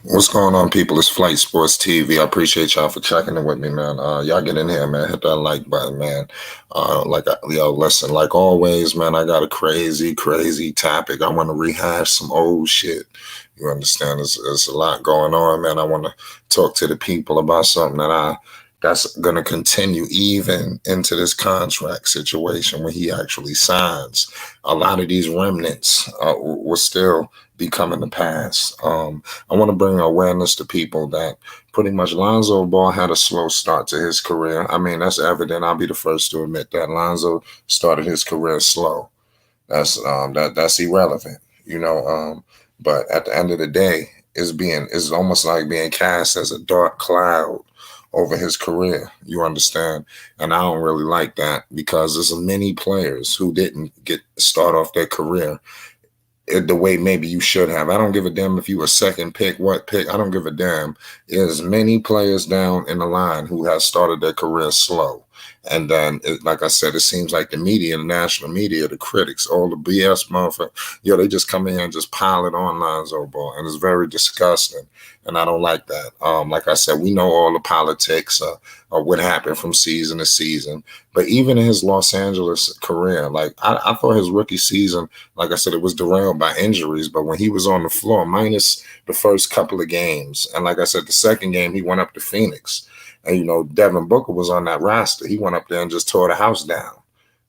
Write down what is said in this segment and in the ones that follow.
What's going on, people? It's Flight Sports TV. I appreciate y'all for checking in with me, man. Y'all get in here, man. Hit that like button, man. Listen, like always, man, I got a crazy topic. I want to rehash some old shit. You understand? There's a lot going on, man. I want to talk to the people about something that's gonna continue even into this contract situation when he actually signs. A lot of these remnants will still be coming to pass. I want to bring awareness to people that pretty much Lonzo Ball had a slow start to his career. I mean, that's evident. I'll be the first to admit that Lonzo started his career slow. That's irrelevant, you know. But at the end of the day, it's almost like being cast as a dark cloud over his career. You understand? And I don't really like that because there's many players who didn't get start off their career the way maybe you should have. I don't give a damn if you a second pick, what pick. I don't give a damn. There's many players down in the line who have started their career slow. And then, like I said, it seems like the media, the national media, the critics, all the BS motherfuckers, they just come in here and just pile it on Lonzo Ball. And it's very disgusting. And I don't like that. Like I said, we know all the politics of what happened from season to season. But even in his Los Angeles career, like I thought his rookie season, like I said, it was derailed by injuries. But when he was on the floor, minus the first couple of games, and like I said, the second game, he went up to Phoenix. And, Devin Booker was on that roster. He went up there and just tore the house down.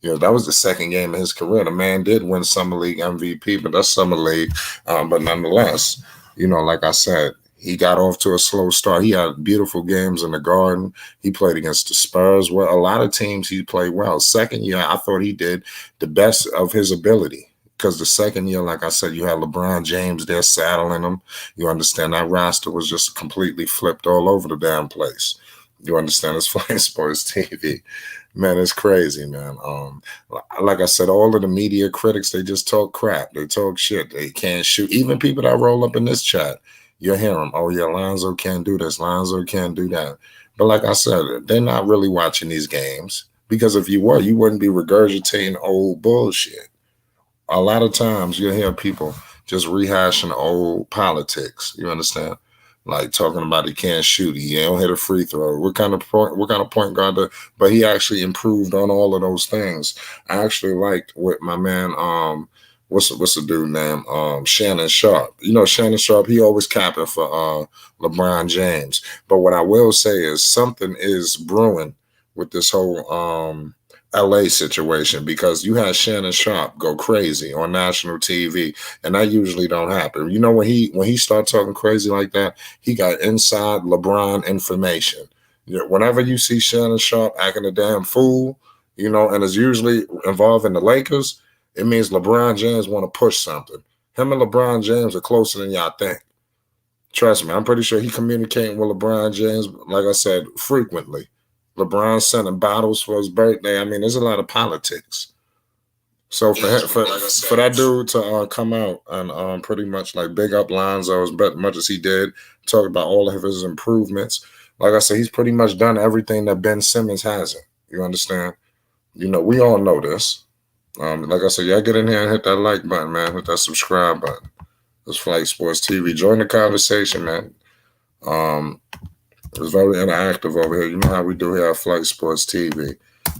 That was the second game of his career. The man did win Summer League MVP, but that's Summer League. But nonetheless, like I said, he got off to a slow start. He had beautiful games in the Garden. He played against the Spurs. Well, a lot of teams he played well. Second year, I thought he did the best of his ability. Because the second year, like I said, you had LeBron James there saddling him. You understand that roster was just completely flipped all over the damn place. You understand? It's Flying Sports TV. Man, it's crazy, man. Like I said, all of the media critics, they just talk crap. They talk shit. They can't shoot. Even people that roll up in this chat, you'll hear them. Oh, yeah, Lonzo can't do this. Lonzo can't do that. But like I said, they're not really watching these games. Because if you were, you wouldn't be regurgitating old bullshit. A lot of times you'll hear people just rehashing old politics. You understand? Like talking about he can't shoot, he don't hit a free throw. What kind of point guard? But he actually improved on all of those things. I actually liked what my man what's the dude name Shannon Sharp. Shannon Sharp. He always capping for LeBron James. But what I will say is something is brewing with this whole LA situation because you had Shannon Sharp go crazy on national TV, and that usually don't happen. When he started talking crazy like that, he got inside LeBron information. Whenever you see Shannon Sharp acting a damn fool, and it's usually involving the Lakers, it means LeBron James want to push something. Him and LeBron James are closer than y'all think. Trust me, I'm pretty sure he communicating with LeBron James, like I said, frequently. LeBron sending bottles for his birthday. I mean, there's a lot of politics. So for that dude to come out and pretty much like big up Lonzo as much as he did, talk about all of his improvements. Like I said, he's pretty much done everything that Ben Simmons hasn't. You understand? We all know this. Like I said, y'all get in here and hit that like button, man. Hit that subscribe button. It's Flight Sports TV. Join the conversation, man. It's very interactive over here. You know how we do here at Flight Sports TV.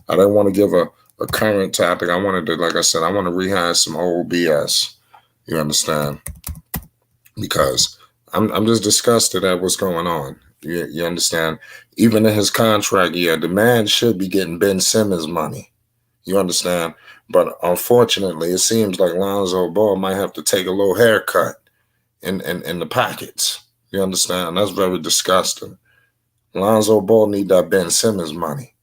I didn't want to give a current topic. I wanted to, like I said, I want to rehash some old BS. You understand? Because I'm just disgusted at what's going on. You understand? Even in his contract year, the man should be getting Ben Simmons money. You understand? But unfortunately, it seems like Lonzo Ball might have to take a little haircut in the pockets. You understand? That's very disgusting. Lonzo Ball need that Ben Simmons money.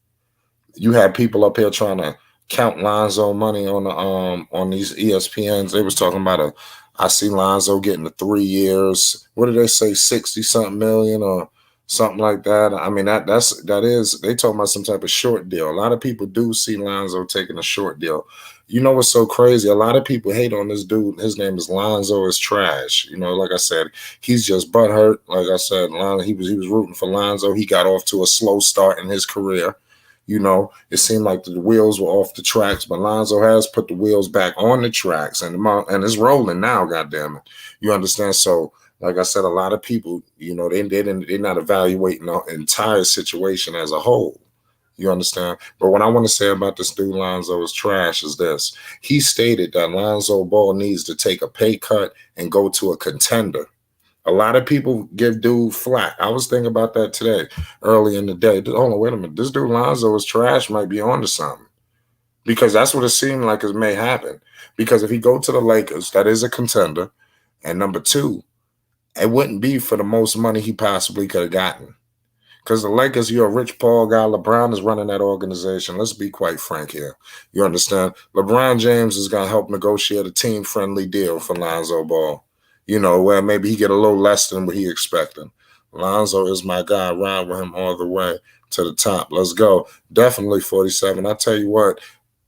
You had people up here trying to count Lonzo money on these ESPNs. They was talking about I see Lonzo getting the 3 years. What did they say? 60-something million or something like that. I mean, that is they talking about some type of short deal. A lot of people do see Lonzo taking a short deal. You know what's so crazy? A lot of people hate on this dude. His name is Lonzo is trash. Like I said, he's just butthurt. Like I said, he was rooting for Lonzo. He got off to a slow start in his career. It seemed like the wheels were off the tracks, but Lonzo has put the wheels back on the tracks, and it's rolling now. Goddamn it, you understand? So like I said, a lot of people, they're not evaluating the entire situation as a whole. You understand? But what I want to say about this dude Lonzo is trash is this. He stated that Lonzo Ball needs to take a pay cut and go to a contender. A lot of people give dude flack. I was thinking about that today, early in the day. Hold on, wait a minute. This dude Lonzo is trash, might be onto something. Because that's what it seemed like it may happen. Because if he go to the Lakers, that is a contender. And number two, it wouldn't be for the most money he possibly could have gotten. Because the Lakers, you're a Rich Paul guy. LeBron is running that organization. Let's be quite frank here. You understand? LeBron James is going to help negotiate a team-friendly deal for Lonzo Ball. Where maybe he get a little less than what he expecting. Lonzo is my guy. Ride with him all the way to the top. Let's go. Definitely 47. I tell you what,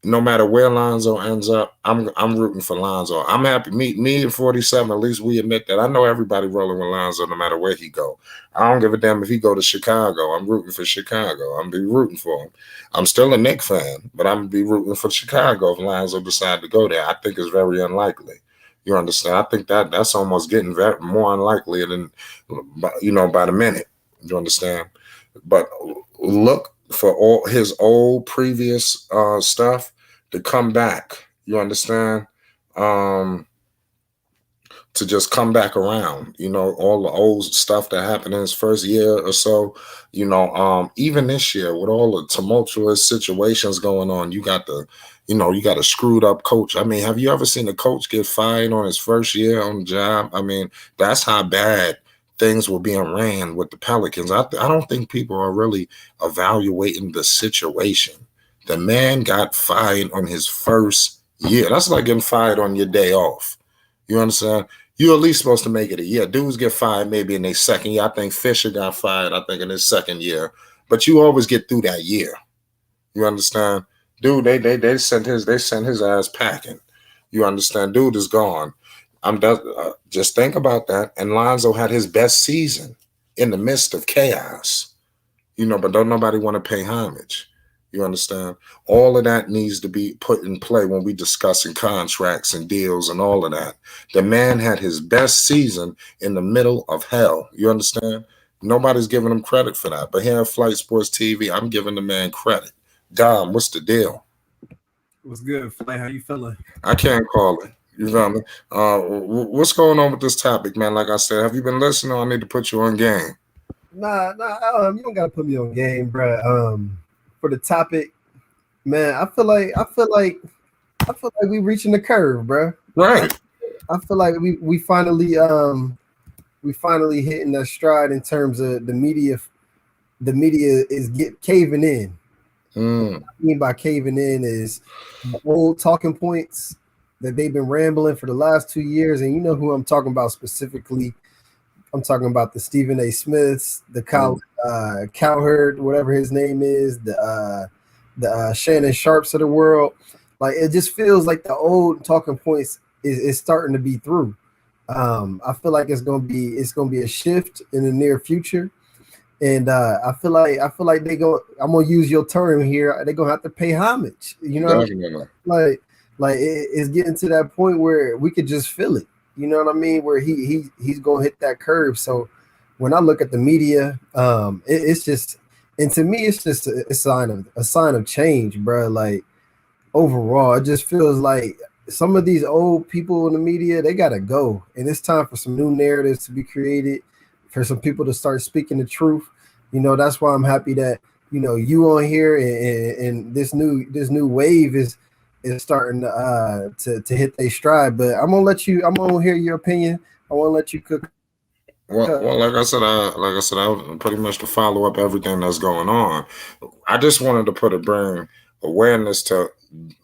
no matter where Lonzo ends up, I'm rooting for Lonzo. I'm happy. Me and 47, at least we admit that. I know everybody rolling with Lonzo no matter where he go. I don't give a damn if he go to Chicago. I'm rooting for Chicago. I'm be rooting for him. I'm still a Knicks fan, but I'm going to be rooting for Chicago if Lonzo decide to go there. I think it's very unlikely. You understand? I think that's almost getting more unlikely than, by the minute. You understand? But look for all his old previous stuff to come back. You understand? To just come back around. All the old stuff that happened in his first year or so. Even this year with all the tumultuous situations going on, you got a screwed up coach. I mean, have you ever seen a coach get fired on his first year on the job? I mean, that's how bad things were being ran with the Pelicans. I don't think people are really evaluating the situation. The man got fired on his first year. That's like getting fired on your day off. You understand? You're at least supposed to make it a year. Dudes get fired maybe in their second year. I think Fisher got fired, in his second year. But you always get through that year. You understand? Dude, they sent his ass packing. You understand? Dude is gone. Just think about that. And Lonzo had his best season in the midst of chaos. But don't nobody want to pay homage. You understand? All of that needs to be put in play when we discussing contracts and deals and all of that. The man had his best season in the middle of hell. You understand? Nobody's giving him credit for that. But here at Flight Sports TV, I'm giving the man credit. Dom, what's the deal? What's good, Flight? How you feeling? I can't call it. You feel me? What's going on with this topic, man? Like I said, have you been listening? Or I need to put you on game. Nah, you don't gotta put me on game, bro. For the topic, man, I feel like we reaching the curve, bro. Right. I feel like we finally hitting that stride in terms of the media. The media is caving in. What I mean by caving in is old talking points that they've been rambling for the last 2 years, and you know who I'm talking about specifically. I'm talking about the Stephen A. Smiths, the Cowherd, whatever his name is, the Shannon Sharps of the world. Like, it just feels like the old talking points is starting to be through. I feel like it's gonna be a shift in the near future, and I feel like I'm gonna use your term here. They're gonna have to pay homage. Like it's getting to that point where we could just feel it. You know what I mean? Where he's gonna hit that curve. So when I look at the media, it's just, and to me, it's just a sign of change, bro. Like, overall, it just feels like some of these old people in the media, they gotta go, and it's time for some new narratives to be created, for some people to start speaking the truth. That's why I'm happy that you on here, and this new wave is starting to hit their stride. But I'm gonna hear your opinion. I want to let you cook. Well, like I said, I pretty much to follow up everything that's going on. I just wanted to bring awareness to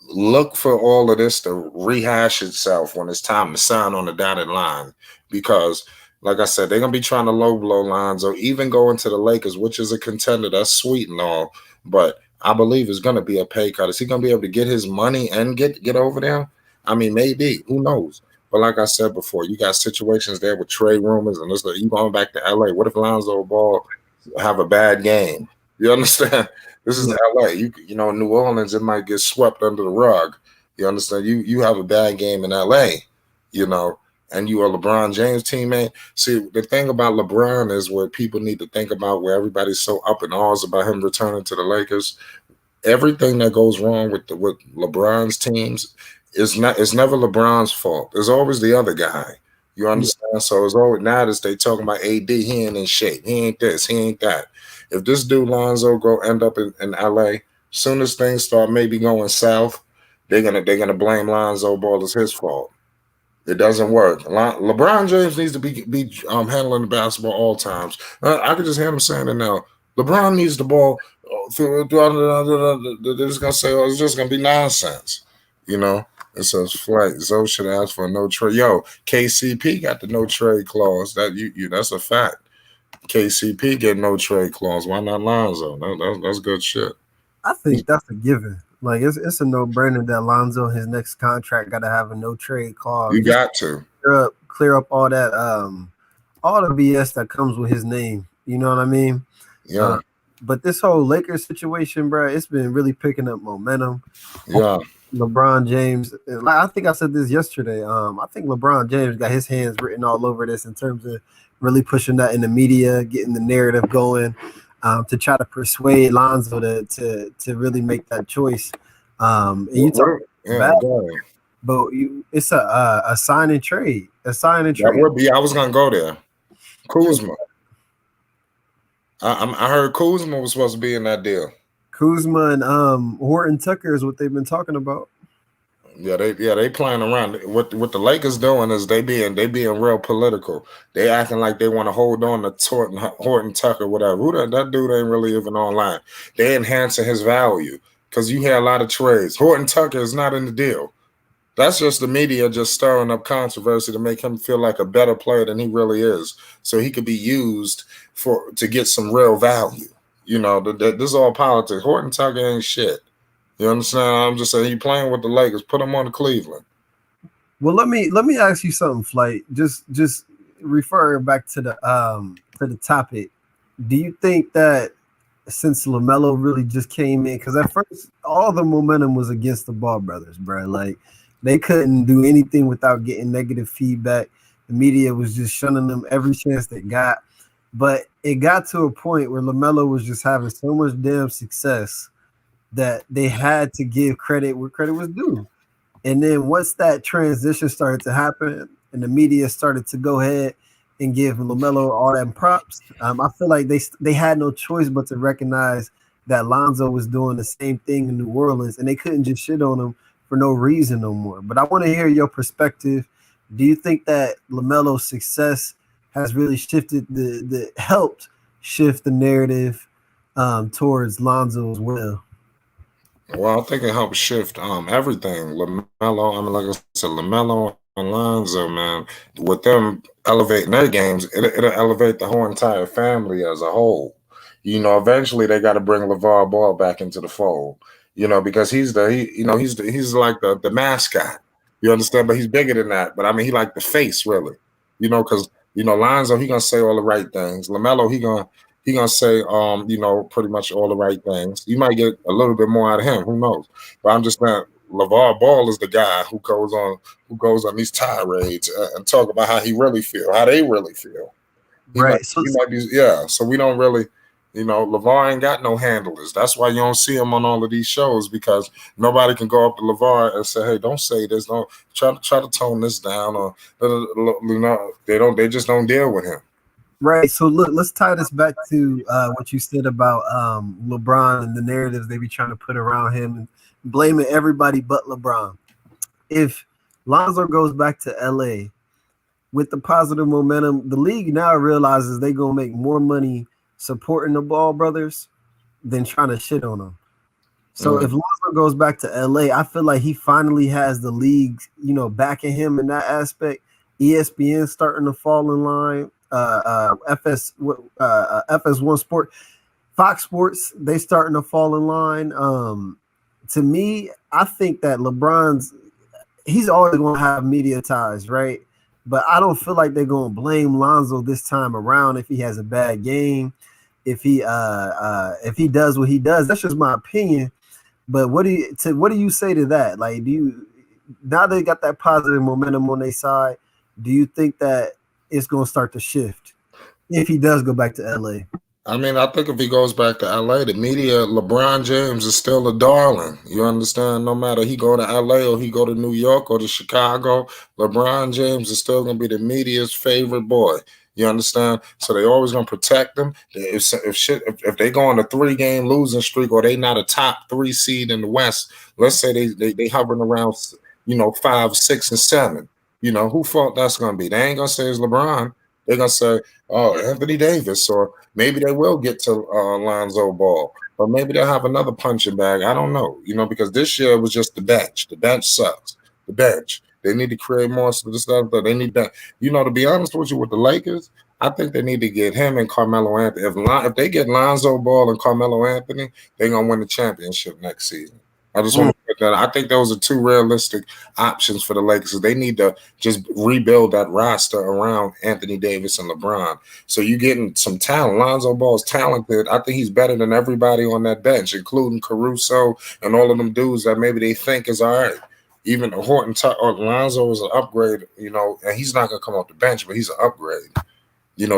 look for all of this to rehash itself when it's time to sign on the dotted line. Because, like I said, they're gonna be trying to low blow Lonzo, even going to the Lakers, which is a contender. That's sweet and all, but I believe it's going to be a pay cut. Is he going to be able to get his money and get over there? I mean, maybe. Who knows? But like I said before, you got situations there with trade rumors, and it's like, you going back to LA. What if Lonzo Ball have a bad game? You understand? This is LA. New Orleans, it might get swept under the rug. You understand? You have a bad game in LA, and you are a LeBron James teammate. See, the thing about LeBron is what people need to think about, where everybody's so up in arms about him returning to the Lakers. Everything that goes wrong with LeBron's teams it's never LeBron's fault. It's always the other guy. You understand? So it's always now that they talking about AD, he ain't in shape. He ain't this, he ain't that. If this dude Lonzo go end up in LA, soon as things start maybe going south, they're gonna blame Lonzo Ball as his fault. It doesn't work. LeBron James needs to be handling the basketball all times. I could just hear him saying it now. LeBron needs the ball. They're just gonna say, "Oh, it's just gonna be nonsense," you know. It says flight. Zoe should ask for a no trade. Yo, KCP got the no trade clause. That's a fact. KCP get no trade clause. Why not Lonzo? That's good shit. I think that's a given. Like it's a no brainer that Lonzo, his next contract, got to have a no trade clause. You got to clear up all that all the BS that comes with his name. You know what I mean? Yeah. But this whole Lakers situation, bro, it's been really picking up momentum. Yeah. LeBron James, I think I said this yesterday. I think LeBron James got his hands written all over this in terms of really pushing that in the media, getting the narrative going, to try to persuade Lonzo to really make that choice. And you talk about but it's a sign and trade. A sign and trade. That would be. I was gonna go there. Kuzma. I heard Kuzma was supposed to be in that deal. Kuzma and Horton Tucker is what they've been talking about. Yeah, they playing around. What the Lakers doing is they being real political. They acting like they want to hold on to Horton Tucker, whatever. That dude ain't really even online. They enhancing his value because you hear a lot of trades. Horton Tucker is not in the deal. That's just the media just stirring up controversy to make him feel like a better player than he really is, so he could be used to get some real value. You know, this is all politics. Horton Tucker ain't shit. You understand? I'm just saying, he playing with the Lakers. Put him on to Cleveland. Well, let me ask you something, Flight. Just referring back to the topic. Do you think that since LaMelo really just came in, because at first all the momentum was against the Ball brothers, bro. Like they couldn't do anything without getting negative feedback. The media was just shunning them every chance they got. But it got to a point where LaMelo was just having so much damn success that they had to give credit where credit was due. And then once that transition started to happen and the media started to go ahead and give LaMelo all that props, I feel like they had no choice but to recognize that Lonzo was doing the same thing in New Orleans, and they couldn't just shit on him for no reason no more. But I want to hear your perspective. Do you think that LaMelo's success has really shifted helped shift the narrative towards Lonzo as well? Well, I think it helped shift everything. LaMelo, like I said, LaMelo and Lonzo, man, with them elevating their games, it'll elevate the whole entire family as a whole. You know, eventually they got to bring LeVar Ball back into the fold. You know, because he's like the mascot. You understand? But he's bigger than that. But I mean, he like the face, really. You know, because Lonzo, he gonna say all the right things. LaMelo, he gonna say pretty much all the right things. You might get a little bit more out of him, who knows? But I'm just saying, LeVar Ball is the guy who goes on these tirades and talk about how he really feel, how they really feel. So we don't really, LeVar ain't got no handlers. That's why you don't see him on all of these shows, because nobody can go up to LeVar and say, "Hey, don't say this. Don't try to tone this down," or they just don't deal with him. Right. So look, let's tie this back to what you said about LeBron and the narratives they be trying to put around him and blaming everybody but LeBron. If Lonzo goes back to LA with the positive momentum, the league now realizes they're gonna make more money supporting the Ball brothers than trying to shit on them. So if Lonzo goes back to LA, I feel like he finally has the league, backing him in that aspect. ESPN starting to fall in line. FS1 Sport, Fox Sports, they starting to fall in line. To me, I think that he's always going to have media ties, right? But I don't feel like they're going to blame Lonzo this time around if he has a bad game, if he does what he does. That's just my opinion. But what do you say to that? Like, now they got that positive momentum on their side, do you think that it's going to start to shift if he does go back to LA? I mean, I think if he goes back to LA, the media, LeBron James is still a darling. You understand? No matter he go to LA or he go to New York or to Chicago, LeBron James is still gonna be the media's favorite boy. You understand? So they always gonna protect him. If they go on a 3-game losing streak or they not a top 3 seed in the West, let's say they hovering around 5, 6, and 7. Who fault that's gonna be? They ain't gonna say it's LeBron. They're gonna say, oh, Anthony Davis, or maybe they will get to Lonzo Ball, or maybe they'll have another punching bag. I don't know, because this year was just the bench. The bench sucks. The bench. They need to create more stuff. They need that. To be honest with you, with the Lakers, I think they need to get him and Carmelo Anthony. If they get Lonzo Ball and Carmelo Anthony, they're gonna win the championship next season. I just want to put that. I think those are 2 realistic options for the Lakers. They need to just rebuild that roster around Anthony Davis and LeBron. So you're getting some talent. Lonzo Ball is talented. I think he's better than everybody on that bench, including Caruso and all of them dudes that maybe they think is all right. Even Horton or Lonzo is an upgrade, and he's not going to come off the bench, but he's an upgrade.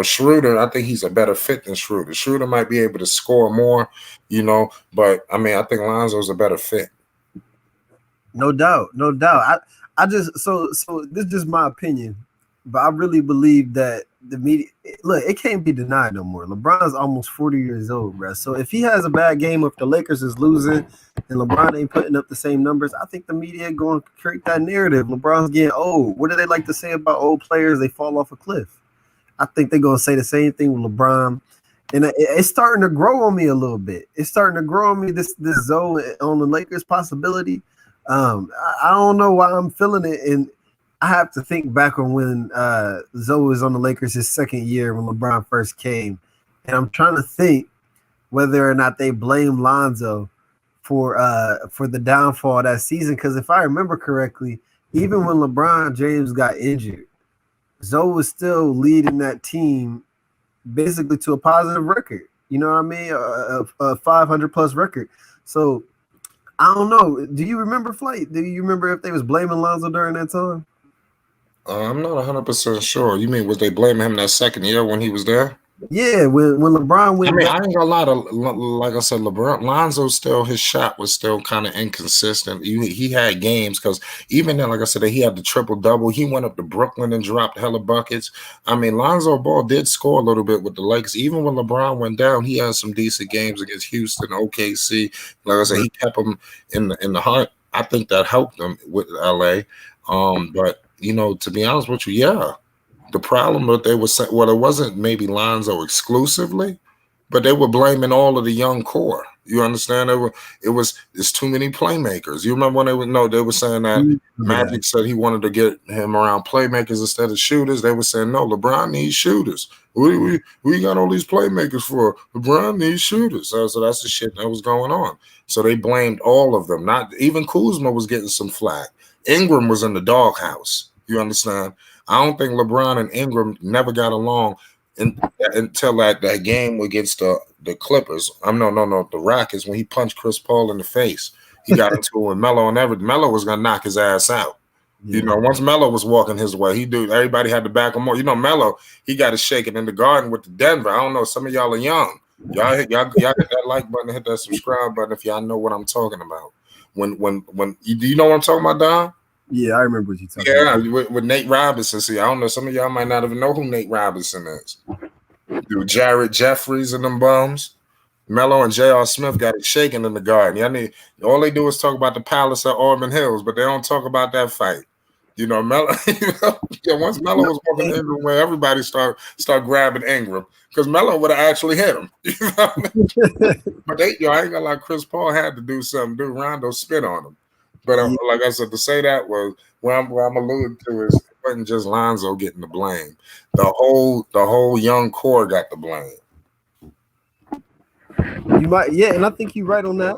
Schroeder, I think he's a better fit than Schroeder. Schroeder might be able to score more, but I mean, I think Lonzo's a better fit. No doubt. I just so this is just my opinion, but I really believe that the media, look, it can't be denied no more. LeBron's almost 40 years old, bro. So if he has a bad game, if the Lakers is losing and LeBron ain't putting up the same numbers, I think the media going to create that narrative. LeBron's getting old. What do they like to say about old players? They fall off a cliff. I think they're going to say the same thing with LeBron. And it's starting to grow on me a little bit. It's starting to grow on me, this Zoe on the Lakers possibility. I don't know why I'm feeling it. And I have to think back on when Zoe was on the Lakers his second year when LeBron first came. And I'm trying to think whether or not they blame Lonzo for the downfall of that season. Because if I remember correctly, even when LeBron James got injured, Zoe was still leading that team basically to a positive record. You know what I mean? A 500-plus record. So I don't know. Do you remember, Flight? Do you remember if they was blaming Lonzo during that time? I'm not 100% sure. You mean was they blaming him that second year when he was there? Yeah, when LeBron went. I mean, I ain't gonna lie to, like I said, LeBron, Lonzo still, his shot was still kind of inconsistent. He had games because even then, like I said, he had the triple-double. He went up to Brooklyn and dropped hella buckets. I mean, Lonzo Ball did score a little bit with the Lakers. Even when LeBron went down, he had some decent games against Houston, OKC. Like I said, he kept him in the heart. I think that helped him with LA. But, to be honest with you, yeah. The problem that they were saying, well, it wasn't maybe Lonzo exclusively, but they were blaming all of the young core. You understand? It's too many playmakers. You remember when they were saying that Magic said he wanted to get him around playmakers instead of shooters. They were saying, no, LeBron needs shooters. We got all these playmakers for. LeBron needs shooters. So that's the shit that was going on. So they blamed all of them. Not even Kuzma was getting some flack. Ingram was in the doghouse. You understand? I don't think LeBron and Ingram never got along until that game against the Clippers. The Rockets, when he punched Chris Paul in the face. He got into it with Melo and everything. Melo was going to knock his ass out. Yeah. Once Melo was walking his way, everybody had to back him up. Melo, he got it shaking in the Garden with the Denver. I don't know. Some of y'all are young. Y'all hit that like button, hit that subscribe button if y'all know what I'm talking about. When do you know what I'm talking about, Don? Yeah, I remember what you're talking about. Yeah, with Nate Robinson. See, I don't know. Some of y'all might not even know who Nate Robinson is. Dude, Jared Jeffries and them bums. Melo and J.R. Smith got it shaking in the Garden. All they do is talk about the Palace at Auburn Hills, but they don't talk about that fight. Melo. Once Melo was walking Ingram, where everybody start grabbing Ingram because Melo would have actually hit him. But I ain't gonna lie. Chris Paul had to do something. Dude, Rondo spit on him. But like I said, to say that was where I'm alluding to is it wasn't just Lonzo getting the blame. The whole young core got the blame. You might, yeah, and I think you're right on that.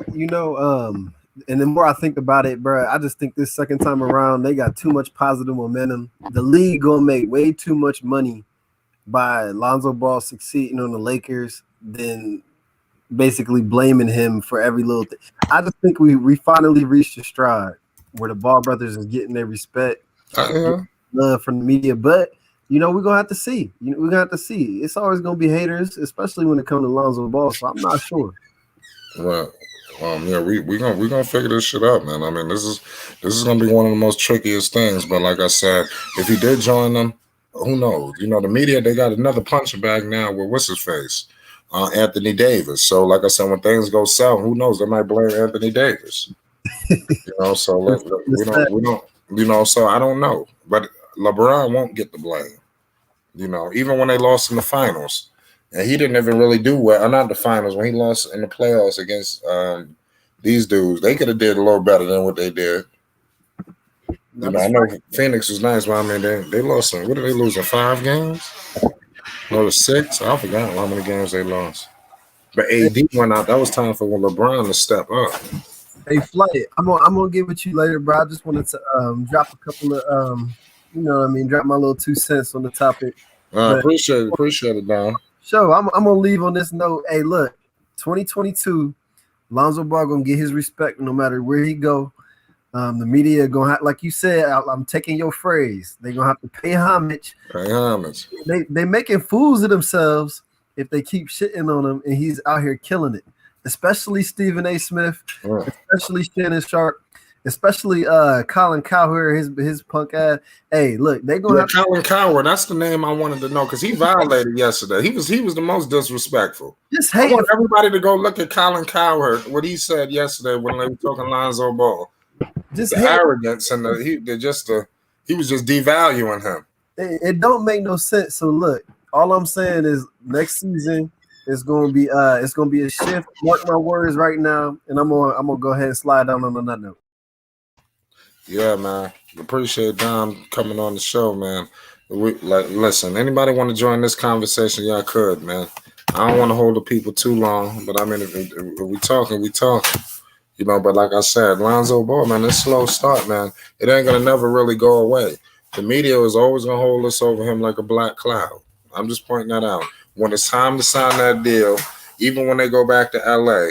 And the more I think about it, bro, I just think this second time around they got too much positive momentum. The league gonna make way too much money by Lonzo Ball succeeding on the Lakers than basically blaming him for every little thing. I just think we finally reached a stride where the Ball brothers is getting their respect. Yeah. love from the media, but we're gonna have to see. We're gonna have to see. It's always gonna be haters, especially when it comes to Lonzo Ball. So I'm not sure. Right. Yeah, we gonna figure this shit out, man. I mean, this is gonna be one of the most trickiest things. But like I said, if he did join them, who knows? The media, they got another punching bag now with what's his face, Anthony Davis. So like I said, when things go south, who knows? They might blame Anthony Davis. So we don't. So I don't know, but LeBron won't get the blame. Even when they lost in the finals. And he didn't even really do well. Not the finals, when he lost in the playoffs against these dudes. They could have did a little better than what they did. I know Phoenix was nice, but I mean, they lost some. What did they lose in 5 games? No, 6? I forgot how many games they lost. But AD went out. That was time for LeBron to step up. Hey, Flight, I'm gonna get with you later, bro. I just wanted to drop a couple of drop my little 2 cents on the topic. Appreciate it, Don. Sure, I'm gonna leave on this note. Hey, look, 2022, Lonzo Ball gonna get his respect no matter where he go. The media gonna have, like you said, I'm taking your phrase. They're gonna have to pay homage. They making fools of themselves if they keep shitting on him, and he's out here killing it. Especially Stephen A. Smith, especially Shannon Sharp, especially Colin Cowherd, his punk ass. Hey, look, they gonna have Colin Cowherd. That's the name I wanted to know because he violated yesterday. He was the most disrespectful. I want everybody to go look at Colin Cowherd, what he said yesterday when they were talking Lonzo Ball. The arrogance and he was just devaluing him. It don't make no sense. So look, all I'm saying is next season it's gonna be a shift. Mark my words right now, and I'm gonna go ahead and slide down on that note. Yeah, man. Appreciate Dom coming on the show, man. Listen, anybody want to join this conversation, y'all could, man. I don't want to hold the people too long, but I mean, if we talking, we talking. But like I said, Lonzo Ball, man, it's slow start, man. It ain't gonna never really go away. The media is always gonna hold us over him like a black cloud. I'm just pointing that out. When it's time to sign that deal, even when they go back to LA,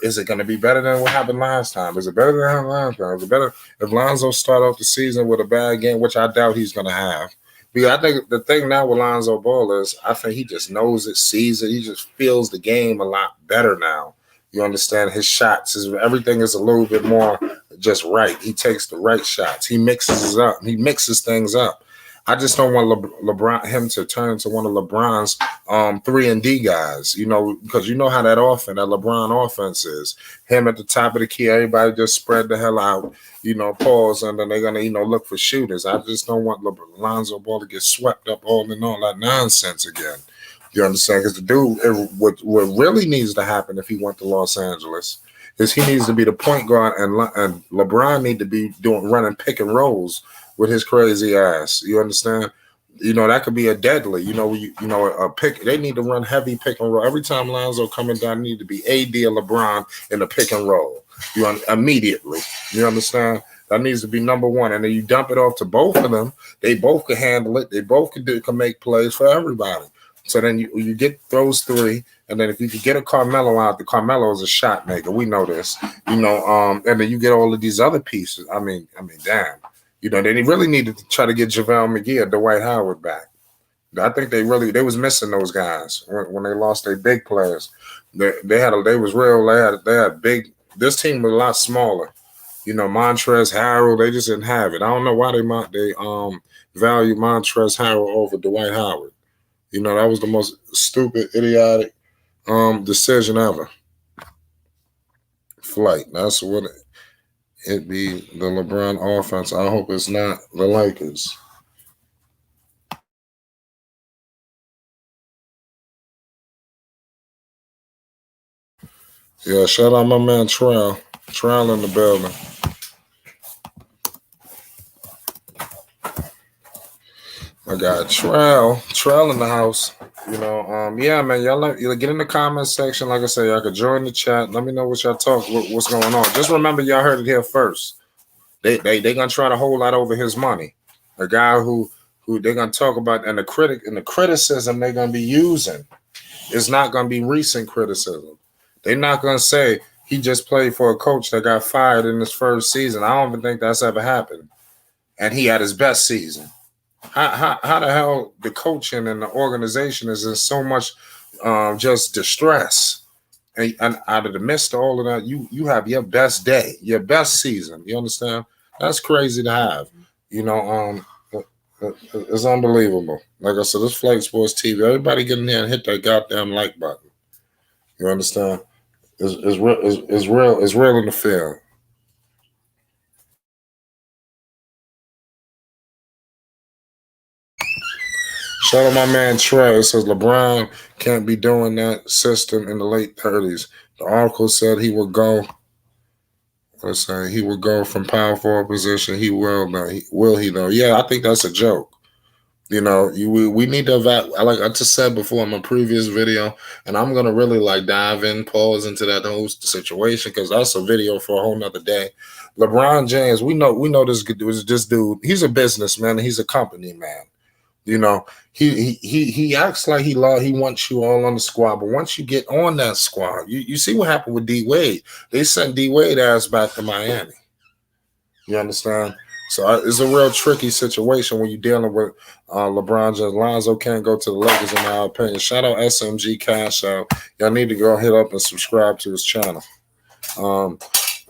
is it going to be better than what happened last time? Is it better than last time? Is it better if Lonzo start off the season with a bad game, which I doubt he's going to have? Because I think the thing now with Lonzo Ball is I think he just knows it, sees it. He just feels the game a lot better now. You understand? His shots, everything is a little bit more just right. He takes the right shots. He mixes up. He mixes things up. I just don't want LeBron him to turn into one of LeBron's 3-and-D guys, because you know how that LeBron offense is. Him at the top of the key, everybody just spread the hell out, pause, and then they're gonna, look for shooters. I just don't want Lonzo Ball to get swept up all in all that nonsense again. You understand? Because the dude, what really needs to happen if he went to Los Angeles is he needs to be the point guard, and LeBron need to be running pick and rolls with his crazy ass. You understand? That could be a deadly. A pick. They need to run heavy pick and roll every time Lonzo coming down. Need to be AD or LeBron in a pick and roll. Immediately. You understand? That needs to be number one. And then you dump it off to both of them. They both can handle it. They both can make plays for everybody. So then you get those 3, and then if you could get a Carmelo out, the Carmelo is a shot maker. We know this. And then you get all of these other pieces. I mean, damn. They really needed to try to get JaVale McGee or Dwight Howard back. I think they was missing those guys when they lost their big players. They had big. This team was a lot smaller. Montrezl Harrell, they just didn't have it. I don't know why they value Montrezl Harrell over Dwight Howard. That was the most stupid, idiotic decision ever. Flight. That's what it be, the LeBron offense. I hope it's not the Lakers. Yeah, shout out my man Trell in the building. I got Trell in the house. Yeah, man, y'all get in the comment section. Like I said, y'all can join the chat. Let me know what y'all what's going on. Just remember, y'all heard it here first. They gonna try to hold that over his money. A guy who they're gonna talk about, and the criticism they're gonna be using is not gonna be recent criticism. They're not gonna say he just played for a coach that got fired in his first season. I don't even think that's ever happened. And he had his best season. How the hell the coaching and the organization is in so much just distress? And out of the midst of all of that, you have your best day, your best season. You understand? That's crazy to have. You know, it's unbelievable. Like I said, this Flight Sports TV. Everybody get in there and hit that goddamn like button. You understand? It's real. It's real. It's real in the field. Shout out my man Trey. It says LeBron can't be doing that system in the late 30s. The article said he would go. Let's say he would go from power forward position. He will though. Will he though? Yeah, I think that's a joke. You know, we need to like I just said before in my previous video, and I'm gonna really like dive in, pause into that whole situation because that's a video for a whole nother day. LeBron James, we know this dude. He's a businessman. He's a company man. You know, he acts like he wants you all on the squad, but once you get on that squad, you see what happened with D Wade. They sent D Wade ass back to Miami. You understand? So it's a real tricky situation when you're dealing with LeBron James. Lonzo can't go to the Lakers in my opinion. Shout out SMG Cash Out. Y'all need to go hit up and subscribe to his channel.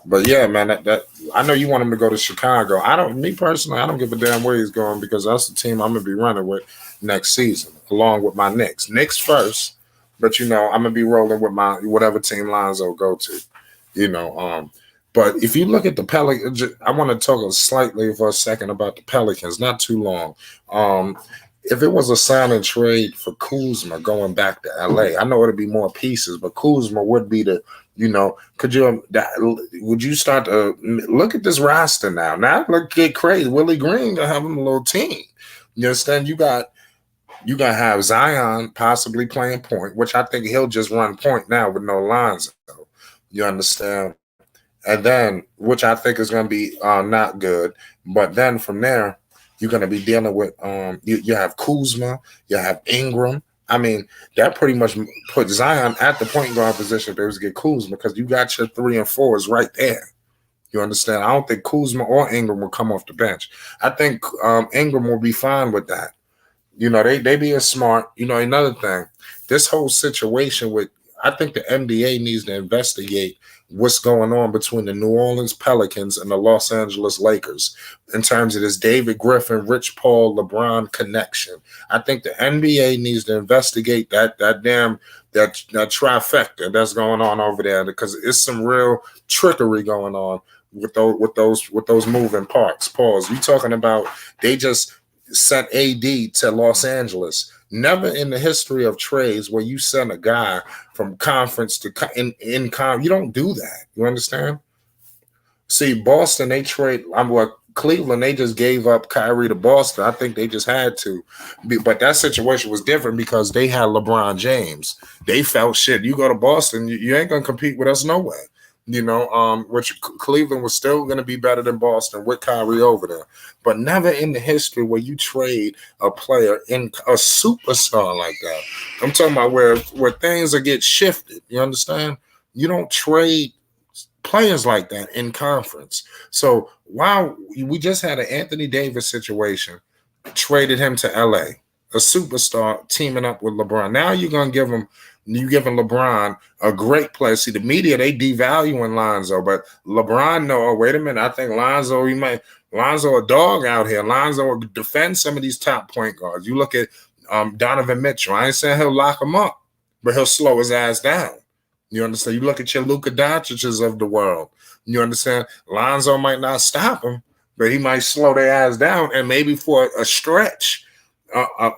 But yeah, man, that I know you want him to go to Chicago. Me personally, I don't give a damn where he's going because that's the team I'm gonna be running with next season, along with my Knicks. Knicks first, but you know, I'm gonna be rolling with my whatever team Lonzo go to. You know, but if you look at the Pelicans, I want to talk slightly for a second about the Pelicans, not too long. If it was a sign and trade for Kuzma going back to LA, I know it'd be more pieces, but Kuzma would be the, you know, would you start to look at this roster now? Now look, get crazy. Willie Green gonna have him a little team. You understand? You got to have Zion possibly playing point, which I think he'll just run point now with no Lonzo. You understand? And then, which I think is going to be not good. But then from there, you're going to be dealing with you have Kuzma, you have Ingram. I mean, that pretty much put Zion at the point guard position if they was to get Kuzma because you got your 3 and 4s right there. You understand? I don't think Kuzma or Ingram will come off the bench. I think Ingram will be fine with that. You know, they being smart. You know, another thing, this whole situation with, I think the NBA needs to investigate what's going on between the New Orleans Pelicans and the Los Angeles Lakers in terms of this David Griffin, Rich Paul, LeBron connection. I think the NBA needs to investigate that trifecta that's going on over there because it's some real trickery going on with those moving parts. Pause. You talking about they just sent AD to Los Angeles. Never in the history of trades where you send a guy from conference to you don't do that. You understand? See, Boston, they trade. Cleveland, they just gave up Kyrie to Boston. I think they just had to. But that situation was different because they had LeBron James. They felt shit. You go to Boston, you ain't going to compete with us no way. You know, which Cleveland was still going to be better than Boston with Kyrie over there. But never in the history where you trade a player in a superstar like that. I'm talking about where things are get shifted. You understand? You don't trade players like that in conference. So while we just had an Anthony Davis situation, traded him to LA, a superstar teaming up with LeBron. Now you're going to giving LeBron a great play. See, the media, they devaluing Lonzo, but LeBron, no, oh, wait a minute. I think Lonzo a dog out here. Lonzo will defend some of these top point guards. You look at Donovan Mitchell. I ain't saying he'll lock him up, but he'll slow his ass down. You understand? You look at your Luka Doncic's of the world. You understand? Lonzo might not stop him, but he might slow their ass down, and maybe for a stretch,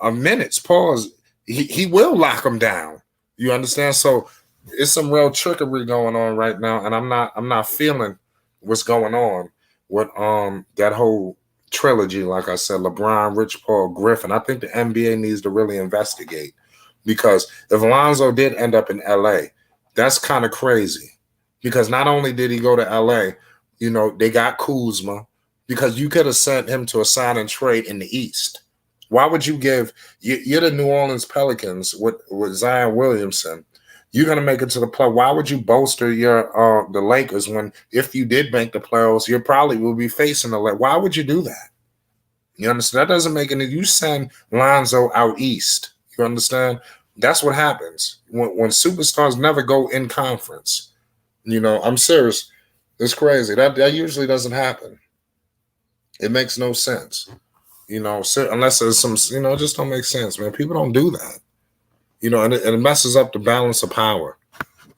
a minutes, pause, he will lock them down. You understand? So it's some real trickery going on right now, and I'm not feeling what's going on with that whole trilogy. Like I said, LeBron, Rich Paul, Griffin. I think the NBA needs to really investigate because if Lonzo did end up in LA, that's kind of crazy because not only did he go to LA, you know, they got Kuzma because you could have sent him to a sign and trade in the East. Why would you you're the New Orleans Pelicans with Zion Williamson. You're going to make it to the play. Why would you bolster the Lakers when if you did make the playoffs, you probably will be facing the Lakers? Why would you do that? You understand? That doesn't make any. You send Lonzo out east. You understand? That's what happens when superstars never go in conference. I'm serious. It's crazy. That usually doesn't happen. It makes no sense. Unless there's some, it just don't make sense, man. People don't do that. And it messes up the balance of power.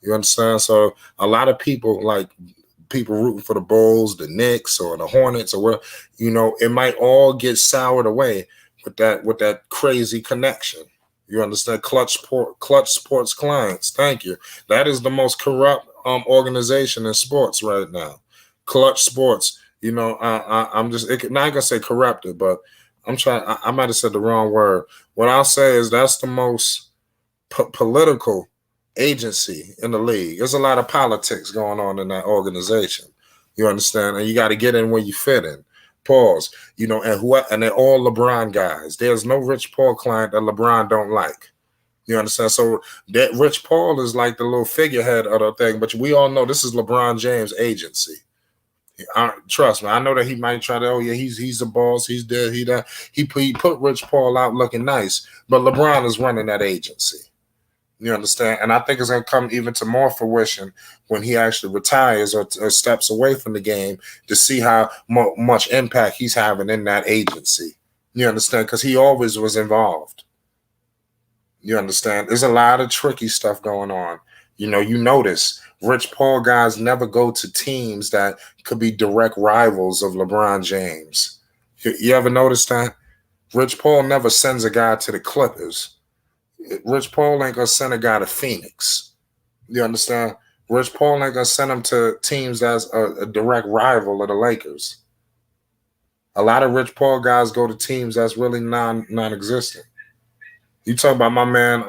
You understand? So a lot of people, like people rooting for the Bulls, the Knicks, or the Hornets, or whatever, it might all get soured away with that crazy connection. You understand? Clutch Sports clients. Thank you. That is the most corrupt organization in sports right now. Clutch Sports. I'm just not gonna say corrupted, but I'm trying. I might have said the wrong word. What I'll say is that's the most political agency in the league. There's a lot of politics going on in that organization. You understand? And you got to get in where you fit in. Pause. And they're all LeBron guys. There's no Rich Paul client that LeBron don't like. You understand? So that Rich Paul is like the little figurehead of the thing, but we all know this is LeBron James' agency. Trust me, I know that he might try to. Oh yeah, he's the boss. He's there. He put Rich Paul out looking nice, but LeBron is running that agency. You understand? And I think it's going to come even to more fruition when he actually retires or steps away from the game to see how much impact he's having in that agency. You understand? Because he always was involved. You understand? There's a lot of tricky stuff going on. You notice Rich Paul guys never go to teams that could be direct rivals of LeBron James. You ever notice that? Rich Paul never sends a guy to the Clippers. Rich Paul ain't gonna send a guy to Phoenix. You understand? Rich Paul ain't gonna send him to teams that's a direct rival of the Lakers. A lot of Rich Paul guys go to teams that's really non-existent. You talk about my man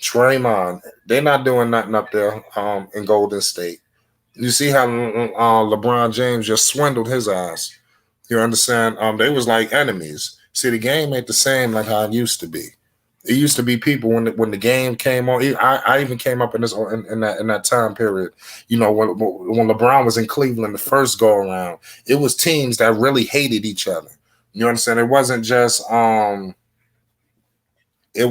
Draymond. They're not doing nothing up there in Golden State. You see how LeBron James just swindled his ass. You understand? They was like enemies. See, the game ain't the same like how it used to be. It used to be people when the game came on. I even came up in that time period. When LeBron was in Cleveland the first go around, it was teams that really hated each other. You understand? It wasn't just It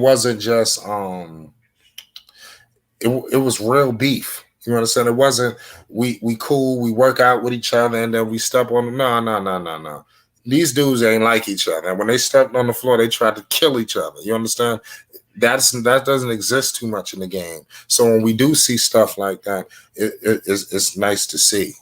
was real beef. You understand? It wasn't we cool, we work out with each other, and then we step on them. No. These dudes ain't like each other. And when they stepped on the floor, they tried to kill each other. You understand? That doesn't exist too much in the game. So when we do see stuff like that, it's nice to see.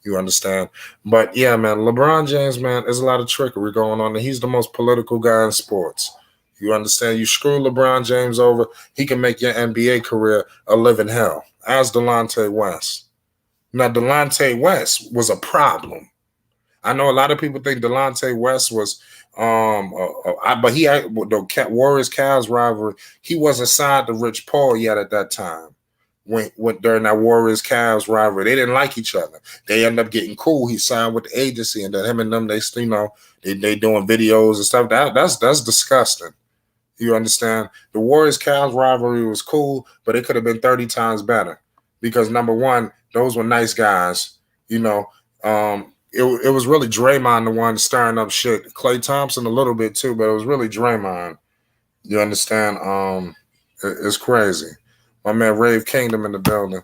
You understand? But yeah, man, LeBron James, man, there's a lot of trickery going on. And he's the most political guy in sports. You understand? You screw LeBron James over, he can make your NBA career a living hell. As Delonte West. Now, Delonte West was a problem. I know a lot of people think Delonte West was, but he had the Warriors Cavs rivalry. He wasn't signed to Rich Paul yet at that time. When during that Warriors Cavs rivalry, they didn't like each other. They ended up getting cool. He signed with the agency, and then him and them, they doing videos and stuff. That's disgusting. You understand? The Warriors Cavs rivalry was cool, but it could have been 30 times better because number one, those were nice guys. It was really Draymond the one stirring up shit. Klay Thompson a little bit too, but it was really Draymond. You understand? It's crazy. My man Rave Kingdom in the building.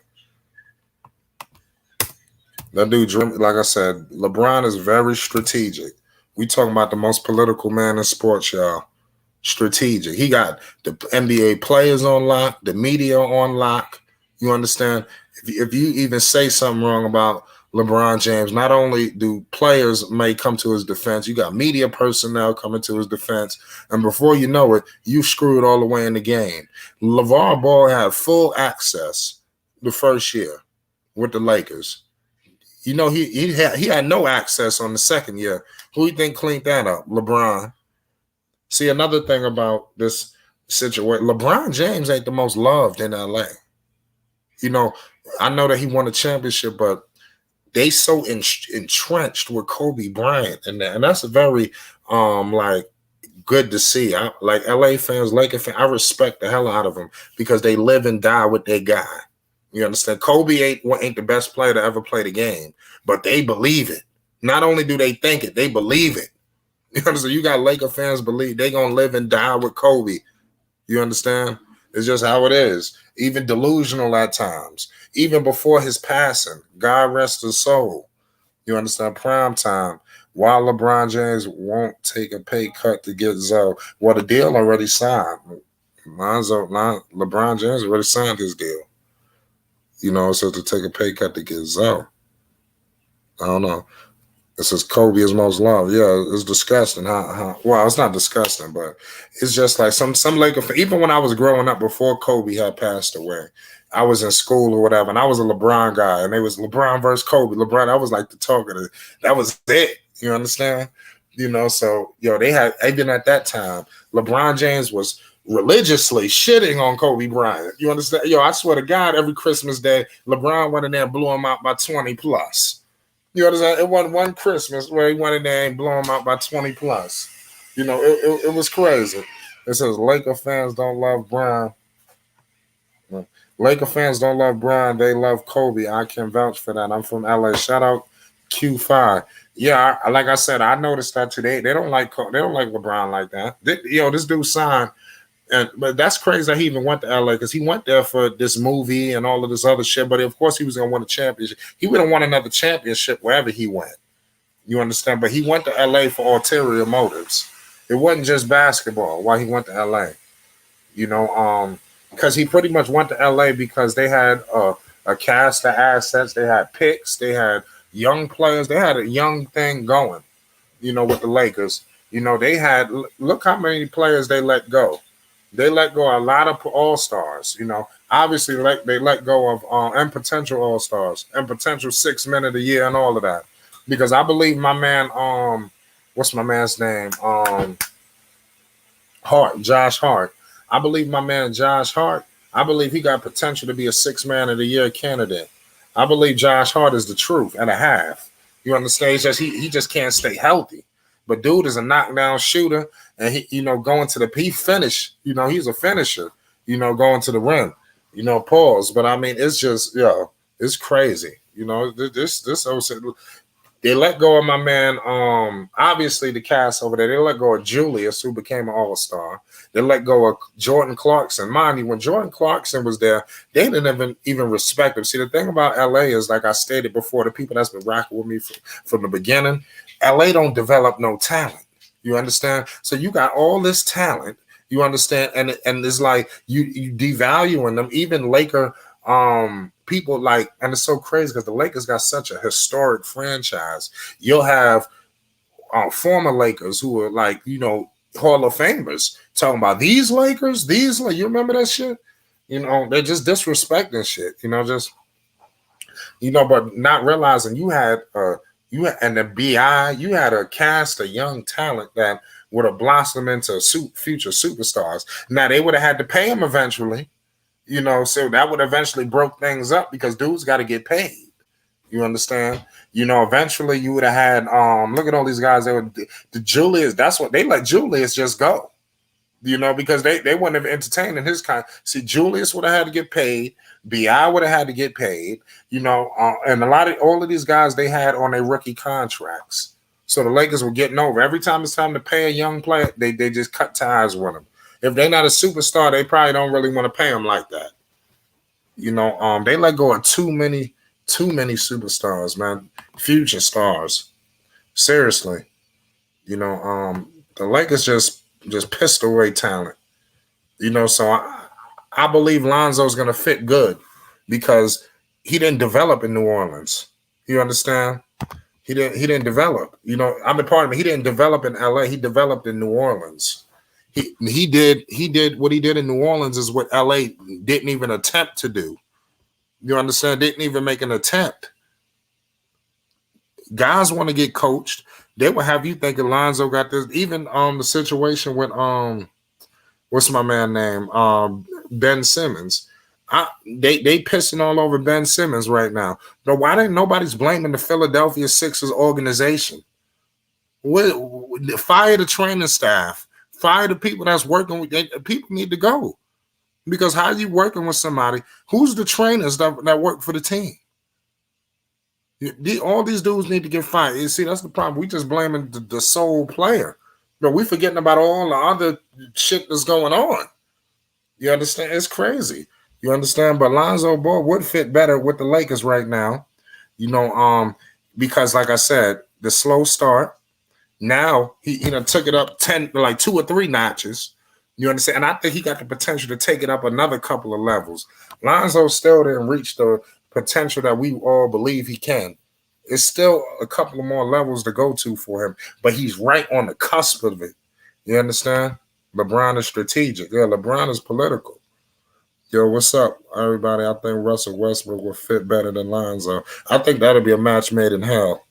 That dude, like I said, LeBron is very strategic. We talking about the most political man in sports, y'all. Strategic. He got the NBA players on lock, the media on lock. You understand? If you even say something wrong about LeBron James, not only do players may come to his defense, you got media personnel coming to his defense, and before you know it, you screwed all the way in the game. LeVar Ball had full access the first year with the Lakers. He had no access on the second year. Who do you think cleaned that up? LeBron. See, another thing about this situation, LeBron James ain't the most loved in LA. I know that he won a championship, but they so entrenched with Kobe Bryant, and that's a very good to see. Like LA fans, Laker fans, I respect the hell out of them because they live and die with their guy. You understand? Kobe ain't the best player to ever play the game, but they believe it. Not only do they think it, they believe it. You understand? You got Laker fans believe they gonna live and die with Kobe. You understand? It's just how it is. Even delusional at times. Even before his passing, God rest his soul. You understand? Prime time. While LeBron James won't take a pay cut to get Zoe. Well, the deal already signed. LeBron James already signed his deal. You know, so to take a pay cut to get Zoe. I don't know. It says Kobe is most loved. Yeah, it's disgusting. Well, it's not disgusting, but it's just like some Laker. Even when I was growing up before Kobe had passed away, I was in school or whatever, and I was a LeBron guy, and it was LeBron versus Kobe. LeBron, I was like the talk of it. That was it. You understand? You know, so they had even at that time, LeBron James was religiously shitting on Kobe Bryant. You understand? I swear to God, every Christmas day, LeBron went in there and blew him out by 20 plus. You understand? It wasn't one Christmas where he went in there and blew him out by 20 plus. It was crazy. It says Laker fans don't love Bron. Laker fans don't love Bron. They love Kobe. I can vouch for that. I'm from LA. Shout out Q5. Yeah, like I said, I noticed that today. They don't like LeBron like that. This dude signed. But that's crazy that he even went to LA because he went there for this movie and all of this other shit. But of course, he was going to win a championship. He would have won another championship wherever he went. You understand? But he went to LA for ulterior motives. It wasn't just basketball why he went to LA. Because he pretty much went to LA because they had a cast of assets. They had picks. They had young players. They had a young thing going, with the Lakers. They had, look how many players they let go. They let go of a lot of all-stars, Obviously, they let go of and potential all-stars and potential 6 men of the year and all of that. Because I believe my man, what's my man's name? Josh Hart. I believe my man Josh Hart. I believe he got potential to be a 6 man of the year candidate. I believe Josh Hart is the truth and a half. You understand? He just can't stay healthy. But dude is a knockdown shooter, and he, going to the he finish. He's a finisher. Going to the rim. Pause. But I mean, it's just it's crazy. This they let go of my man. Obviously the cast over there. They let go of Julius, who became an all-star. They let go of Jordan Clarkson. Mind you, when Jordan Clarkson was there, they didn't even respect him. See, the thing about LA is, like I stated before, the people that's been rocking with me from the beginning. LA don't develop no talent. You understand? So you got all this talent. You understand? And it's like you devaluing them. Even Laker people like, and it's so crazy because the Lakers got such a historic franchise. You'll have former Lakers who are like, Hall of Famers talking about these Lakers, you remember that shit? They're just disrespecting shit. But not realizing you had and the BI, you had a cast of young talent that would have blossomed into future superstars. Now they would have had to pay him eventually, so that would eventually broke things up because dudes got to get paid. You understand? Eventually you would have had look at all these guys. They would the Julius. That's what they let Julius just go. Because they wouldn't have entertained in his kind. See, Julius would have had to get paid. BI would have had to get paid. And all of these guys they had on their rookie contracts. So the Lakers were getting over. Every time it's time to pay a young player, they just cut ties with them. If they're not a superstar, they probably don't really want to pay them like that. They let go of too many superstars, man. Future stars. Seriously. The Lakers just pissed away talent. So I believe Lonzo's gonna fit good because he didn't develop in New Orleans. You understand? He didn't develop. Pardon me, he didn't develop in LA, he developed in New Orleans. He did what he did in New Orleans is what LA didn't even attempt to do. You understand? Didn't even make an attempt. Guys want to get coached. They will have you thinking Lonzo got this. Even the situation with what's my man name? Ben Simmons. They pissing all over Ben Simmons right now. But why didn't nobody's blaming the Philadelphia Sixers organization? Fire the training staff. Fire the people that's working with people need to go. Because how are you working with somebody? Who's the trainers that work for the team? All these dudes need to get fired. You see, that's the problem. We just blaming the sole player. But we forgetting about all the other shit that's going on. You understand? It's crazy. You understand? But Lonzo Ball would fit better with the Lakers right now. Because like I said, the slow start. Now he took it up 10, like 2 or 3 notches. You understand? And I think he got the potential to take it up another couple of levels. Lonzo still didn't reach the potential that we all believe he can. It's still a couple of more levels to go to for him, but he's right on the cusp of it. You understand? LeBron is strategic. Yeah, LeBron is political. Yo, what's up, everybody? I think Russell Westbrook will fit better than Lonzo. I think that'll be a match made in hell.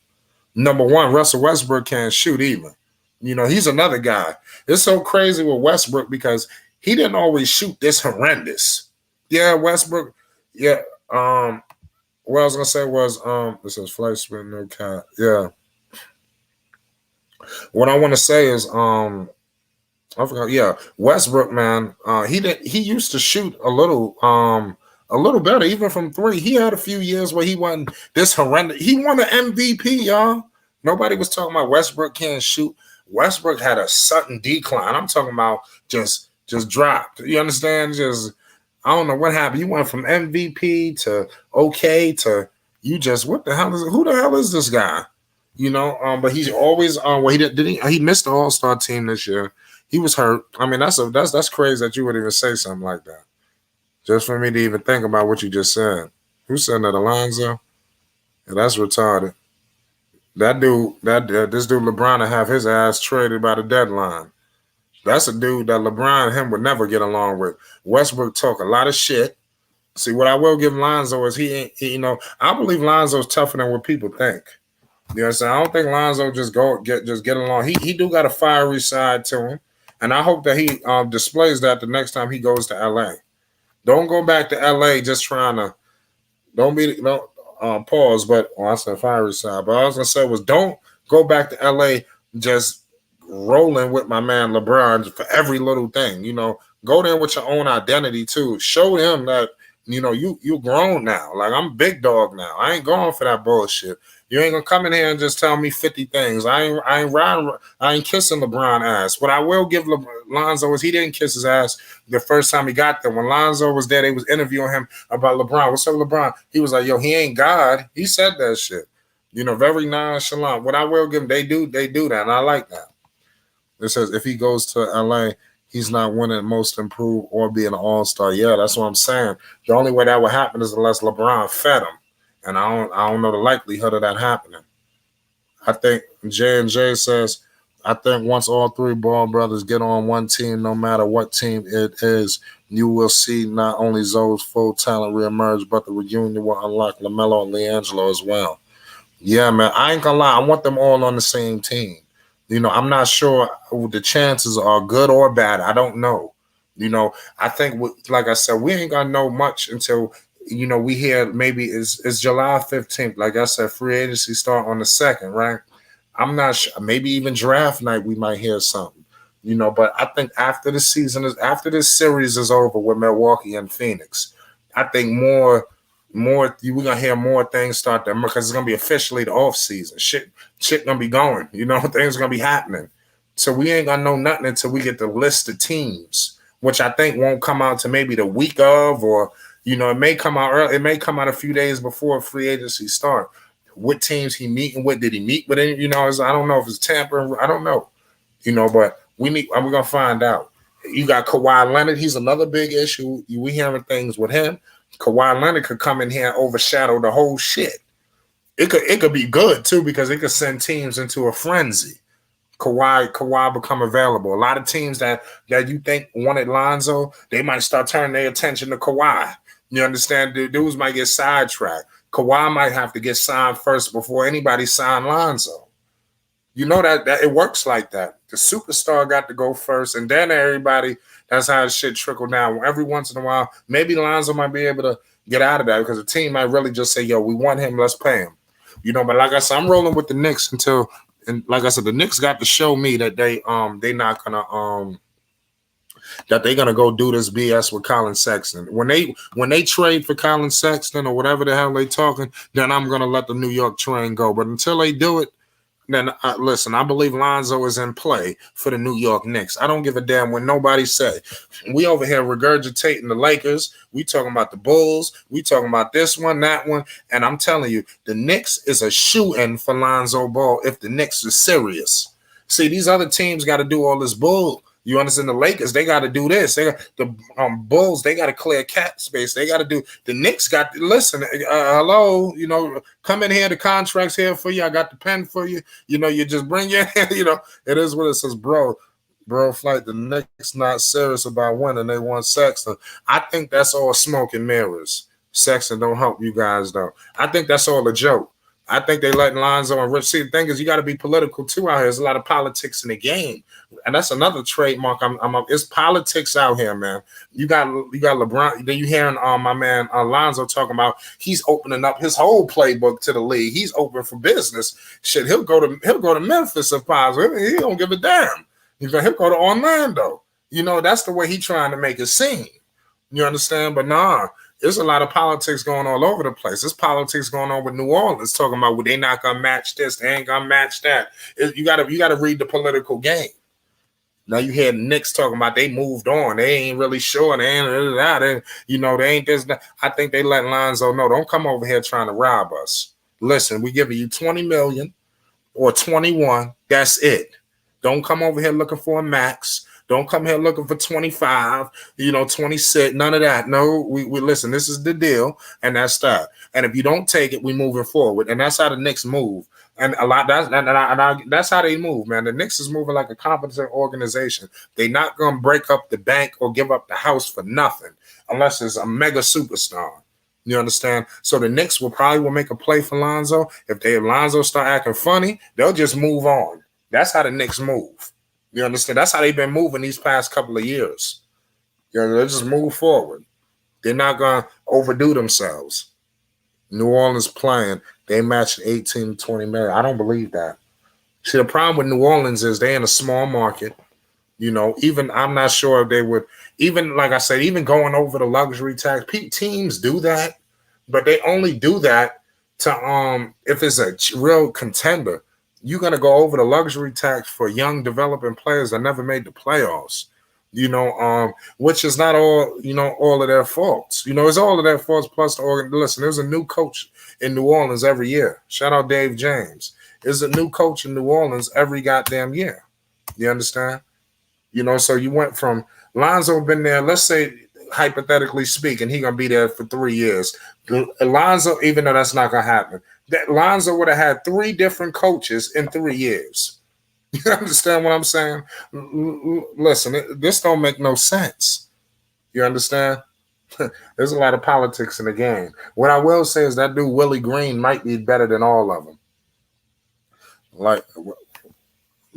Number one, Russell Westbrook can't shoot either. He's another guy. It's so crazy with Westbrook because he didn't always shoot this horrendous. Yeah, Westbrook. Yeah. What I was gonna say was this is flight spin no cat. Yeah. What I want to say is I forgot. Yeah, Westbrook, man. He used to shoot a little better, even from 3. He had a few years where he wasn't this horrendous. He won an MVP, y'all. Nobody was talking about Westbrook can't shoot. Westbrook had a sudden decline. I'm talking about just dropped. You understand? Just I don't know what happened. You went from MVP to okay to you just what the hell is it? Who the hell is this guy? But he's always well he missed the All-Star team this year. He was hurt. I mean, that's crazy that you would even say something like that. Just for me to even think about what you just said. Who said that, Lonzo? Yeah, that's retarded. This dude LeBron to have his ass traded by the deadline. That's a dude that LeBron and him would never get along with. Westbrook talk a lot of shit. See, what I will give Lonzo is I believe Lonzo's tougher than what people think. You know what I'm saying? I don't think Lonzo just get along. He do got a fiery side to him. And I hope that he displays that the next time he goes to LA. Don't go back to LA just trying to don't pause, but I said fiery side. But I was gonna say was don't go back to LA just rolling with my man LeBron for every little thing. Go there with your own identity too. Show him that you grown now. Like I'm big dog now. I ain't going for that bullshit. You ain't gonna come in here and just tell me 50 things. I ain't kissing LeBron ass. What I will give Lonzo is he didn't kiss his ass the first time he got there. When Lonzo was there, they was interviewing him about LeBron. What's up, LeBron? He was like, yo, he ain't God. He said that shit. Very nonchalant. What I will give him, they do that, and I like that. It says if he goes to LA, he's not winning most improved or being an all-star. Yeah, that's what I'm saying. The only way that would happen is unless LeBron fed him. And I don't know the likelihood of that happening. I think J&J says, I think once all 3 Ball brothers get on one team, no matter what team it is, you will see not only Zoe's full talent reemerge, but the reunion will unlock LaMelo and LiAngelo as well. Yeah, man, I ain't gonna lie. I want them all on the same team. I'm not sure the chances are good or bad. I don't know. I think, like I said, we ain't gonna know much until we hear maybe it's July 15th. Like I said, free agency start on the 2nd, right? I'm not sure. Maybe even draft night we might hear something. But I think after this series is over with Milwaukee and Phoenix, I think we're gonna hear more things start there because it's gonna be officially the off season. Shit gonna be going. Things gonna be happening. So we ain't gonna know nothing until we get the list of teams, which I think won't come out to maybe the week of, or it may come out early. It may come out a few days before free agency start. What teams he meeting with? Did he meet with any? I don't know if it's tampering. I don't know. But we're gonna find out. You got Kawhi Leonard. He's another big issue. We hearing things with him. Kawhi Leonard could come in here and overshadow the whole shit. It could be good too because it could send teams into a frenzy. Kawhi become available. A lot of teams that you think wanted Lonzo, they might start turning their attention to Kawhi. You understand? The dudes might get sidetracked. Kawhi might have to get signed first before anybody sign Lonzo. That it works like that. The superstar got to go first, and then everybody. That's how shit trickle down. Every once in a while, maybe Lonzo might be able to get out of that because the team might really just say, "Yo, we want him. Let's pay him." But like I said, I'm rolling with the Knicks until, and like I said, the Knicks got to show me that they not gonna that they're gonna go do this BS with Colin Sexton. When they trade for Colin Sexton or whatever the hell they talking, then I'm gonna let the New York train go. But until they do it, then listen, I believe Lonzo is in play for the New York Knicks. I don't give a damn what nobody say. We over here regurgitating the Lakers. We talking about the Bulls. We talking about this one, that one. And I'm telling you, the Knicks is a shoe-in for Lonzo Ball if the Knicks is serious. See, these other teams got to do all this bull. You understand? The Lakers, they got to do this. They got the Bulls, they got to clear cap space. They got to do. The Knicks got to listen. Hello, come in here. The contract's here for you. I got the pen for you. You just bring your. It is what it says, bro. Flight. The Knicks not serious about winning. They want Sexton. I think that's all smoke and mirrors. Sexton don't help you guys though. I think that's all a joke. I think they letting Lonzo and Rich. See, the thing is, you got to be political too out here. There's a lot of politics in the game, and that's another trademark. It's politics out here, man. You got LeBron. Then you hearing my man Lonzo talking about he's opening up his whole playbook to the league. He's open for business. Shit, he'll go to Memphis if possible. He don't give a damn. He'll go to Orlando. That's the way he trying to make it seem. You understand? But nah. There's a lot of politics going all over the place. There's politics going on with New Orleans, talking about they not gonna match this, they ain't gonna match that. You gotta read the political game. Now you hear the Knicks talking about they moved on, they ain't really sure, they ain't that, they ain't this. I think they let Lonzo know, don't come over here trying to rob us. Listen, we giving you $20 million or 21. That's it. Don't come over here looking for a max. Don't come here looking for 25, 26, none of that. No, we listen, this is the deal, and that's that. And if you don't take it, we moving forward. And that's how the Knicks move. And that's how they move, man. The Knicks is moving like a competent organization. They're not going to break up the bank or give up the house for nothing unless it's a mega superstar. You understand? So the Knicks will make a play for Lonzo. If Lonzo start acting funny, they'll just move on. That's how the Knicks move. You understand? That's how they've been moving these past couple of years. They'll just move forward. They're not going to overdo themselves. New Orleans playing, they matched 18 to 20 million. I don't believe that. See, the problem with New Orleans is they're in a small market. Even I'm not sure if they would, even like I said, even going over the luxury tax, teams do that, but they only do that to if it's a real contender. You're going to go over the luxury tax for young developing players that never made the playoffs, which is not all, all of their faults. It's all of their faults plus the listen, there's a new coach in New Orleans every year. Shout out Dave James. There's a new coach in New Orleans every goddamn year. You understand? So you went from Lonzo been there, let's say, hypothetically speaking, he going to be there for 3 years. Lonzo, even though that's not going to happen, that Lonzo would have had 3 different coaches in 3 years. You understand what I'm saying? Listen, this don't make no sense. You understand? There's a lot of politics in the game. What I will say is that dude Willie Green might be better than all of them. Like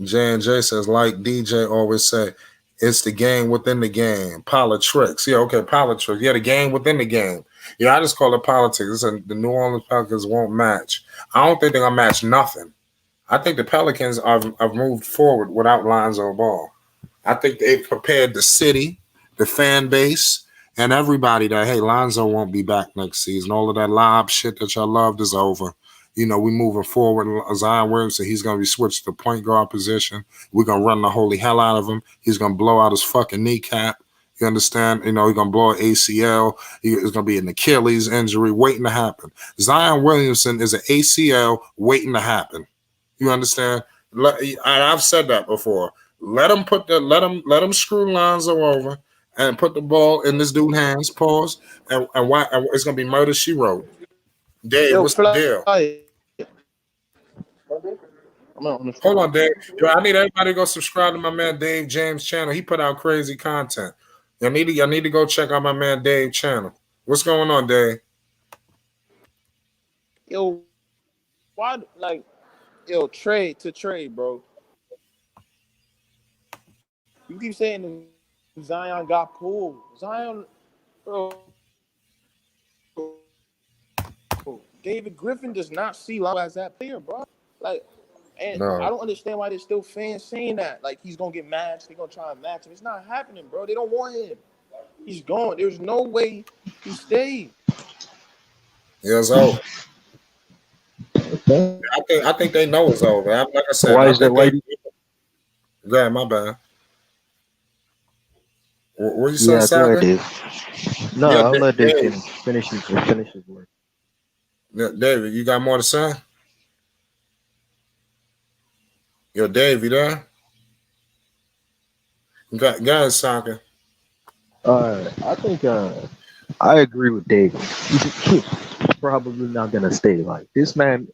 J&J says, like DJ always say, it's the game within the game. Politics. Yeah, okay, politics. Yeah, the game within the game. Yeah, I just call it politics. The New Orleans Pelicans won't match. I don't think they're going to match nothing. I think the Pelicans have moved forward without Lonzo Ball. I think they've prepared the city, the fan base, and everybody that, hey, Lonzo won't be back next season. All of that lob shit that y'all loved is over. We moving forward. Zion Williamson, he's going to be switched to point guard position. We're going to run the holy hell out of him. He's going to blow out his fucking kneecap. You understand? He's going to blow an ACL. It's going to be an Achilles injury waiting to happen. Zion Williamson is an ACL waiting to happen. You understand? I've said that before. Let him screw Lonzo over and put the ball in this dude's hands. Pause. And it's going to be murder she wrote. Dave, what's the deal? Hold on, Dave. I need everybody to go subscribe to my man Dave James' channel. He put out crazy content. Y'all need to go check out my man Dave's channel. What's going on, Dave? Yo, why trade, bro. You keep saying Zion got pulled. Zion, bro. David Griffin does not see Lonzo as that player, bro. And I don't understand why there's still fans saying that. Like, he's going to get matched. They're going to try and match him. It's not happening, bro. They don't want him. He's gone. There's no way he stayed. Yeah, it's over. I think they know it's over. Like I said, Why I is that? think Why? they. Yeah, my bad. What you say, Yeah, go ahead, Saka? Dave. No, Yeah, I'll let Dave Dave. finish his work. Yeah, David, you got more to say? Yo, Dave, you there? Go ahead, Saka. I think I agree with Dave. He's probably not gonna stay. Like this man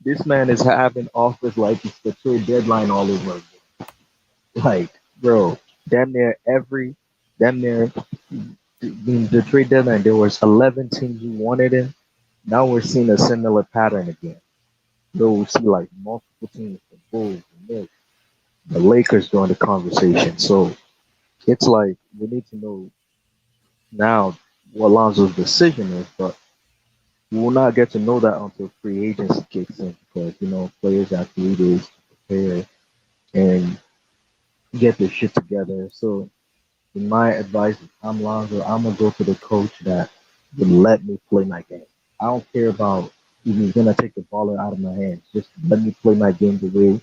is having offers like it's the trade deadline all over again. Like, bro, damn near the trade deadline. There was 11 teams who wanted him. Now we're seeing a similar pattern again. Though we see like multiple teams, the Bulls, the Knicks, the Lakers join the conversation. So it's like we need to know now what Lonzo's decision is, but we will not get to know that until free agency kicks in because players have 3 days to prepare and get their shit together. So in my advice, if I'm Lonzo, I'm gonna go to the coach that would let me play my game. I don't care about if he's gonna take the ball out of my hands. Just let me play my game the way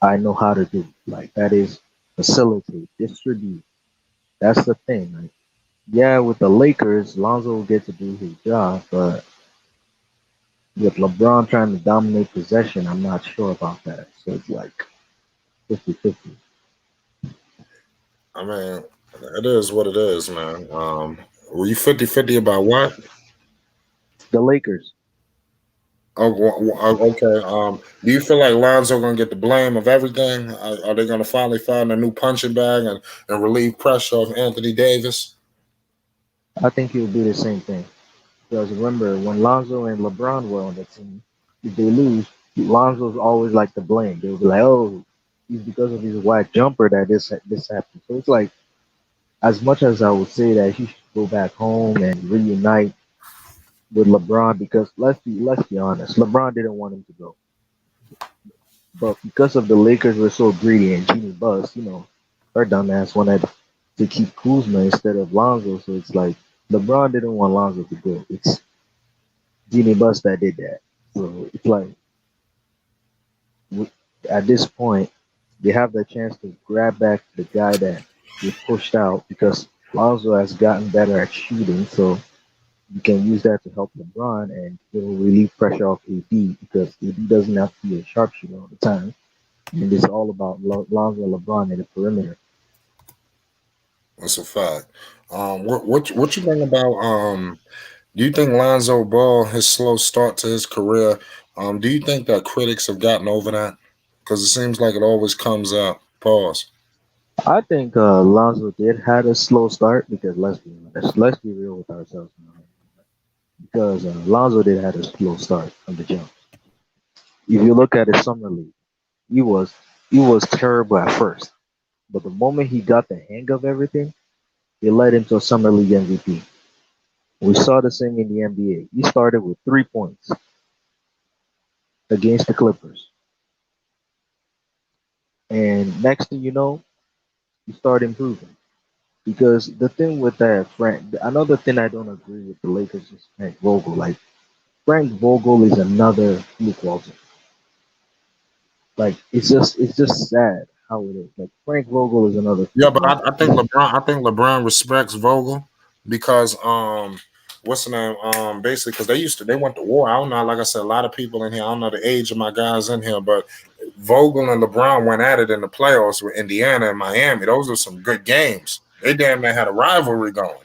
I know how to do. Like that is facilitate, distribute. That's the thing. Like, yeah, with the Lakers, Lonzo will get to do his job, but with LeBron trying to dominate possession, I'm not sure about that. So it's like 50-50. I mean, it is what it is, man. Were you 50-50 about what? The Lakers. Okay. Do you feel like Lonzo gonna get the blame of everything? Are they gonna finally find a new punching bag and relieve pressure of Anthony Davis? I think he'll do the same thing. Because remember, when Lonzo and LeBron were on the team, if they lose, Lonzo's always like the blame. They'll be like, "Oh, it's because of his whack jumper that this happened." So it's like, as much as I would say that he should go back home and reunite with LeBron, because let's be honest, LeBron didn't want him to go, but because of the Lakers were so greedy and Jeannie Buss, her dumbass wanted to keep Kuzma instead of Lonzo. So it's like LeBron didn't want Lonzo to go. It's Jeannie Buss that did that. So it's like w- at this point, they have the chance to grab back the guy that they pushed out because Lonzo has gotten better at shooting. So you can use that to help LeBron and it will relieve pressure off AD because AD doesn't have to be a sharpshooter all the time. And it's all about Lonzo and LeBron in the perimeter. That's a fact. What you think about do you think Lonzo Ball, his slow start to his career, do you think that critics have gotten over that? Because it seems like it always comes up. Pause. I think Lonzo did had a slow start because let's be honest, let's be real with ourselves now. Because Lonzo did had a slow start from the jump. If you look at his summer league, he was he was terrible at first, but the moment he got the hang of everything, it led him to a summer league MVP. We saw the same in the NBA. He started with 3 points against the Clippers, and next thing you know, he started improving. Because the thing with that another thing I don't agree with the Lakers is Frank Vogel. Like Frank Vogel is another Luke Walton. Like it's just sad how it is. Like Frank Vogel is another Yeah, Luke but Walton. I think LeBron respects Vogel because what's the name? Basically because they went to war. I don't know, like I said, a lot of people in here, I don't know the age of my guys in here, but Vogel and LeBron went at it in the playoffs with Indiana and Miami. Those are some good games. They damn near had a rivalry going.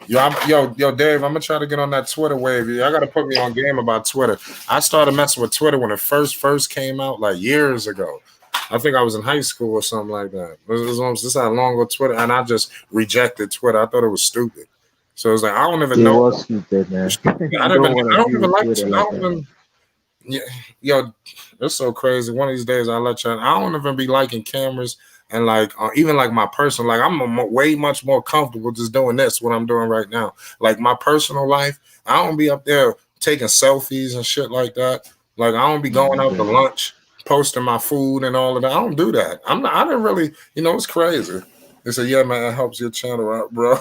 Yo, Dave, I'm gonna try to get on that Twitter wave. I gotta put me on game about Twitter. I started messing with Twitter when it first came out, like years ago. I think I was in high school or something like that. This how long ago Twitter, and I just rejected Twitter. I thought it was stupid. So it's like I don't even It know. was stupid, man. I You don't don't even. want I to don't be even with like. Twitter I like don't that. even. Yeah, yo, it's so crazy. One of these days, I'll let you. I don't even be liking cameras and like even like my personal. Like way much more comfortable just doing this what I'm doing right now. Like my personal life, I don't be up there taking selfies and shit like that. Like I don't be going out to Okay. lunch posting my food and all of that. I don't do that. I didn't really, it's crazy. They said, yeah, man, it helps your channel out, bro.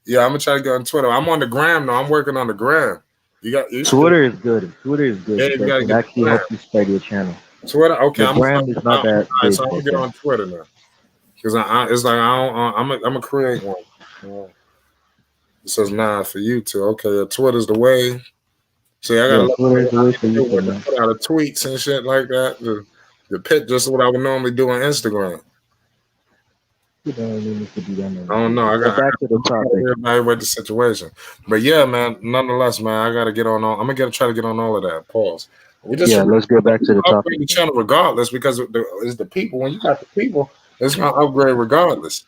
Yeah, I'm gonna try to go on Twitter. I'm on the gram now. I'm working on the gram. Twitter is good. Twitter is good Yeah, because it actually helps you spread your channel. Twitter, okay. The gram is not that big. So I'm gonna get on Twitter now because it's like I'm gonna create one. It says for you too. Okay, Twitter's the way. See, I gotta Twitter is the way for you put out the tweets and shit like that. The pit, just what I would normally do on Instagram. You don't need to do that. I don't know. I got back to the topic. Evaluate the situation, but yeah, man. Nonetheless, man, I gotta get on. I'm gonna try to get on all of that. Pause. Let's get back to the topic. The channel regardless because it's the people. When you got the people, it's gonna upgrade regardless.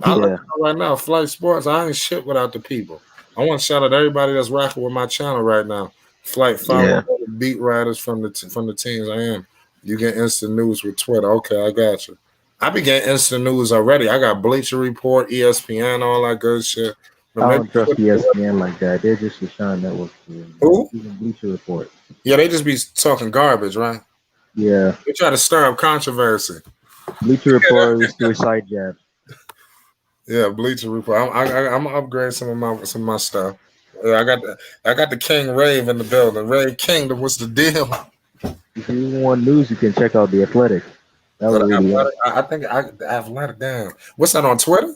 I look right now, Flight Sports. I ain't shit without the people. I want to shout out everybody that's rocking with my channel right now. Flight follow beat writers from the teams I am. You get instant news with Twitter. Okay, I got you. I be getting instant news already. I got Bleacher Report, ESPN, all that good shit. But I don't trust ESPN like that. They're just a Sean Network. Who? Even Bleacher Report. Yeah, they just be talking garbage, right? Yeah. They try to stir up controversy. Bleacher Report is their side jab. Yeah, Bleacher Report. I'm gonna upgrade some of my stuff. Yeah, I got the King Rave in the building. Rave Kingdom, what's the deal? If you want news, you can check out The Athletic. I think The Athletic. Damn, what's that on Twitter?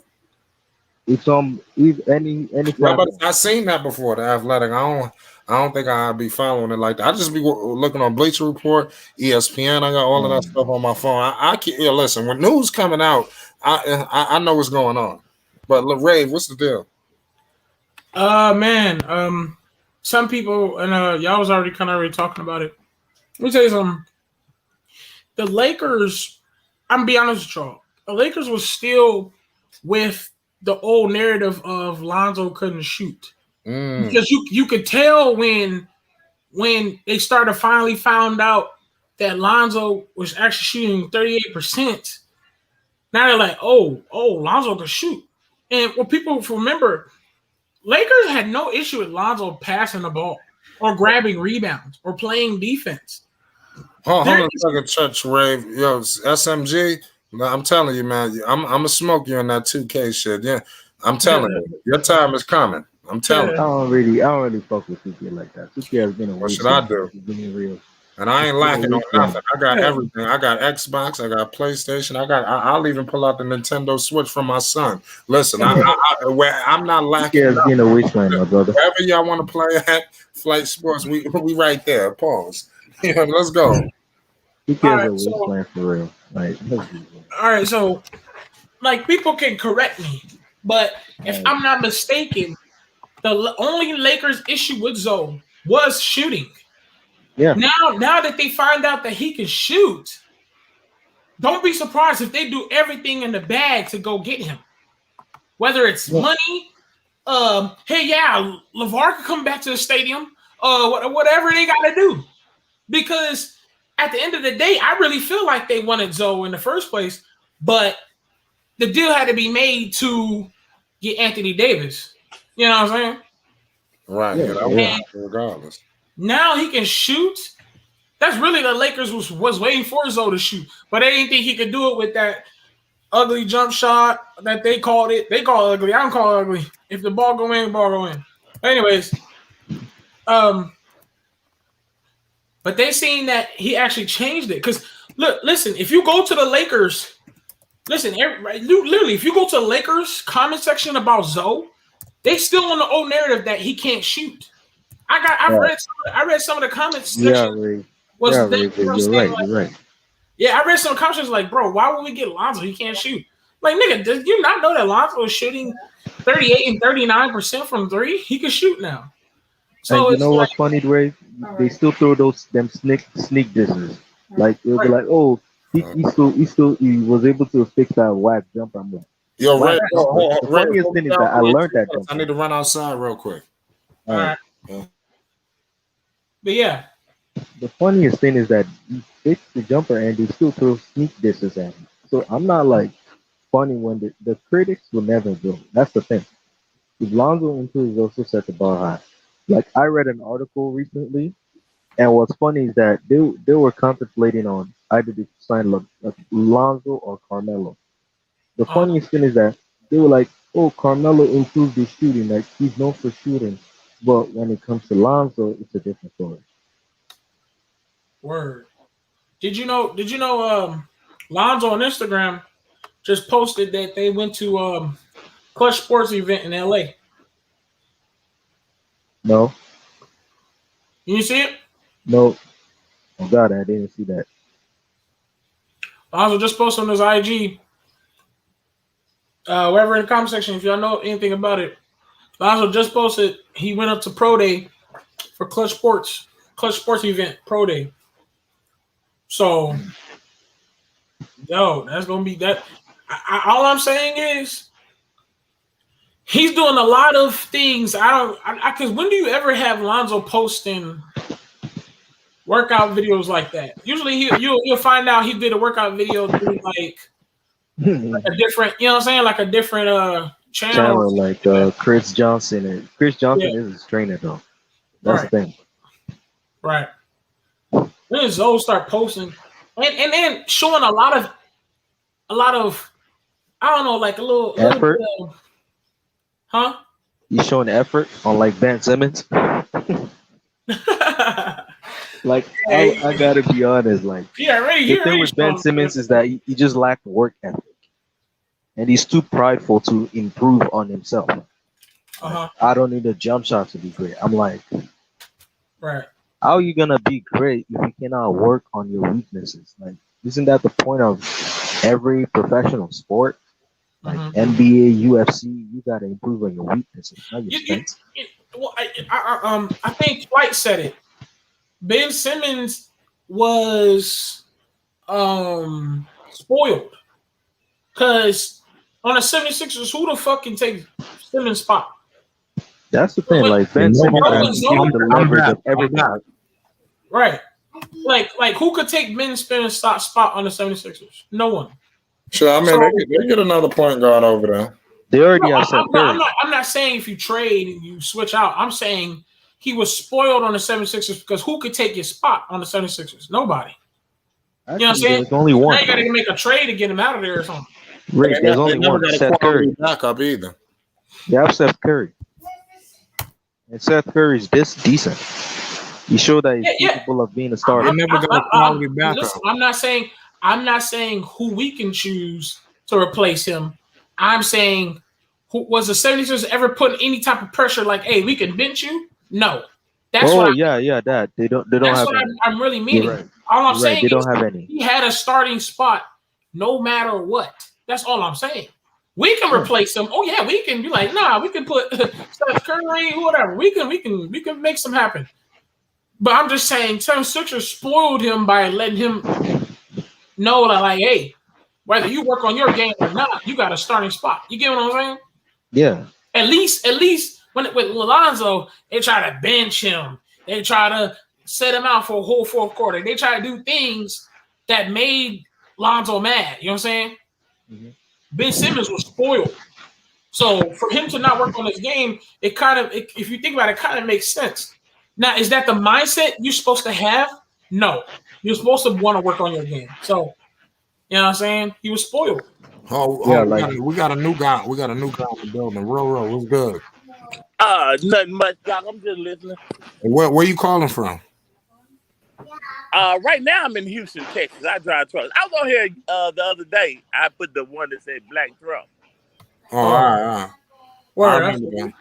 It's on any platform. I've seen that before. The Athletic. I don't think I'll be following it like that. I just be looking on Bleacher Report, ESPN. I got all of that stuff on my phone. I can't. Listen, when news coming out, I know what's going on. But Rave, what's the deal? Man, some people and y'all was already talking about it. Let me tell you something. The Lakers, I'm gonna be honest with y'all. The Lakers was still with the old narrative of Lonzo couldn't shoot. Because you could tell when they finally found out that Lonzo was actually shooting 38%. Now they're like, oh, Lonzo can shoot. And what people remember, Lakers had no issue with Lonzo passing the ball or grabbing rebounds or playing defense. Hold on a second, Church Rave. Yo, SMG. I'm telling you, man. I'm gonna smoke you on that 2K shit. Yeah, I'm telling you, your time is coming. I'm telling you. I don't really fuck with 2K like that. 2K has been a what should I do? Real. And I ain't lacking on nothing. I got everything. I got Xbox. I got PlayStation. I'll even pull out the Nintendo Switch for my son. Listen, I'm not lacking. Yeah, being a wasteland, my brother. Wherever y'all want to play at Flight Sports, we right there. Pause. Yeah, let's go. He cares a wasteland for real. Like, all right, so like people can correct me, but if I'm not mistaken, the only Lakers issue with Zoe was shooting. Yeah. Now that they find out that he can shoot, don't be surprised if they do everything in the bag to go get him. Whether it's money, LeVar could come back to the stadium, whatever they got to do. Because at the end of the day, I really feel like they wanted Zoe in the first place, but the deal had to be made to get Anthony Davis. You know what I'm saying? Right. Regardless. Now he can shoot. That's really the Lakers was waiting for Zoe to shoot, but they didn't think he could do it with that ugly jump shot that they called it. They call it ugly. I don't call it ugly. If the ball go in, the ball go in. Anyways, but they seen that he actually changed it. Because listen, if you go to the Lakers, literally, if you go to the Lakers comment section about Zoe, they still on the old narrative that he can't shoot. I read some of the comments. You're right. Yeah, I read some comments like, bro, why would we get Lonzo? He can't shoot. Like, nigga, did you not know that Lonzo is shooting 38 and 39% from three? He can shoot now. So and you know what's funny, Ray? They still throw them sneak disses. Like it'll be like, oh, he was able to fix that whack jumper. I'm like, yo, Ray, the funniest thing is that I learned that jumper. I need to run outside real quick. All right. But yeah. The funniest thing is that he fixed the jumper and they still throw sneak disses at him. So I'm not like funny when the critics will never go. That's the thing. If Lonzo improves, also set the bar high. Like I read an article recently, and what's funny is that they were contemplating on either they sign Lonzo or Carmelo. The funniest thing is that they were like, "Oh, Carmelo improved his shooting. Like he's known for shooting." But when it comes to Lonzo, it's a different story. Word. Did you know? Lonzo on Instagram just posted that they went to Clutch Sports event in LA. No, You see it? no. Oh God, I didn't see that. Lonzo just posted on his IG. Wherever in the comment section, if y'all know anything about it, Lonzo just posted he went up to Pro Day for Clutch Sports event, Pro Day. So, that's gonna be that. All I'm saying is he's doing a lot of things. Because when do you ever have Lonzo posting workout videos like that? Usually you'll find out he did a workout video through like a different, you know what I'm saying, like a different channel like Chris Johnson. And Chris Johnson is his trainer though. That's the thing. Right. Then Zoe start posting and then showing a lot of I don't know, like a little effort. Huh? He's showing effort on like Ben Simmons. Like I gotta be honest, like the thing with Ben Simmons is that he just lacked work ethic, and he's too prideful to improve on himself. Like, I don't need a jump shot to be great. I'm like, right? How are you gonna be great if you cannot work on your weaknesses? Like, isn't that the point of every professional sport? Like NBA, UFC, you gotta improve on your weaknesses, not your strengths. Well, I think Flight said it. Ben Simmons was spoiled because on the 76ers, who the fuck can take Simmons' spot? That's the thing. Like Ben Simmons, the leverage of everything. Right. Like who could take Ben Simmons' spot on the 76ers? No one. Sure, I mean they get another point guard over there. They already have Seth Curry. I'm not saying if you trade and you switch out. I'm saying he was spoiled on the 76ers because who could take his spot on the 76ers? Nobody. You know what I'm saying? There's only one. Now you got to make a trade to get him out of there or something. Rick, there's only one. Seth Curry. Backup either. You have Seth Curry. And Seth Curry is this decent. He showed that he's capable of being a starter. I'm not saying who we can choose to replace him. I'm saying who was the 76ers ever put any type of pressure like, hey, we can bench you? No. That's that. They don't that's have what any. I'm really meaning. Right. All I'm saying they don't is have any. He had a starting spot no matter what. That's all I'm saying. We can replace him. Oh yeah, we can be like, nah, we can put Steph Curry, whatever. We can make some happen. But I'm just saying, 76ers spoiled him by letting him know that, like, hey, whether you work on your game or not, you got a starting spot. You get what I'm saying? Yeah. At least with Lonzo, they try to bench him. They try to set him out for a whole fourth quarter. They try to do things that made Lonzo mad. You know what I'm saying? Mm-hmm. Ben Simmons was spoiled. So for him to not work on his game, if you think about it, kind of makes sense. Now, is that the mindset you're supposed to have? No. You're supposed to want to work on your game. So, you know what I'm saying? He was spoiled. We got a new guy. We got a new guy in the building. Roro, what's good? Nothing much, Doc. I'm just listening. Where you calling from? Right now I'm in Houston, Texas. I drive trucks. I was on here the other day. I put the one that said black truck. Oh, all right. Word.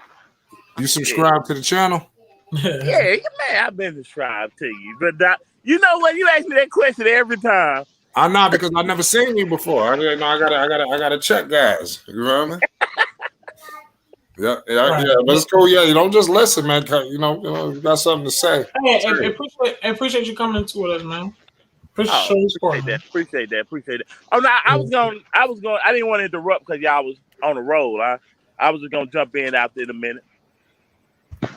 You subscribe to the channel? Yeah, man, I've been subscribed to you. But you know what? You ask me that question every time. I'm not, because I've never seen you before. I gotta check, guys. You remember? Yeah. But it's cool. Yeah, you don't just listen, man. You got something to say. Hey, appreciate you coming into with us, man. Appreciate that. Oh no, I was going. I didn't want to interrupt because y'all was on the roll. I was just gonna jump in after in a minute.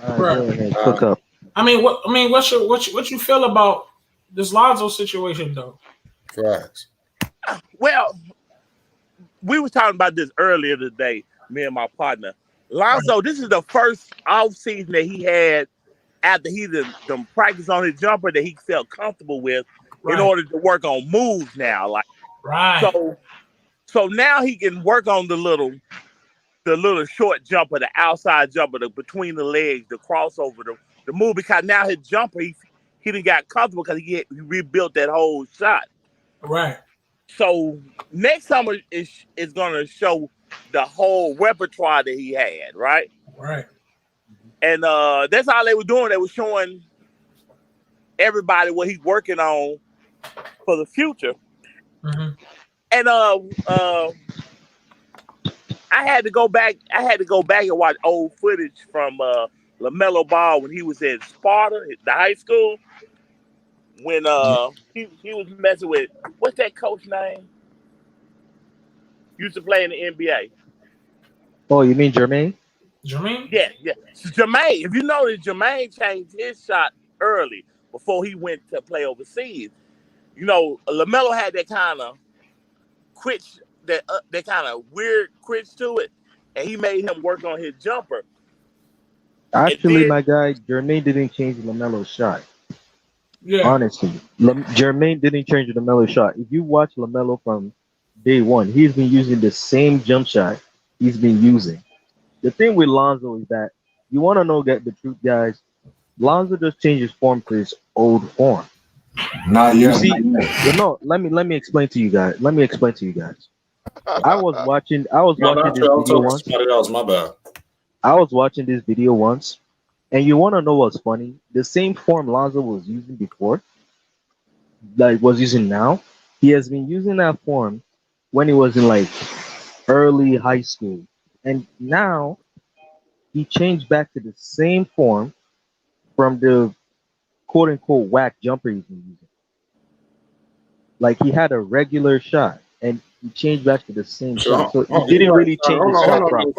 Cook up. What you feel about this Lonzo situation, though? Facts. Well, we were talking about this earlier today, me and my partner. Lonzo, this is the first off season that he had after he done practiced on his jumper that he felt comfortable with, in order to work on moves now. Like so now he can work on the little short jumper, the outside jumper, the between the legs, the crossover, the move, because now his jumper he didn't got comfortable because he rebuilt that whole shot. Right. So next summer is gonna show the whole repertoire that he had, right? Right. And that's all they were doing. They were showing everybody what he's working on for the future. Mm-hmm. And I had to go back and watch old footage from LaMelo Ball when he was in Sparta, the high school. When he was messing with, what's that coach name? Used to play in the NBA. Oh, you mean Jermaine? Jermaine? Yeah. So Jermaine, if you notice, Jermaine changed his shot early before he went to play overseas. You know, LaMelo had that kind of twitch, that kind of weird twitch to it, and he made him work on his jumper. Actually, my guy, Jermaine didn't change LaMelo's shot. Yeah. Honestly, Jermaine didn't change LaMelo's shot. If you watch LaMelo from day one, he's been using the same jump shot he's been using. The thing with Lonzo is that you want to know the truth, guys. Lonzo just changed his form to his old form. Not yet. No, let me explain to you guys. I was watching this video once. My bad. I was watching this video once, and you want to know what's funny? The same form Lonzo was using before, like was using now, he has been using that form when he was in like early high school, and now he changed back to the same form from the quote unquote whack jumper he's been using. Like he had a regular shot and he changed back to the same shot. So he didn't really change his shot properly.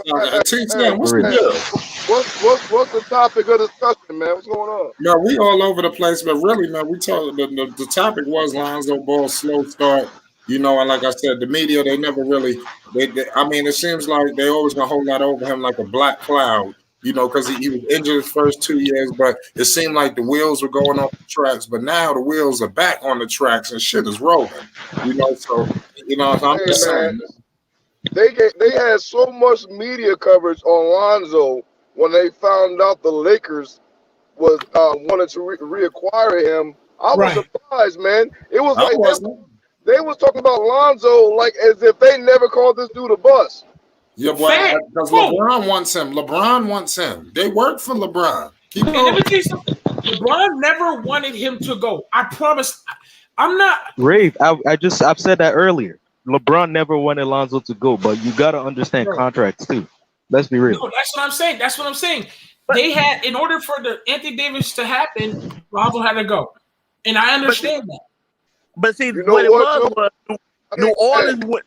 What's the topic of discussion, man? What's going on? No, we all over the place, but really, man, we talk. The topic was Lonzo Ball slow start. You know, and like I said, the media, they never really. I mean, it seems like they always gonna hold that over him like a black cloud. You know, because he was injured his first 2 years, but it seemed like the wheels were going off the tracks. But now the wheels are back on the tracks and shit is rolling. You know, so you know, I'm just saying. They had so much media coverage on Lonzo when they found out the Lakers was wanted to reacquire him. I was surprised, man. It was like they was talking about Lonzo like as if they never called this dude a bust. Yeah, boy, because LeBron wants him. LeBron wants him. They work for LeBron. Keep going. Let me tell you something. LeBron never wanted him to go. I promise. I'm not. Rafe, I've said that earlier. LeBron never wanted Lonzo to go, but you got to understand contracts too. Let's be real. No, that's what I'm saying. They had, in order for the Anthony Davis to happen, Lonzo had to go. And I understand that. But see, what it was New Orleans would.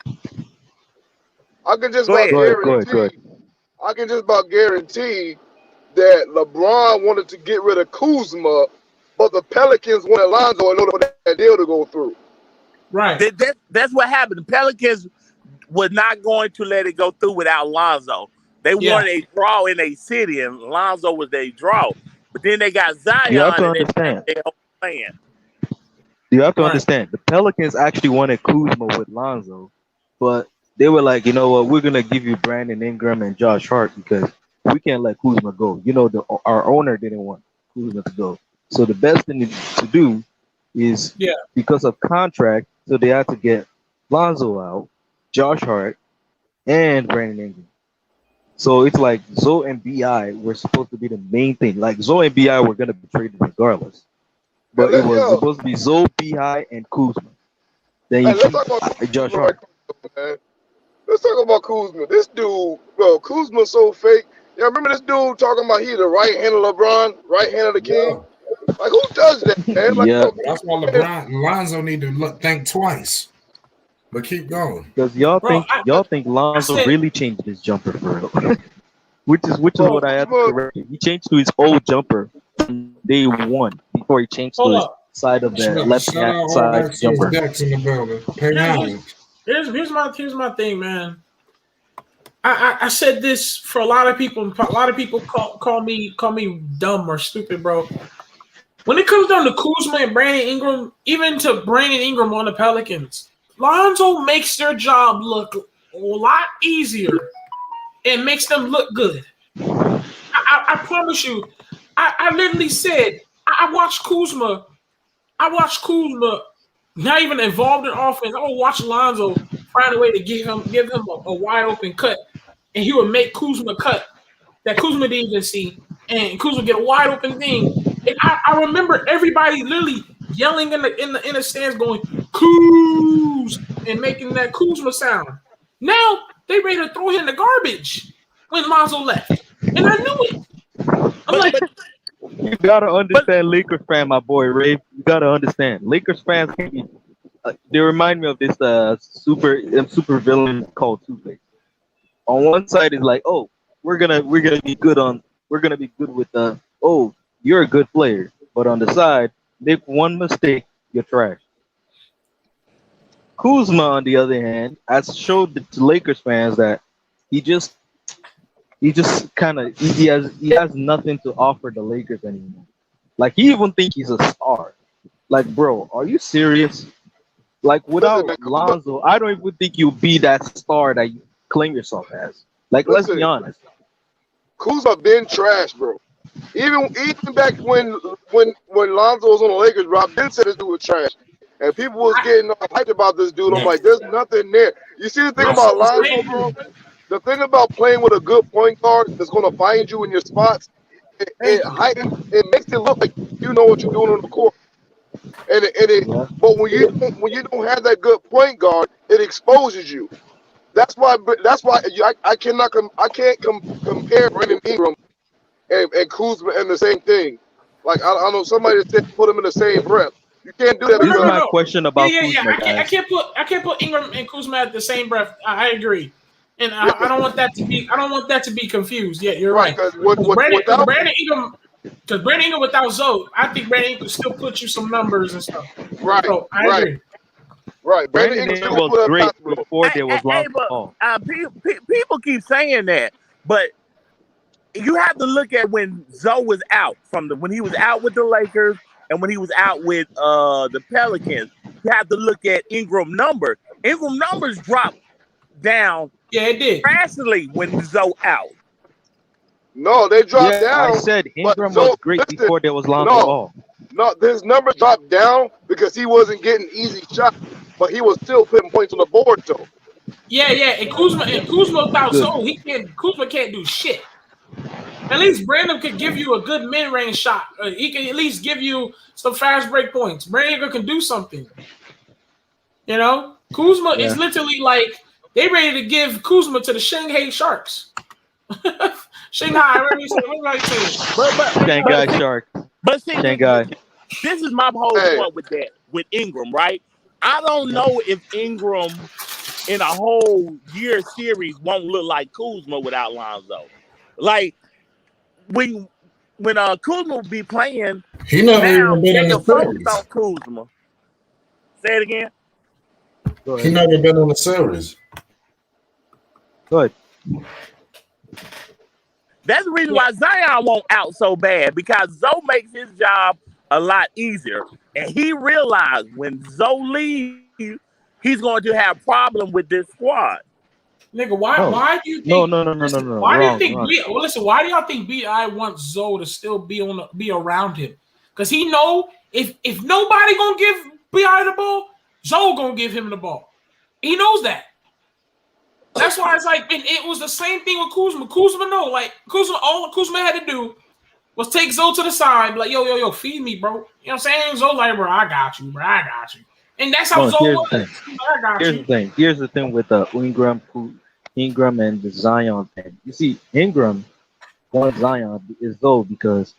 I can just about guarantee. I can just about guarantee that LeBron wanted to get rid of Kuzma, but the Pelicans wanted Lonzo in order for that deal to go through. Right. That's what happened. The Pelicans were not going to let it go through without Lonzo. They wanted a draw in a city, and Lonzo was their draw. But then they got Zion. You have to understand. You have to understand. The Pelicans actually wanted Kuzma with Lonzo, but they were like, you know what, we're gonna give you Brandon Ingram and Josh Hart because we can't let Kuzma go. You know, our owner didn't want Kuzma to go. So the best thing to do is because of contract, so they had to get Lonzo out, Josh Hart, and Brandon Ingram. So it's like Zoe and BI were supposed to be the main thing. Like Zoe and BI were gonna be traded regardless. But it was supposed to be Zoe, BI, and Kuzma. Then you keep Josh Hart. Let's talk about Kuzma. This dude, bro, Kuzma's so fake. Yeah, remember this dude talking about he the right hand of LeBron, right hand of the king? Like, who does that, man? Like, that's why LeBron and Lonzo need to think twice. But keep going. Because y'all think Lonzo really changed his jumper for real. which is what I have to correct. He changed to his old jumper from day one before he changed to his side of the left hand side jumper. Here's my thing, man. I said this for a lot of people. A lot of people call me dumb or stupid, bro. when it comes down to Kuzma and Brandon Ingram, even to Brandon Ingram on the Pelicans, Lonzo makes their job look a lot easier and makes them look good. I promise you, I literally said, I watched Kuzma not even involved in offense. I would watch Lonzo find a way to give him a wide open cut, and he would make Kuzma cut that Kuzma didn't even see, and Kuzma get a wide open thing. And I remember everybody literally yelling in the stands, going Kuz and making that Kuzma sound. Now they ready to throw him in the garbage when Lonzo left, and I knew it. You gotta understand, Lakers fan, my boy Ray. You gotta understand, Lakers fans can be. They remind me of this super villain called Two-Face. On one side is like, oh, we're gonna be good with oh, you're a good player, but on the side, make one mistake, you're trash. Kuzma, on the other hand, has showed the Lakers fans that he has nothing to offer the Lakers anymore. Like, he even think he's a star. Like, bro, are you serious? Like, without Lonzo, I don't even think you'll be that star that you claim yourself as. Like, let's be honest. Kuzma been trash, bro. Even back when Lonzo was on the Lakers, Rob Ben said this dude was trash. And people was getting hyped about this dude. I'm like, there's nothing there. You see the thing about Lonzo, bro? The thing about playing with a good point guard that's going to find you in your spots, it makes it look like you know what you're doing on the court. But when you don't have that good point guard, it exposes you. That's why I can't compare Brandon Ingram and Kuzma and the same thing. Like, I know somebody said put them in the same breath. You can't do that. Here's my question about Kuzma. I can't put Ingram and Kuzma at the same breath. I agree. And I don't want that to be confused. Yeah, you're right. Brandon Ingram without Zoe, I think Brandon Ingram still put you some numbers and stuff. Right. So I agree. Right. Brandon Ingram was great before there was Lonzo Ball. People keep saying that, but you have to look at when Zoe was out when he was out with the Lakers and when he was out with the Pelicans. You have to look at Ingram numbers. Ingram numbers dropped down. Yeah, it did. Drastically when Zoe out. No, they dropped down. I said Ingram was great before there was Lonzo Ball. No, his numbers dropped down because he wasn't getting easy shots, but he was still putting points on the board though. Yeah, and Kuzma without Zoe, Kuzma can't do shit. At least Brandon could give you a good mid-range shot. He can at least give you some fast break points. Brandon can do something. You know, Kuzma is literally like they ready to give Kuzma to the Shanghai Sharks. Shanghai, what do you say? Shanghai Sharks. But see, Shanghai. This is my whole point with Ingram, right? I don't know if Ingram in a whole year series won't look like Kuzma without Lonzo. Like when Kuzma will be playing, he never even been in the series. On Kuzma. Say it again. He never been in the series. Good. That's the reason why Zion won't out so bad, because Zoe makes his job a lot easier. And he realized when Zoe leaves, he's going to have a problem with this squad. Nigga, why do you think? No. Why do you think? Why do y'all think Bi wants Zoe to still be around him? Because he know if nobody gonna give Bi the ball, Zoe gonna give him the ball. He knows that. That's why it's like it was the same thing with Kuzma. All Kuzma had to do was take Zoe to the side, be like, yo, feed me, bro. You know what I'm saying? Zoe like, bro, I got you. And that's how Zoe was. Here's the thing with Ingram and the Zion thing. You see, Ingram wants Zion is Zoe because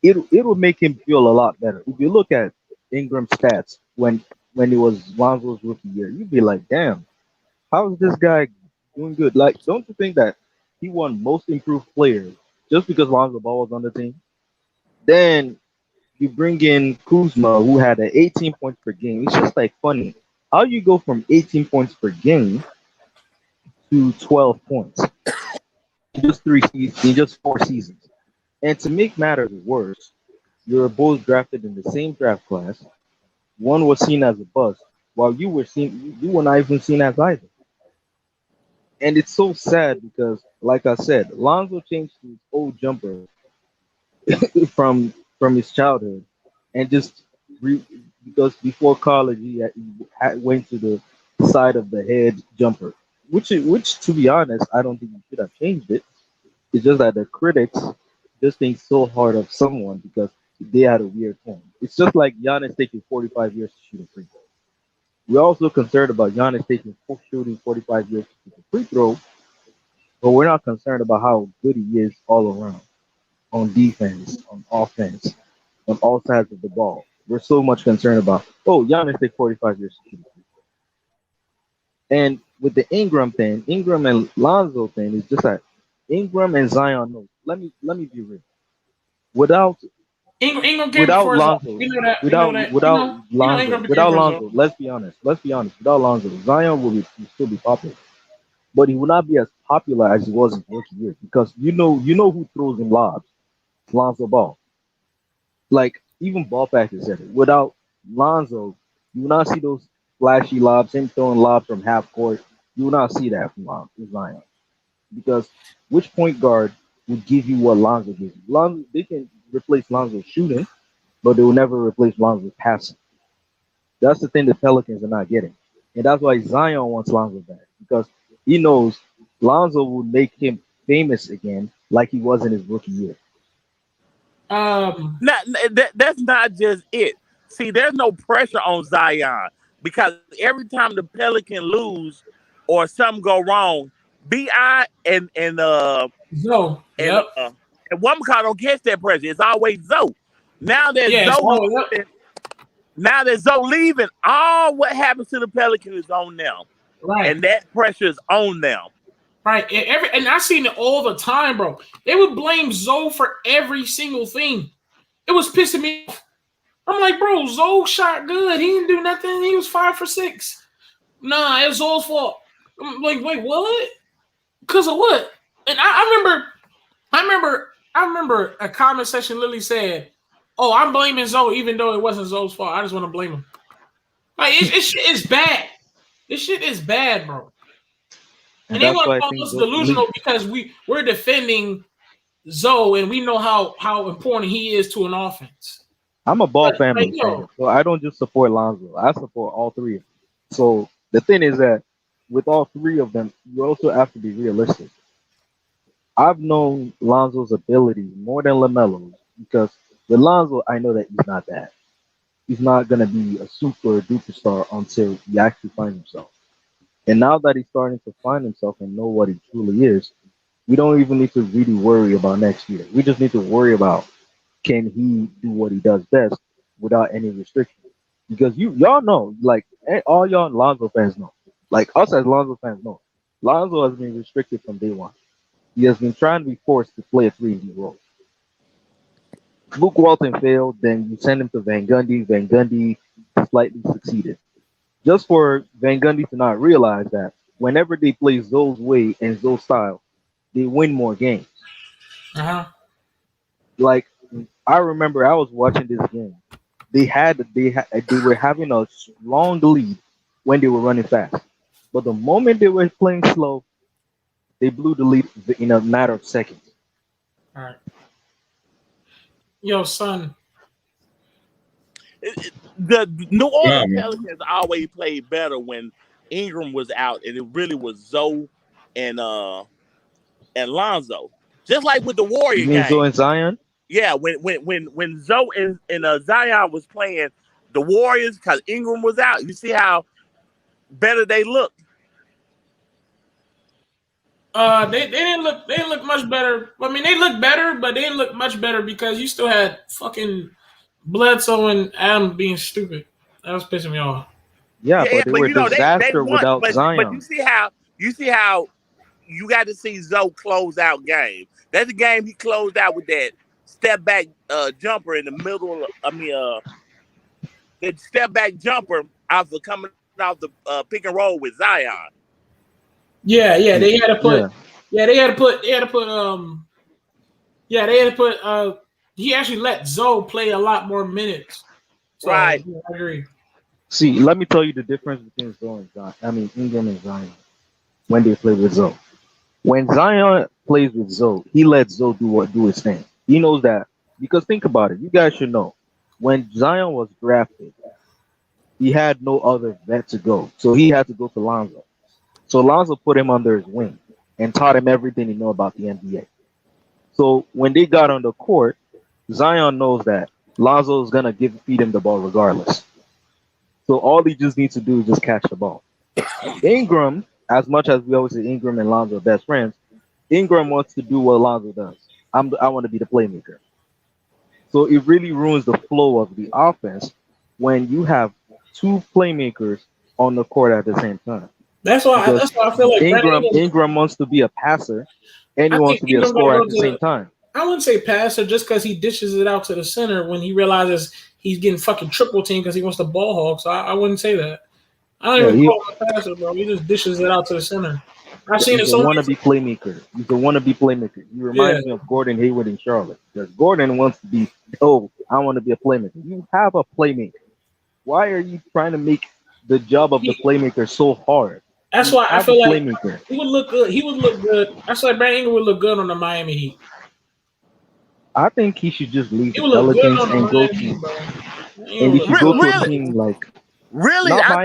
it will make him feel a lot better. If you look at Ingram's stats when it was Lonzo's rookie year, you'd be like, damn. How is this guy doing good? Like, don't you think that he won most improved player just because Lonzo Ball was on the team? Then you bring in Kuzma, who had 18 points per game. It's just like funny. How you go from 18 points per game to 12 points in just 4 seasons? And to make matters worse, You were both drafted in the same draft class. One was seen as a bust, while you were not even seen as either. And it's so sad because, like I said, Lonzo changed his old jumper from his childhood, and just re, because before college went to the side of the head jumper, which to be honest, I don't think he should have changed it. It's just that the critics just think so hard of someone because they had a weird form. It's just like Giannis taking 45 years to shoot a free throw. We're also concerned about Giannis shooting 45 years to shoot a free throw, but we're not concerned about how good he is all around on defense, on offense, on all sides of the ball. We're so much concerned about, oh, Giannis take 45 years to shoot a free throw. And with the Ingram thing, Ingram and Lonzo thing, is just that Ingram and Zion. No, let me be real. Without Ingram came without before his Lonzo, We know that. We know without that. without Lonzo, Ingram became without for his Lonzo, let's be honest. Let's be honest. Without Lonzo, Zion will still be popular, but he will not be as popular as he was in rookie year because you know who throws in lobs, Lonzo Ball. Like even ball packers said it. Without Lonzo, you will not see those flashy lobs, him throwing lobs from half court. You will not see that from Zion because which point guard would give you what Lonzo gives you? Lonzo, they can replace Lonzo shooting, but they will never replace Lonzo passing. That's the thing the Pelicans are not getting, and that's why Zion wants Lonzo back because he knows Lonzo will make him famous again, like he was in his rookie year. That's not just it. See, there's no pressure on Zion because every time the Pelican lose or something go wrong, Bi Zoe. and Yep. and one car don't catch that pressure. It's always Zoe. Now that Yeah. Zoe Yep. now that Zoe leaving, all what happens to the Pelican is on them, Right. and that pressure is on them. Right. And I seen it all the time, bro. They would blame Zoe for every single thing. It was pissing me off. I'm like, bro, Zoe shot good. He didn't do nothing. He was 5 for 6. Nah, it was Zoe's fault. I'm like, wait, what? Because of what? And I remember a comment section literally said, "Oh, I'm blaming Zoe, even though it wasn't Zoe's fault. I just want to blame him." Like it's bad. This shit is bad, bro. And And they that's want why to I call think us delusional because we're defending Zoe and we know how important he is to an offense. I'm a ball But, family fan, so I don't just support Lonzo. I support all three of them. So the thing is that with all three of them, you also have to be realistic. I've known Lonzo's ability more than LaMelo's because with Lonzo, I know that he's not that. He's not gonna be a super duper star until he actually finds himself. And now that he's starting to find himself and know what he truly is, we don't even need to really worry about next year. We just need to worry about can he do what he does best without any restriction. Because y'all know, like all y'all Lonzo fans know, like us as Lonzo fans know, Lonzo has been restricted from day one. He has been trying to be forced to play a 3D role. Luke Walton failed, then you send him to Van Gundy. Van Gundy slightly succeeded. Just for Van Gundy to not realize that whenever they play Zoe's way and Zoe's style, they win more games. Uh-huh. Like I remember, I was watching this game. They were having a long lead when they were running fast, but the moment they were playing slow, they blew the lead in a matter of seconds. All right. Yo, son. The New Orleans Pelicans always played better when Ingram was out, and it really was Zoe and Lonzo. Just like with the Warrior You mean game. Zoe and Zion? Yeah, when Zoe and Zion was playing the Warriors because Ingram was out, you see how better they looked. They didn't look much better. I mean, they looked better, but they didn't look much better because you still had fucking Bledsoe and Adam being stupid. That was pissing me off. Yeah, but they but were you know they disaster won. without But Zion. you see how you got to see Zoe close out game. That's the game he closed out with that step back jumper in the middle. The step back jumper after coming off the pick and roll with Zion. Yeah, they had to put. Yeah, they had to put. he actually let Zoe play a lot more minutes. So, Right. yeah, I agree. See, let me tell you the difference between Ingram and Zion when they play with Zoe. When Zion plays with Zoe, he lets Zoe do his thing. He knows that because think about it. You guys should know when Zion was drafted, he had no other vet to go, so he had to go to Lonzo. So Lonzo put him under his wing and taught him everything he knew about the NBA. So when they got on the court, Zion knows that Lonzo is gonna feed him the ball regardless. So all he just needs to do is just catch the ball. Ingram, as much as we always say Ingram and Lonzo are best friends, Ingram wants to do what Lonzo does. I want to be the playmaker. So it really ruins the flow of the offense when you have two playmakers on the court at the same time. That's why I feel like Ingram wants to be a passer and he wants to be a scorer at the same time. I wouldn't say passer just because he dishes it out to the center when he realizes he's getting fucking triple team because he wants the ball hog. So I wouldn't say that. I don't even call him a passer, bro. He just dishes it out to the center. I've seen it so much. He's a wannabe playmaker. He reminds me of Gordon Hayward in Charlotte. Because Gordon wants to be, I want to be a playmaker. You have a playmaker. Why are you trying to make the job of the playmaker so hard? That's why I feel like he would look good. He would look good. That's why Brandon Ingram would look good on the Miami Heat. I think he should just leave the Pelicans and go to a team like really. I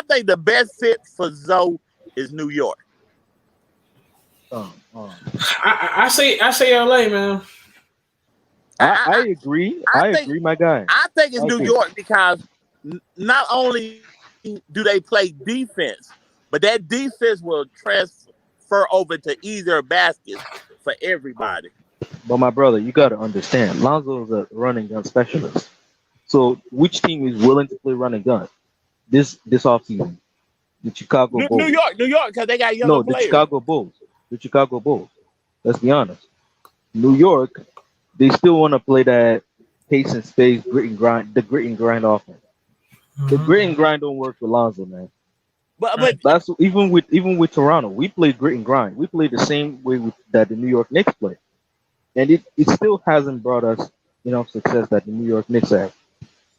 think the best fit for Zoe is New York. I say LA, man. I agree. I agree, my guy. I think it's New York because not only do they play defense, but that defense will transfer over to easier baskets for everybody. But my brother, you got to understand, Lonzo is a running gun specialist. So which team is willing to play running gun this offseason? The Chicago Bulls. New York, because they got younger players. The Chicago Bulls. Let's be honest. New York, they still want to play that pace and space, the grit and grind offense. Mm-hmm. The grit and grind don't work for Lonzo, man. But that's even with Toronto, we play grit and grind. We play the same way that the New York Knicks play. And it still hasn't brought us enough success that the New York Knicks have.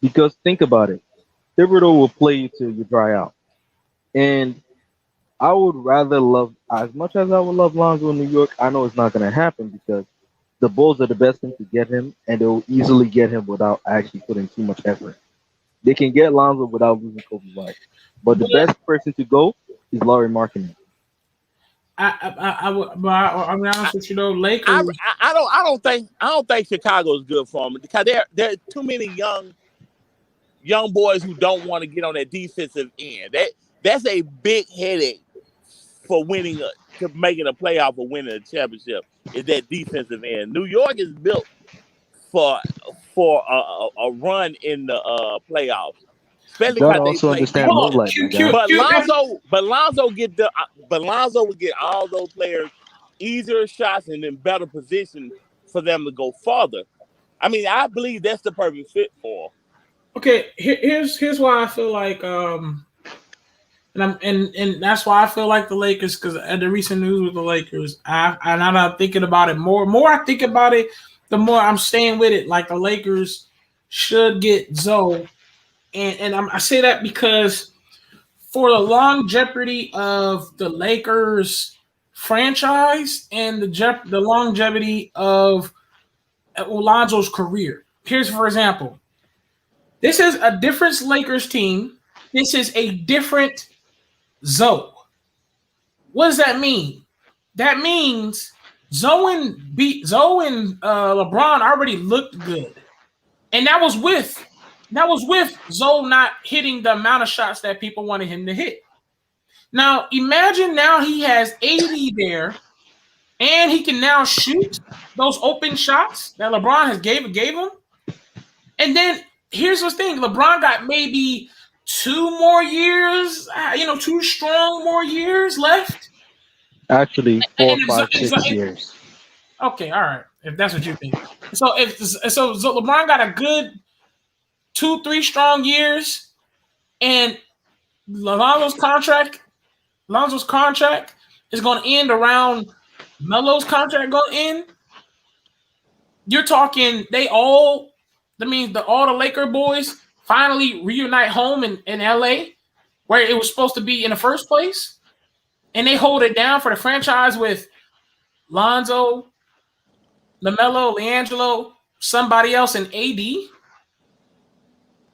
Because think about it. Thibodeau will play you till you dry out. And I would rather as much as I would love Lonzo in New York, I know it's not going to happen because the Bulls are the best thing to get him, and they'll easily get him without actually putting too much effort. They can get Lonzo without losing Kobe White. But the best person to go is Lauri Markkanen. I'm honest with you though, Lakers. I don't think Chicago is good for them because there are too many young boys who don't want to get on that defensive end. That's a big headache for making a playoff or winning a championship. Is that defensive end? New York is built for a run in the playoffs. Especially because also understand but Lonzo would get all those players easier shots and in better position for them to go farther. I mean, I believe that's the perfect fit for them. Okay, here's why I feel like and that's why I feel like the Lakers, because at the recent news with the Lakers, I'm thinking about it more. More I think about it, the more I'm staying with it. Like the Lakers should get Zoe. And I say that because for the longevity of the Lakers franchise and the longevity of Lonzo's career. Here's, for example, this is a different Lakers team. This is a different Zoe. What does that mean? That means Zoe and LeBron already looked good. And that was with Zoe not hitting the amount of shots that people wanted him to hit. Now, imagine now he has 80 there, and he can now shoot those open shots that LeBron has gave him. And then here's the thing: LeBron got maybe 2 more years, 2 strong more years left. Actually, 4, 5, 6 years. Okay, all right. If that's what you think. So LeBron got a good 2, 3 strong years, and Lonzo's contract is going to end around Melo's contract going to end. you're talking all the Laker boys finally reunite home in LA where it was supposed to be in the first place, and they hold it down for the franchise with Lonzo, LaMelo, Leangelo, somebody else, and AD.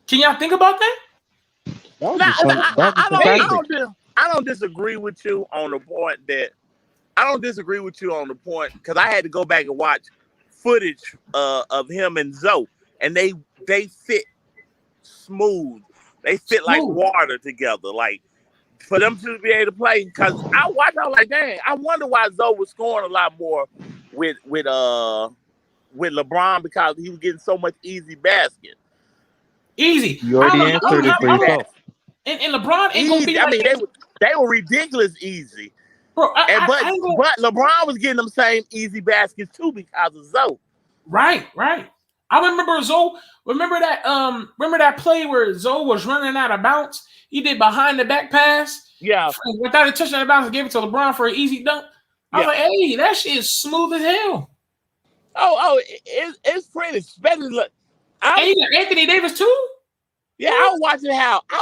Can y'all think about that? I don't disagree with you on the point because I had to go back and watch footage of him and Zoe, and they fit smooth. They fit like water together. Like for them to be able to play, because I was like, dang, I wonder why Zoe was scoring a lot more with LeBron, because he was getting so much easy basket. Easy. You already answered it for yourself. And LeBron ain't gonna be they were ridiculous easy. Bro, but LeBron was getting them same easy baskets too because of Zoe. Right. I remember Zoe. Remember that play where Zoe was running out of bounds? He did behind the back pass. Yeah. Without a touchdown bounce, and gave it to LeBron for an easy dunk. I was like, hey, that shit is smooth as hell. It's pretty. Especially Anthony Davis too. Yeah, I was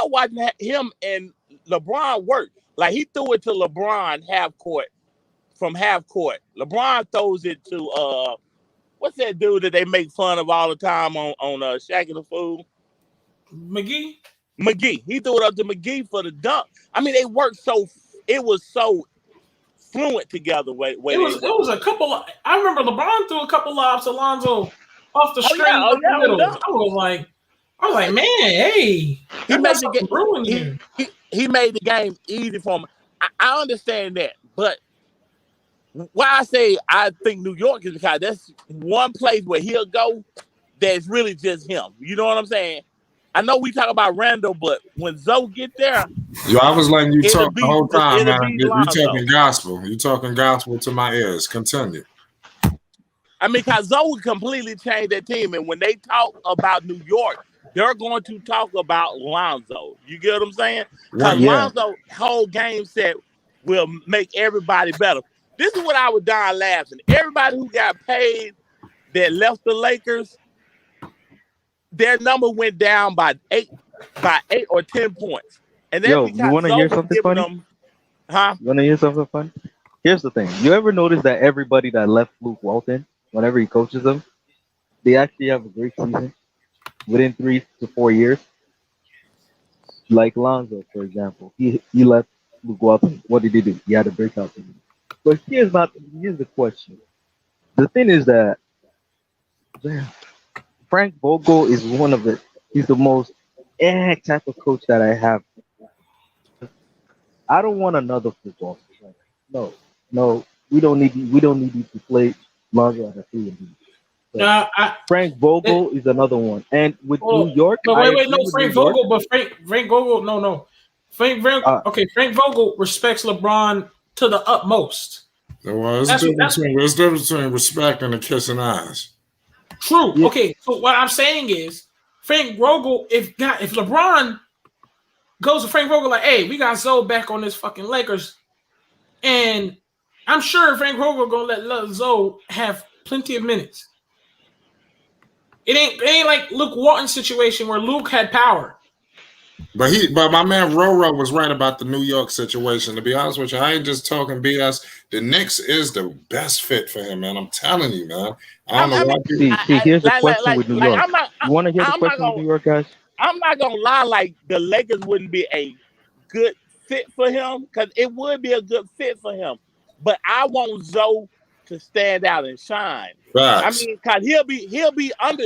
watching him and LeBron work. Like he threw it to LeBron from half court. LeBron throws it to what's that dude that they make fun of all the time on Shaq and the Fool? McGee. He threw it up to McGee for the dunk. I mean, they worked it was so fluent together. It was a couple. I remember LeBron threw a couple lobs to Lonzo off the string. I was like, man, hey, he made the game easy for him. I understand that, but why I say I think New York is because that's one place where he'll go that's really just him. You know what I'm saying? I know we talk about Randall, but when Zoe get there, I was letting you talk the whole time, man. You talking gospel. You talking gospel to my ears. Continue. I mean, because Zoe completely changed that team, and when they talk about New York, they're going to talk about Lonzo. You get what I'm saying? Because Lonzo's whole game set will make everybody better. This is what I was dying laughing. Everybody who got paid that left the Lakers, their number went down by 8 or 10 points. And then you want to hear something funny? You want to hear something funny? Here's the thing. You ever notice that everybody that left Luke Walton, whenever he coaches them, they actually have a great season within 3 to 4 years? Like Lonzo, for example. He left Luke Walton. What did he do? He had a breakout season. But here's the question. The thing is that Frank Vogel is one of he's the most type of coach that I have. I don't want another football. No, we don't need you to play Lonzo at a 3 and D. Frank Vogel is another one, and with New York. Frank Vogel, no. Frank Vogel respects LeBron to the utmost. Well, there's a difference between respect and a kissing eyes. True. Yeah. Okay, so what I'm saying is, Frank Vogel, if LeBron goes to Frank Vogel like, hey, we got Zoe back on this fucking Lakers, and I'm sure Frank Vogel gonna let Zoe have plenty of minutes. It ain't like Luke Walton's situation where Luke had power. But my man Roro was right about the New York situation. To be honest with you, I ain't just talking BS. The Knicks is the best fit for him, man. I'm telling you, man. I don't know why people. See, here's the question with New York. You want to hear the question with New York, guys? I'm not gonna lie, like the Lakers wouldn't be a good fit for him, because it would be a good fit for him. But I want Zoe to stand out and shine. Right. I mean, because he'll be under.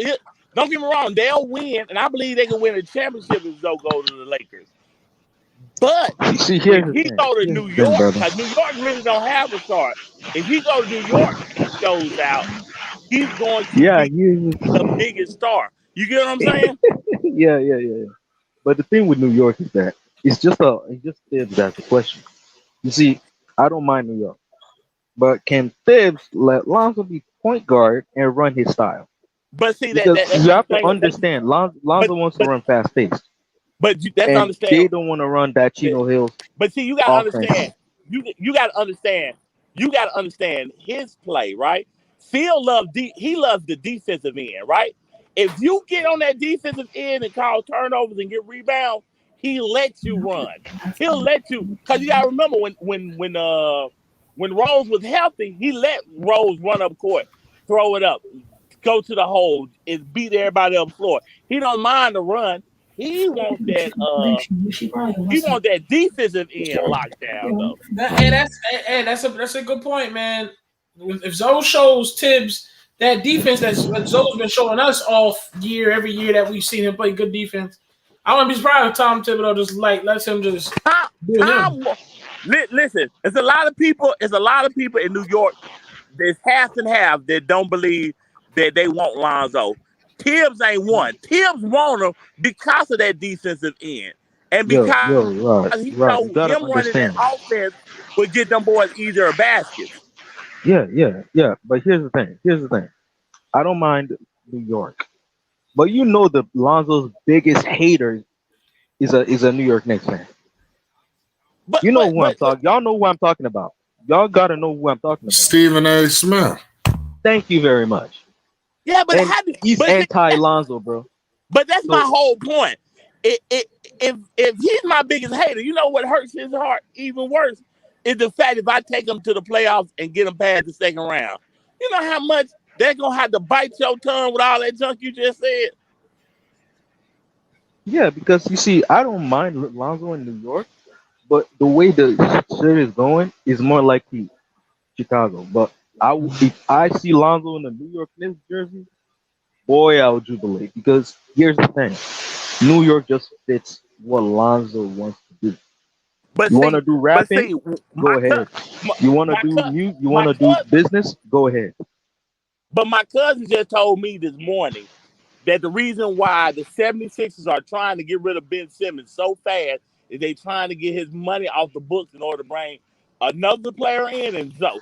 Don't get me wrong, they'll win, and I believe they can win a championship if Zoe goes to the Lakers. But if he go to New York, because New York really don't have a star. If he go to New York and shows out, he's going to be the biggest star. You get what I'm saying? Yeah. But the thing with New York is that it just that's the question. You see, I don't mind New York, but can Thibs let Lonzo be point guard and run his style? But see, you have to understand, Lonzo wants to run fast paced. But that's understand. They don't want to run that Chino Hills. But see, you gotta understand. You gotta understand. You gotta understand his play, right? Phil loves the defensive end, right? If you get on that defensive end and cause turnovers and get rebounds, he lets you run. He'll let you, because you gotta remember when Rose was healthy, he let Rose run up court, throw it up, go to the hole, and beat everybody up the floor. He don't mind the run. He wants that defensive end locked down though. That's a good point, man. If Zoe shows Tibbs that defense that Zoe's been showing us every year that we've seen him play good defense, I wouldn't be surprised if Tom Thibodeau just lets him just do him. Listen, there's a lot of people in New York. There's half and half that don't believe that they want Lonzo. Tibbs ain't one. Tibbs want him because of that defensive end. And because he knows him running that offense would get them boys easier baskets. Yeah. But here's the thing. I don't mind New York. But you know that Lonzo's biggest hater is a New York Knicks fan. Y'all know who I'm talking about. Y'all gotta know who I'm talking about. Stephen A. Smith. Thank you very much. Yeah, but he's anti-Lonzo, bro. But that's my whole point. If he's my biggest hater, you know what hurts his heart even worse is the fact if I take him to the playoffs and get him past the second round. You know how much they're gonna have to bite your tongue with all that junk you just said? Yeah, because you see, I don't mind Lonzo in New York, but the way the shit is going is more likely Chicago. But if I see Lonzo in the New York Knicks jersey, boy, I'll jubilate. Because here's the thing. New York just fits what Lonzo wants to do. But you want to do rapping? Go ahead. You want to do business? Go ahead. But my cousin just told me this morning that the reason why the 76ers are trying to get rid of Ben Simmons so fast is they trying to get his money off the books in order to bring another player in and Zoe.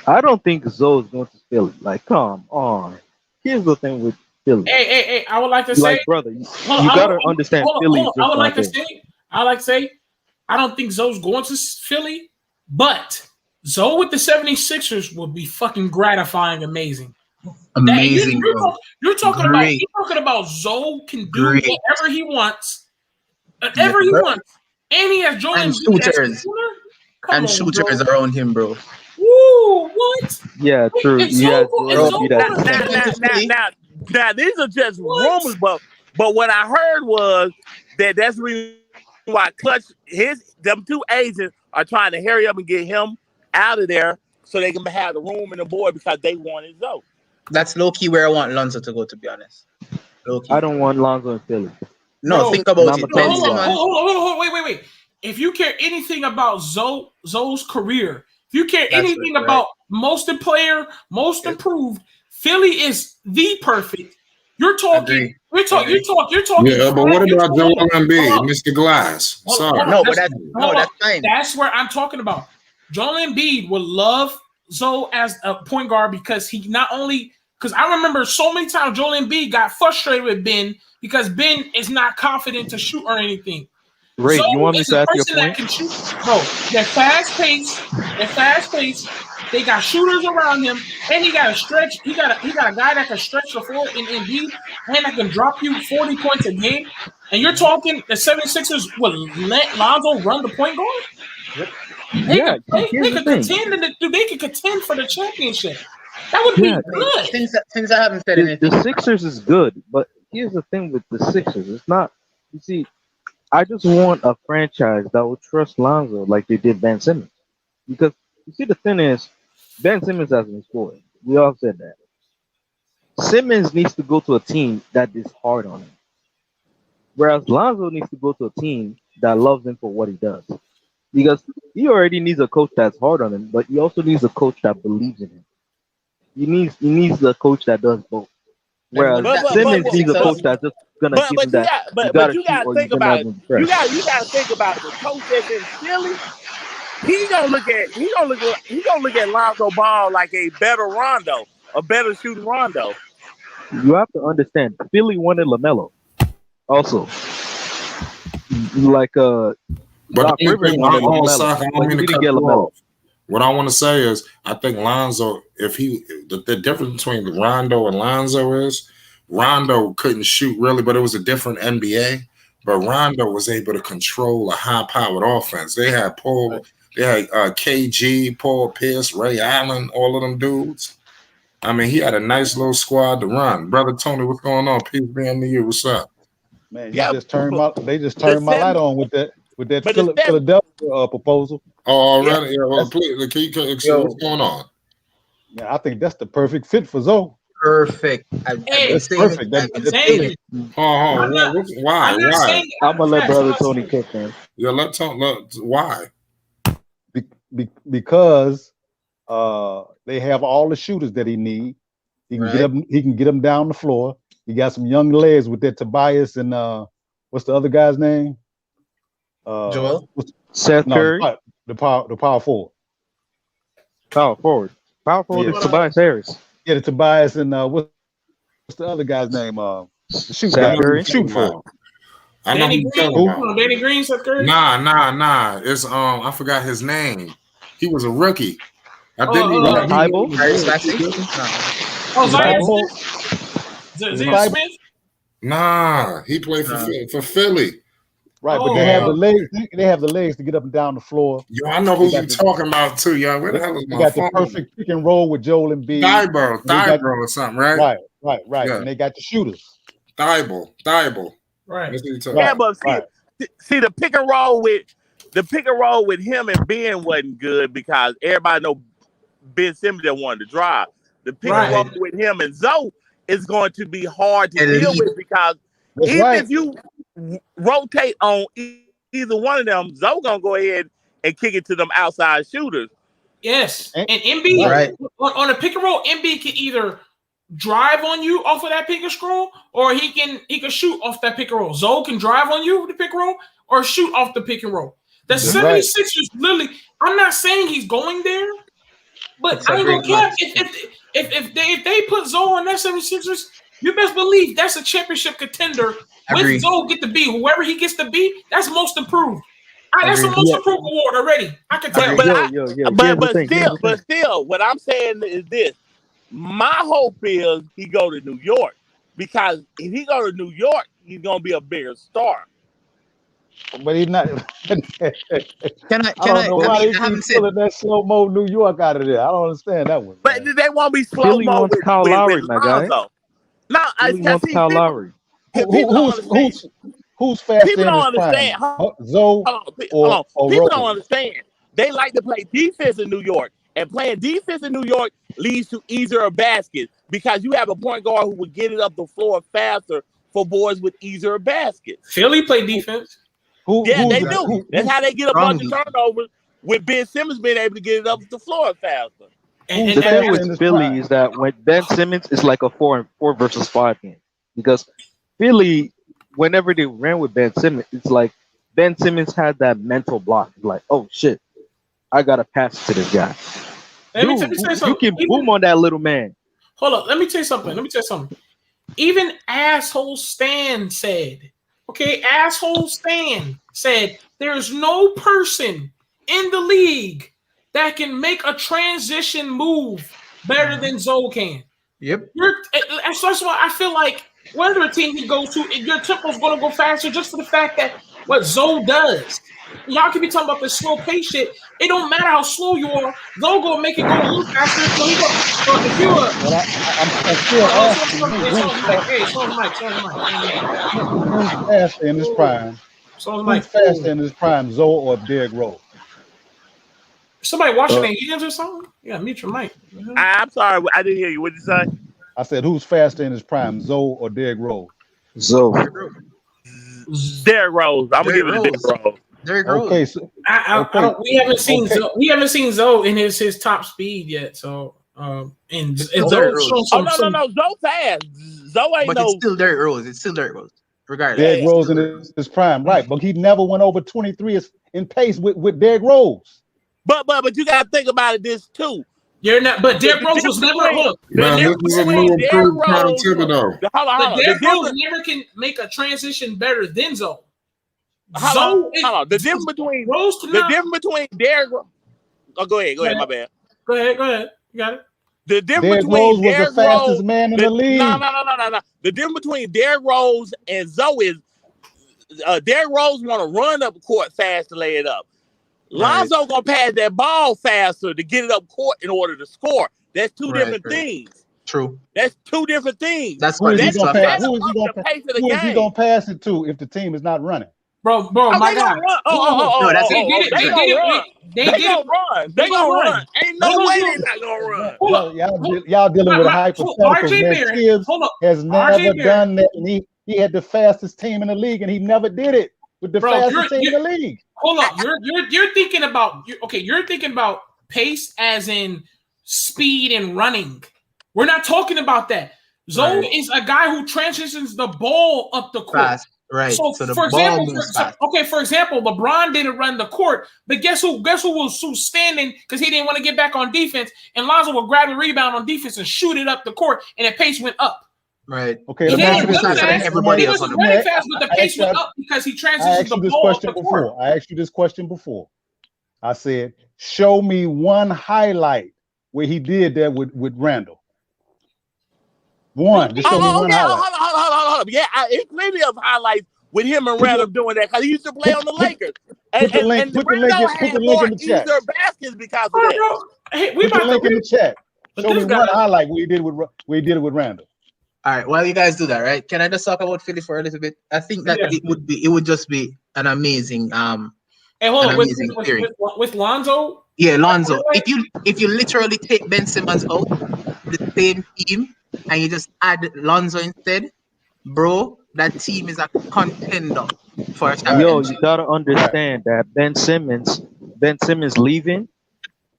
I don't think Zoe is going to Philly. Like, come on. Here's the thing with Philly. Hey, I would like to say, like, brother, you gotta understand Philly. I would like to say, I don't think Zoe's going to Philly, but Zoe with the 76ers would be fucking gratifying, amazing. Amazing. You're talking about Zoe can do whatever he wants, whatever he wants, and he has Joel and shooters around him, bro. Woo! What? Yeah, true. Now these are just rumors, but what I heard was that's the reason why Clutch them two agents are trying to hurry up and get him out of there so they can have the room and the board because they want his Zoe. That's low key where I want Lonzo to go, to be honest. I don't want Lonzo in Philly. No, think about it. Hold on, wait. If you care anything about Zoe's career, if you care anything about most player, most improved, Philly is the perfect. You're talking. Yeah, but what about Joel Embiid, Mr. Glass? Sorry. That's fine. That's where I'm talking about. Joel Embiid would love Zoe as a point guard because he not only because I remember so many times Joel Embiid got frustrated with Ben because Ben is not confident to shoot or anything. Ray, you want me to ask you a point? Bro, they're fast paced. They got shooters around him, and he got a stretch. He got a guy that can stretch the floor in Embiid, and that can drop you 40 points a game. And you're talking the 76ers will let Lonzo run the point guard? They could contend for the championship. That would be good. Since I haven't said anything. The Sixers is good, but here's the thing with the Sixers. It's not, you see, I just want a franchise that will trust Lonzo like they did Ben Simmons. Because, you see, the thing is, Ben Simmons hasn't scored. We all said that. Simmons needs to go to a team that is hard on him. Whereas Lonzo needs to go to a team that loves him for what he does. Because he already needs a coach that's hard on him, but he also needs a coach that believes in him. He needs a coach that does both. Whereas Simmons needs a coach that's just gonna give him that. But you gotta think about it. You gotta think about the coach that's in Philly. He gonna look at Lonzo Ball like a better Rondo, a better shooting Rondo. You have to understand, Philly wanted LaMelo. Also, like But Doc Rivers wanted LaMelo, but he didn't get LaMelo. What I want to say is, I think Lonzo, the difference between Rondo and Lonzo is, Rondo couldn't shoot really, but it was a different NBA. But Rondo was able to control a high-powered offense. They had KG, Paul Pierce, Ray Allen, all of them dudes. I mean, he had a nice little squad to run. Brother Tony, what's going on? Peace be unto you. What's up? Man, they just turned my light on with that Philadelphia proposal. Oh, already? Yeah, well, please, what's going on? Man, I think that's the perfect fit for Zoe. Perfect. That's perfect. Why? I'm gonna let Brother Tony kick in. Yeah, why? Because they have all the shooters that he needs. He can get them down the floor. He got some young legs with that Tobias and what's the other guy's name? Joel? Seth Curry. The power forward. Power forward is Tobias Harris. Yeah, the Tobias and what's the other guy's name? Shoot for. Danny Green, Seth Curry? Nah. It's I forgot his name. He was a rookie. I didn't even Smith? Nah, he played for Philly. Right, but they have the legs. They have the legs to get up and down the floor. Yo, I know who you're talking about too, y'all. Where the hell is my phone? Got the perfect pick and roll with Joel and B. Thibault or something, right? Right. Yeah. And they got the shooters. Thibault. Right. See the pick and roll with him and Ben wasn't good because everybody know Ben Simmons that wanted to drive. The pick and roll with him and Zoe is going to be hard to deal with because if you rotate on either one of them, Zoe gonna go ahead and kick it to them outside shooters. Yes, and MB on a pick and roll, MB can either drive on you off of that pick and roll, or he can shoot off that pick and roll. Zoe can drive on you with the pick and roll, or shoot off the pick and roll. The 76ers literally. I'm not saying he's going there, but I ain't gonna care if they put Zoe on that 76ers. You best believe that's a championship contender. With Zoe get to be whoever he gets to be, that's most improved. That's a most improved award already. I can tell. But still, what I'm saying is this: my hope is he go to New York because if he go to New York, he's gonna be a bigger star. But he's not. Can I haven't said that slow mo New York out of there. I don't understand that one. But they won't be slow mo with Kyle Lowry, my guy. No, I wants Kyle Lowry. Who's faster? People don't understand. Zoe or People don't understand. They like to play defense in New York, and playing defense in New York leads to easier baskets because you have a point guard who will get it up the floor faster for boys with easier baskets. Philly play defense. They do. That's how they get a bunch of turnovers with Ben Simmons being able to get it up the floor faster. And the thing with Philly is that when Ben Simmons is like a 4 versus 5 game, because Philly, whenever they ran with Ben Simmons, it's like Ben Simmons had that mental block. Like, oh shit, I gotta pass to this guy. You can boom on that little man. Hold up, let me tell you something. Even asshole Stan said, there's no person in the league that can make a transition move better than Zoe can. Yep. That's why I feel like whatever team he goes to, your tempo's going to go faster just for the fact that what Zoe does. Y'all can be talking about the slow pace shit. It don't matter how slow you are. Zoe gonna make it go a little faster. So he if you I'm still asking. Who's faster in his prime? Who's faster in his prime, Zoe or Derrick Rose? Somebody watching the Eagles or something? Yeah, mute your mic. I'm sorry, I didn't hear you. What did you say? I said, who's faster in his prime, Zoe or Derrick Rose? Zoe. Derrick Rose. I'm gonna give it to Derrick Rose. Okay, so we haven't seen Zoe. We haven't seen Zoe in his top speed yet. So and Zoe no, Zoe fast. Zoe ain't it's still Derrick Rose. It's still Derrick Rose. Regardless, Derrick Rose in his prime, right? But he never went over 23 in pace with Derrick Rose. But you gotta think about it this too. You're not, but Derrick Rose was never hooked. Man, this is a new improved Tom Thibodeau. But Derrick Rose never can make a transition better than Zoe. The difference between Derrick Rose. Oh, go ahead. My bad. Go ahead. You got it. The difference Derrick between Rose was the Derrick fastest Rose, man in the league. No. The difference between Derrick Rose and Zoe is Derrick Rose want to run up court fast to lay it up. Lonzo gonna pass that ball faster to get it up court in order to score. That's two different things. True. That's two different things. That's Who is he what gonna pass it to if the team is not running? Bro, my God. They gonna run. Ain't no way they're not gonna run. Y'all dealing with a hypothetical. Tibbs has never done that, and he had the fastest team in the league, and he never did it with the fastest team in the league. Hold up, you're thinking about you're thinking about pace as in speed and running. We're not talking about that. Zoe is a guy who transitions the ball up the court. Fast. Right. So for example, LeBron didn't run the court, but guess who was standing because he didn't want to get back on defense, and Lonzo will grab the rebound on defense and shoot it up the court, and the pace went up. Right. Okay. Everybody else was running fast, but the pace went up because he transitioned the ball up the court. I asked you this question before. I said, show me one highlight where he did that with Randall. One. Just show me one highlight. Hold up. Yeah, it's plenty of highlights with him and Randall doing that because he used to play on the Lakers. Put the link in the chat. Baskets because of that. Hey, put the link in the chat. Show me one highlight where he did it with Randall. All right, while you guys do that, right? Can I just talk about Philly for a little bit? I think that it would just be an amazing Hey, hold on, with Lonzo. Yeah, Lonzo. If you literally take Ben Simmons out, the same team, and you just add Lonzo instead, bro, that team is a contender for a championship. Yo, you gotta understand that Ben Simmons leaving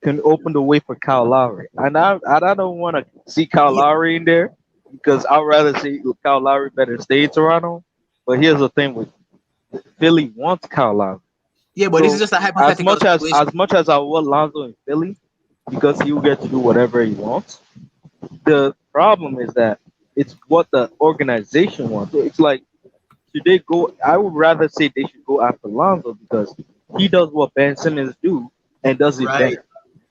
can open the way for Kyle Lowry, and I don't want to see Kyle Lowry in there because I'd rather see Kyle Lowry better stay in Toronto. But here's the thing: with Philly wants Kyle Lowry. Yeah, but this is just a hypothetical situation. As much as I want Lonzo in Philly because he'll get to do whatever he wants, the problem is that it's what the organization wants. So it's like, should they go? I would rather say they should go after Lonzo because he does what Ben Simmons do and does it better.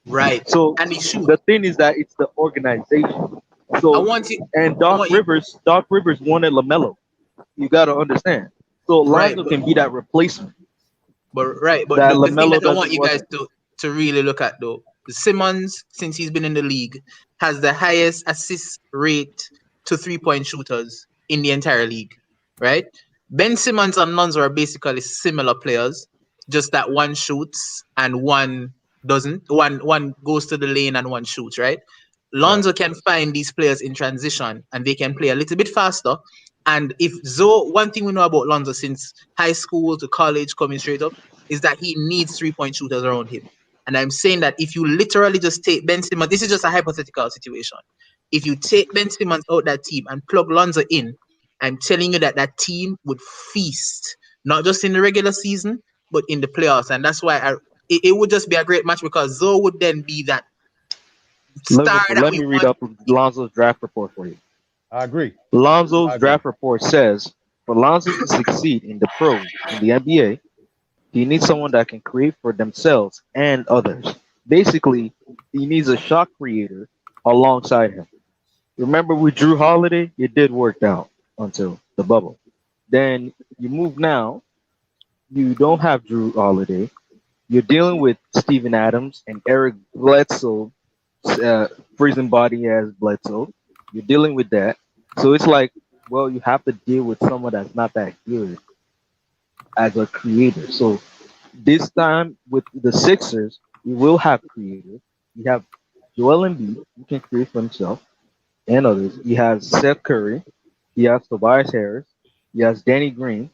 Right. So and the thing is that it's the organization. So Doc Rivers wanted LaMelo. You gotta understand. So Lonzo can be that replacement. But the thing that I want you guys to really look at though, Simmons, since he's been in the league, has the highest assist rate to 3-point shooters in the entire league, right? Ben Simmons and Lonzo are basically similar players, just that one shoots and one doesn't. One goes to the lane and one shoots, right? Lonzo can find these players in transition and they can play a little bit faster. And one thing we know about Lonzo since high school to college coming straight up is that he needs 3-point shooters around him. And I'm saying that if you literally just take Ben Simmons, this is just a hypothetical situation. If you take Ben Simmons out that team and plug Lonzo in, I'm telling you that team would feast, not just in the regular season, but in the playoffs. And that's why it would just be a great match because Zoe would then be that star. Let me read up Lonzo's draft report for you. I agree. Lonzo's draft report says, for Lonzo to succeed in the pros, in the NBA, he needs someone that can create for themselves and others. Basically, he needs a shot creator alongside him. Remember with Drew Holiday, it did work out until the bubble. Then you move now, you don't have Drew Holiday. You're dealing with Steven Adams and Eric Bledsoe, freezing body as Bledsoe. You're dealing with that. So it's like, well, you have to deal with someone that's not that good as a creator. So this time with the Sixers, we will have creators. We have Joel Embiid, who can create for himself and others. He has Seth Curry. He has Tobias Harris. He has Danny Green.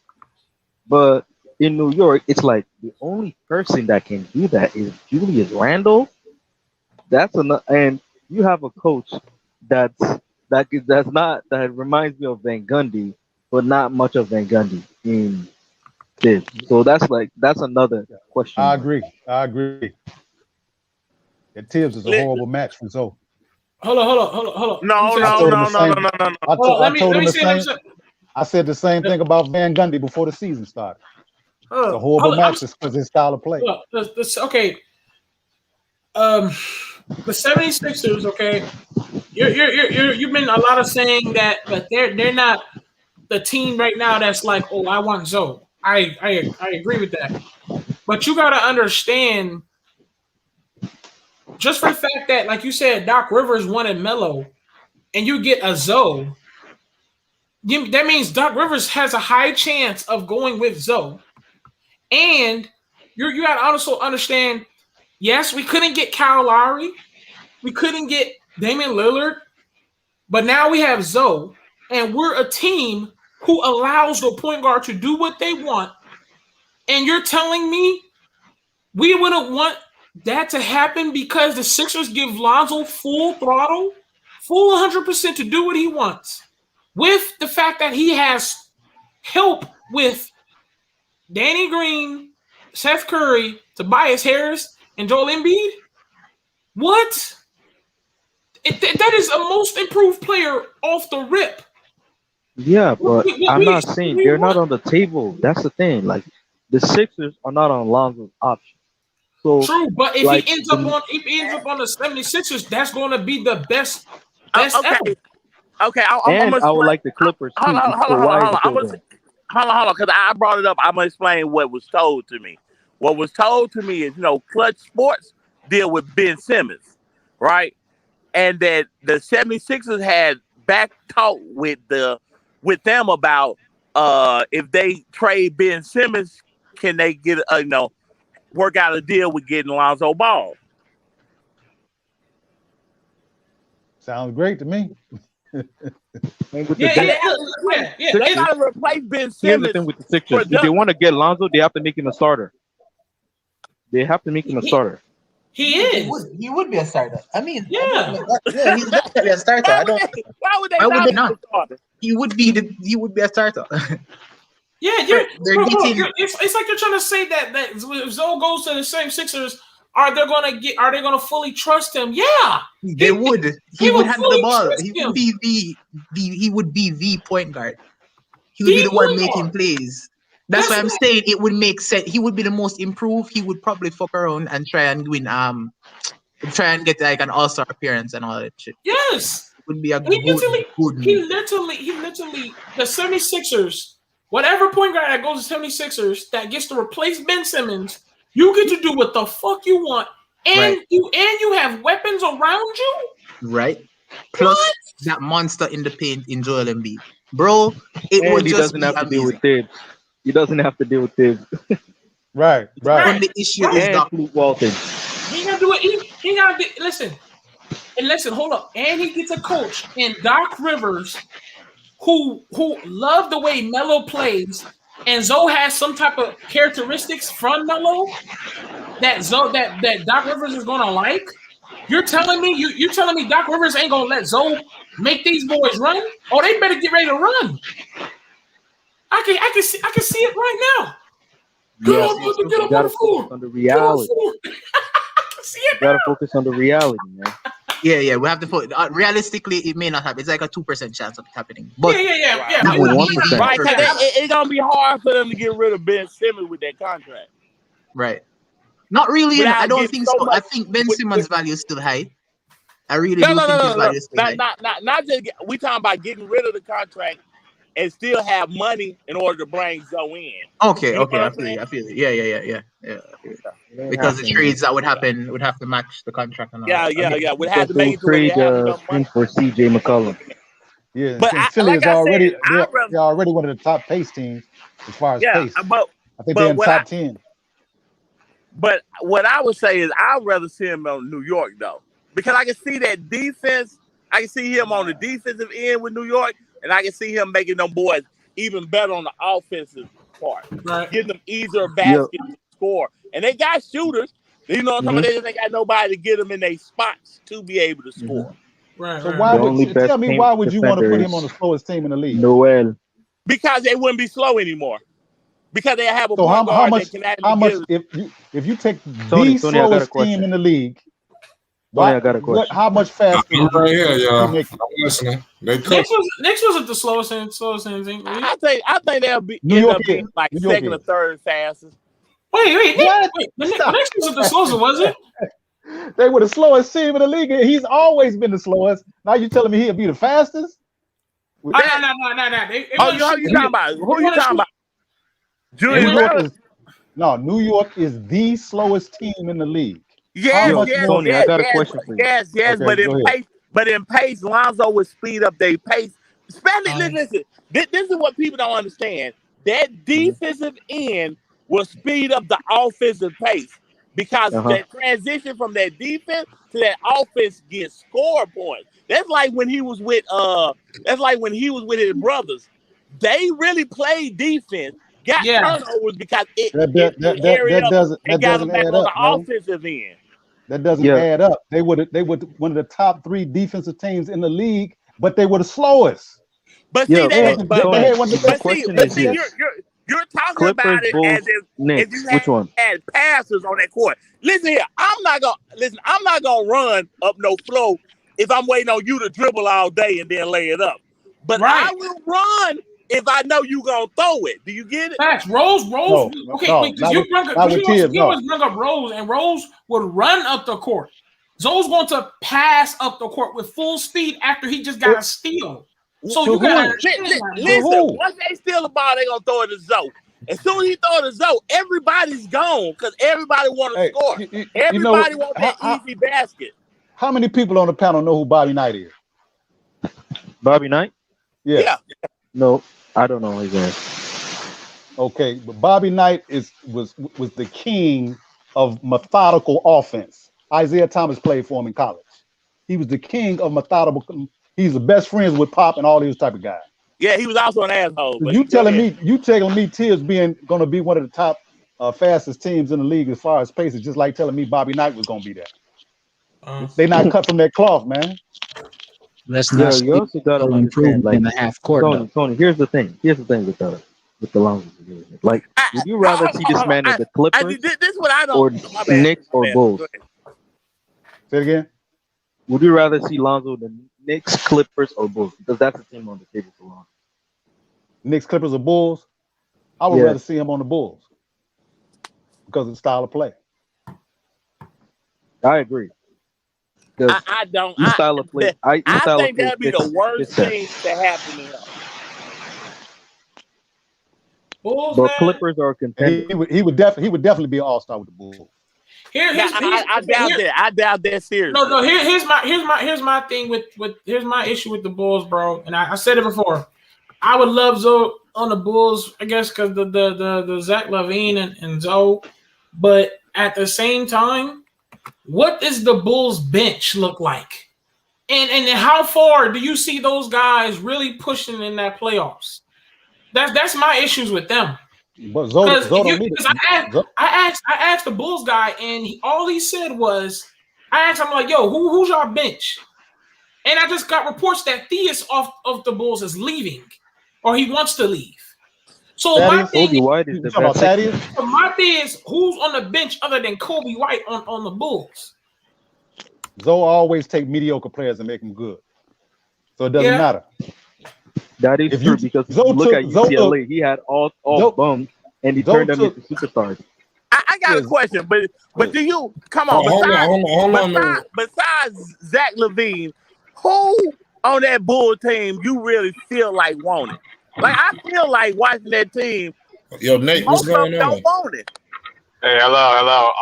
But in New York, it's like the only person that can do that is Julius Randle. And you have a coach that reminds me of Van Gundy, but not much of Van Gundy in this. So that's another question. I agree. And Tibbs is a horrible match for Zoe. Hold on. No. I said the same thing about Van Gundy before the season started. It's a horrible match because his style of play. Okay. The 76ers, okay. You've been a lot of saying that they're not the team right now that's like, oh, I want Zoe. I agree with that. But you gotta understand, just for the fact that, like you said, Doc Rivers wanted Melo, and you get a Zoe, that means Doc Rivers has a high chance of going with Zoe. And you gotta also understand, yes, we couldn't get Kyle Lowry, we couldn't get Damian Lillard, but now we have Zoe, and we're a team who allows the point guard to do what they want. And you're telling me we wouldn't want that to happen because the Sixers give Lonzo full throttle, full 100% to do what he wants, with the fact that he has help with Danny Green, Seth Curry, Tobias Harris, and Joel Embiid? What? That is a most improved player off the rip. Yeah, but I'm not saying they're not on the table. That's the thing. Like, the Sixers are not on Lonzo's option. So true, but if he ends up on the 76ers, that's going to be the best okay. ever. Okay, I would like the Clippers too. Hold on, because I brought it up. I'm gonna explain what was told to me. What was told to me is, Clutch Sports deal with Ben Simmons, right? And that the 76ers had back talk with them about if they trade Ben Simmons, can they get work out a deal with getting Lonzo Ball? Sounds great to me. They gotta replace Ben Simmons. Here's the thing with the Sixers: if they want to get Lonzo, they have to make him a starter. They have to make him a starter. He is. He would be a starter. I mean, yeah, he's definitely a starter. Why would they not? He would be a starter. Yeah, it's like you're trying to say that if Zoe goes to the same Sixers, are they gonna fully trust him? Yeah, they would. He would handle the ball. He would be the point guard. He would be the one making plays. That's why I'm saying it would make sense. He would be the most improved. He would probably fuck around and try and win. Try and get like an all-star appearance and all that shit. Yes, it would be a He literally the 76ers. Whatever point guard that goes to 76ers that gets to replace Ben Simmons, you get to do what the fuck you want, and you have weapons around you. Right. Plus that monster in the paint in Joel Embiid, bro. It would just doesn't have to deal with Tibbs. He doesn't have to deal with Tibbs. Right. When the issue is not Walton. He gotta do it. He gotta be. Listen, hold up. And he gets a coach in Doc Rivers who love the way Melo plays, and Zoe has some type of characteristics from Melo that Doc Rivers is gonna like. You're telling me Doc Rivers ain't gonna let Zoe make these boys run? Oh, they better get ready to run. I can see it right now. Get up on the floor. On the reality. You gotta focus on the reality, man. Yeah. We have to put. Realistically, it may not happen. It's like a 2% chance of it happening. But yeah. Right, it's gonna be hard for them to get rid of Ben Simmons with that contract. Right. Not really. I don't think so. I think Ben Simmons' value is still high. I really do think his value is still high. Not just we talking about getting rid of the contract and still have money in order to bring Zoe in. Okay. I feel it. Yeah. Because the trades that would happen would have to match the contract. And all that. Would have to make it trade for CJ McCollum. Yeah, but Philly is already they're already one of the top pace teams as far as pace. I think they're in top 10. But what I would say is I'd rather see him on New York though, because I can see that defense. I can see him on the defensive end with New York. And I can see him making them boys even better on the offensive part. Right. Getting them easier baskets to score. And they got shooters. You know what I'm talking about? They just ain't got nobody to get them in their spots to be able to score. Right. So why would you want to put him on the slowest team in the league? Noel. Because they wouldn't be slow anymore. Because they have a so point how guard much if you take the slowest team in the league, I got a question. How much faster? I'm right here, y'all. I'm listening. Knicks wasn't the slowest thing. I think they'll be end up being like second or third fastest. Wait. The Knicks wasn't the slowest, was it? They were the slowest team in the league. He's always been the slowest. Now you telling me he'll be the fastest? No. Who you talking about? Who you talking about? Julius Randle? New York is the slowest team in the league. Yes, Tony, I got a question for you. Yes, okay, but in pace, Lonzo would speed up their pace. Especially, listen, this is what people don't understand. That defensive end will speed up the offensive pace because that transition from that defense to that offense gets score points. That's like when he was with his brothers. They really played defense, got turnovers because it got them back on the offensive end. That doesn't add up. They were one of the top 3 defensive teams in the league, but they were the slowest. But see, you're talking about it as if you had passers on that court. Listen here, I'm not gonna run up no flow if I'm waiting on you to dribble all day and then lay it up. But I will run if I know you gonna throw it. Do you get it? Facts. Rose. Because you always bring up Rose, and Rose would run up the court. Zoe's going to pass up the court with full speed after he just got a steal. So you got listen. Once they steal the ball, they gonna throw it to Zoe. As soon as he throw it to Zoe, everybody's gone because everybody want to score. Everybody want that easy basket. How many people on the panel know who Bobby Knight is? Bobby Knight? Yeah. No, I don't know his name. Okay, but Bobby Knight was the king of methodical offense. Isaiah Thomas played for him in college. He was the king of methodical. He's the best friends with Pop and all these type of guys. Yeah, he was also an asshole. You telling me Tibbs going to be one of the top fastest teams in the league as far as pace is just like telling me Bobby Knight was going to be there. They not cut from that cloth, man. Let's not you also got to understand, in the half court. Tony, here's the thing with the Lonzo. Like, would you rather see this man in the Clippers this is what I don't, or Knicks or Bulls? Say it again. Would you rather see Lonzo in the Knicks, Clippers, or Bulls? Because that's the team on the table for Lonzo. Knicks, Clippers, or Bulls? I would rather see him on the Bulls because of the style of play. I agree. I don't. Style of play. I think that'd be the worst thing to happen to him. Bulls, but Clippers are contender. He would definitely be an all-star with the Bulls. I doubt that seriously. No. Here's my thing with here's my issue with the Bulls, bro. And I said it before. I would love Zoe on the Bulls, I guess, because the Zach LaVine and Zoe. But at the same time, what does the Bulls bench look like? And how far do you see those guys really pushing in that playoffs? That's my issues with them. But I asked the Bulls guy, and all he said was, I asked him, like, yo, who's your bench? And I just got reports that Theus off of the Bulls is leaving, or he wants to leave. So my thing is, who's on the bench other than Kobe White on the Bulls? Zoe always take mediocre players and make them good, so it doesn't matter. That is true because look at UCLA. He had all bums, and he turned them into superstars. I got a question, but do you come on? Besides Zach LaVine, who on that Bull team you really feel like want it? Like I feel like watching that team. Yo, Nate, what's going on? Don't want it. Hey, hello.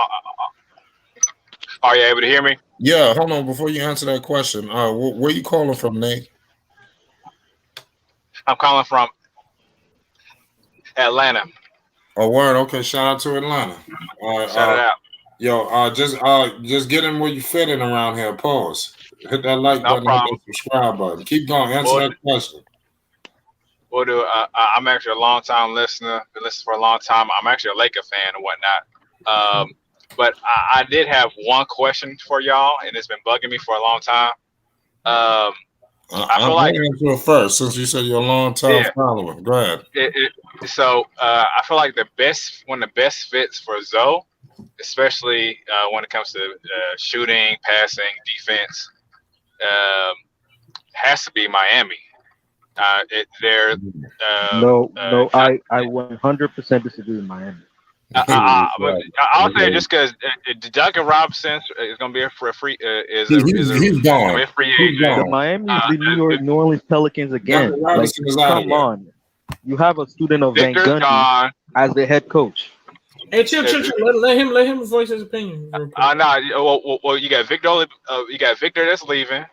Are you able to hear me? Yeah, hold on. Before you answer that question, where you calling from, Nate? I'm calling from Atlanta. Oh, word. Okay, shout out to Atlanta. Shout it out. Yo, just get in where you fit in around here. Pause. Hit that like button, hit that subscribe button. Keep going. Answer that question. We'll do. I'm actually a long time listener. Been listening for a long time. I'm actually a Laker fan and whatnot. But I did have one question for y'all, and it's been bugging me for a long time. I feel like answer it first, since you said you're a long time follower. Go ahead. I feel like one of the best fits for Zoe, especially when it comes to shooting, passing, defense, has to be Miami. I 100% disagree with Miami. I'll say just because Duncan Robinson is going to be a free he's gone. A free agent. The Miami, the New Orleans Pelicans again. Duncan Like, Robinson is out of come there. on, you have a student of Van Victor's Gundy gone. as the head coach. Hey, chill. Let him voice his opinion. Real quick. Well, you got Victor. You got Victor that's leaving.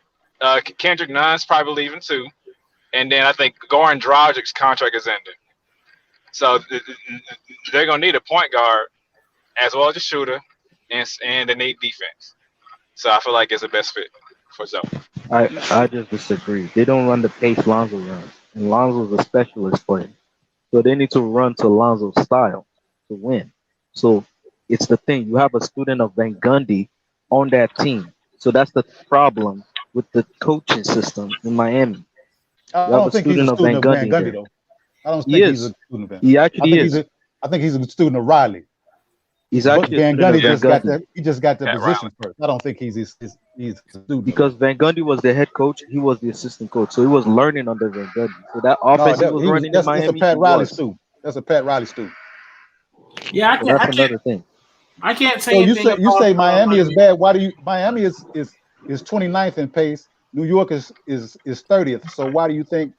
Kendrick Nunn's probably leaving too, and then I think Goran Dragic's contract is ending. So they're gonna need a point guard as well as a shooter, and they need defense. So I feel like it's the best fit for Zoe. I just disagree. They don't run the pace Lonzo runs, and Lonzo's a specialist player, so they need to run to Lonzo's style to win. So it's the thing. You have a student of Van Gundy on that team, so that's the problem with the coaching system in Miami. I don't think he's a student of Van Gundy though. I don't think he's a student of Van Gundy. He actually is. I think he's a student of Riley. He's actually Van Gundy just got the position first. I don't think he's a student. Because Van Gundy was the head coach, he was the assistant coach, so he was learning under Van Gundy. So that offense he was running in Miami. That's a Pat Riley student. That's a Pat Riley student. Yeah, that's another thing. I can't say. So you say Miami is bad? Why do you? Miami is 29th in pace. New York is 30th. So why do you think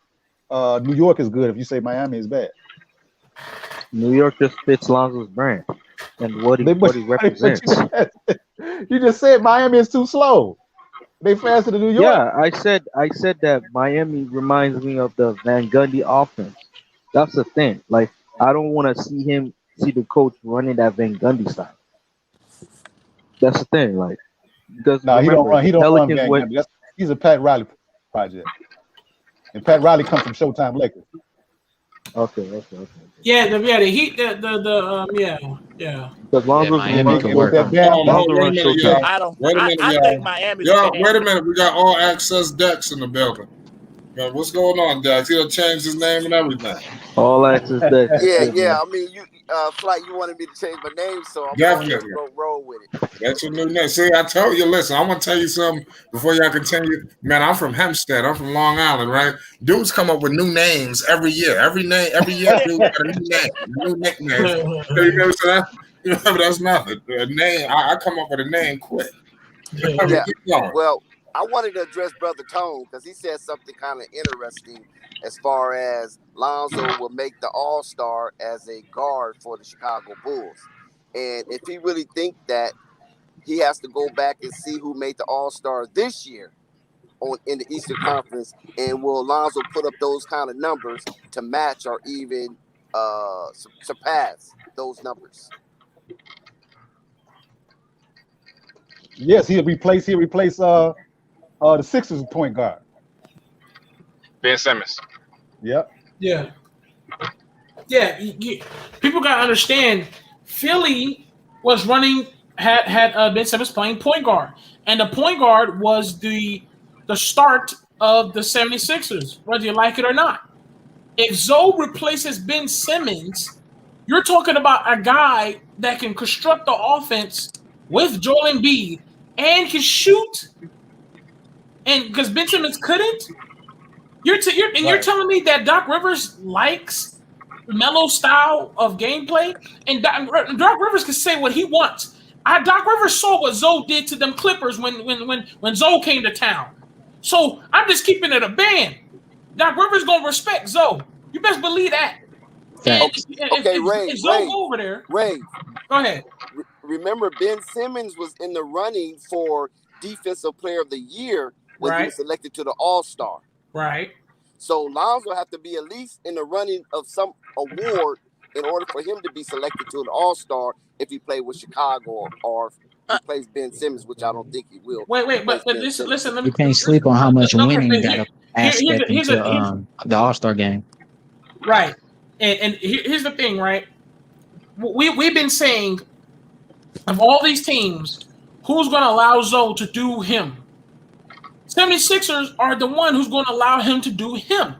New York is good if you say Miami is bad? New York just fits Lonzo's brand and what he represents. You just said Miami is too slow. They faster than New York. Yeah, I said that Miami reminds me of the Van Gundy offense. That's the thing. Like, I don't want to see the coach running that Van Gundy style. That's the thing. Like, because he don't run Van Gundy. He's a Pat Riley project, and Pat Riley comes from Showtime Lakers. Okay. Yeah, the Heat, yeah. Because Lonzo's Miami can work. Wait I think Miami. Wait a minute. We got all access Dex in the building. Man, what's going on, Dex? He'll change his name and everything. All access Dex. Yeah. I mean, Flight, you wanted me to change my name, so I'm Definitely going to roll with it. That's your new name. See, I told you. Listen, I want to tell you something before y'all continue. Man, I'm from Hempstead. I'm from Long Island, right? Dudes come up with new names every year. Every year, dude got a new name, new nickname. That's nothing. A name. I come up with a name quick. Yeah. Well, I wanted to address Brother Tone because he said something kind of interesting as far as Lonzo will make the All-Star as a guard for the Chicago Bulls. And if he really think that, he has to go back and see who made the All-Star this year in the Eastern Conference, and will Lonzo put up those kind of numbers to match or even surpass those numbers? Yes, he'll replace the Sixers point guard. Ben Simmons. Yep. Yeah. People gotta understand. Philly was running had Ben Simmons playing point guard, and the point guard was the start of the 76ers, whether you like it or not. If Zoe replaces Ben Simmons, you're talking about a guy that can construct the offense with Joel Embiid and can shoot. And because Ben Simmons couldn't, you're telling me that Doc Rivers likes Melo style of gameplay, and Doc Rivers can say what he wants. Doc Rivers saw what Zoe did to them Clippers when Zoe came to town. So I'm just keeping it a band. Doc Rivers gonna respect Zoe. You best believe that. Ray, Zoe over there. Ray, go ahead. Remember, Ben Simmons was in the running for Defensive Player of the Year when he was selected to the All-Star. Right. So Lonzo have to be at least in the running of some award in order for him to be selected to an All-Star if he played with Chicago or if he plays Ben Simmons, which I don't think he will. Wait, but listen. You can't sleep on how much winning got an aspect into the All-Star game. Right. And here's the thing, right? We've been saying of all these teams, who's going to allow Zoe to do him? 76ers are the one who's going to allow him to do him.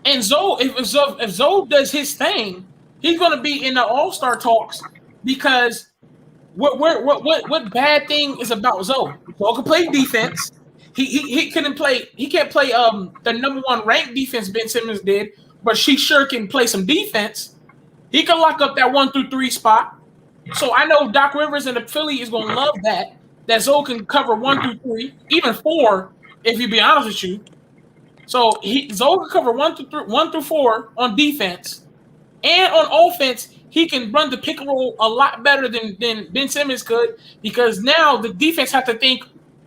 And Zoe, if Zoe does his thing, he's going to be in the All-Star talks because what bad thing is about Zoe? Zoe can play defense. He can't play the number one ranked defense Ben Simmons did, but she sure can play some defense. He can lock up that 1 through 3 spot. So I know Doc Rivers and the Philly is gonna love that Zoe can cover 1 through 3, even 4, if you be honest with you. So Zoe can cover 1 through 4 on defense, and on offense, he can run the pick and roll a lot better than Ben Simmons could, because now the defense have to think,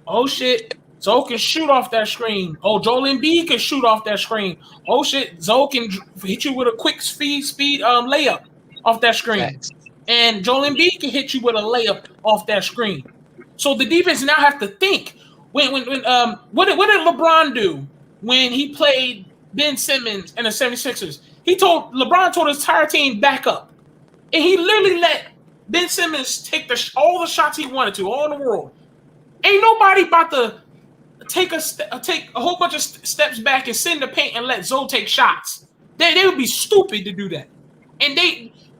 oh shit, Zoe can shoot off that screen. Oh, Joel Embiid can shoot off that screen. Oh shit, Zoe can hit you with a quick speed layup off that screen. Thanks. And Joel Embiid can hit you with a layup off that screen. So the defense now have to think. What did LeBron do when he played Ben Simmons and the 76ers? LeBron told his entire team back up. And he literally let Ben Simmons take all the shots he wanted to, all in the world. Ain't nobody about to take a whole bunch of steps back and sit in the paint and let Zoe take shots. They would be stupid to do that. And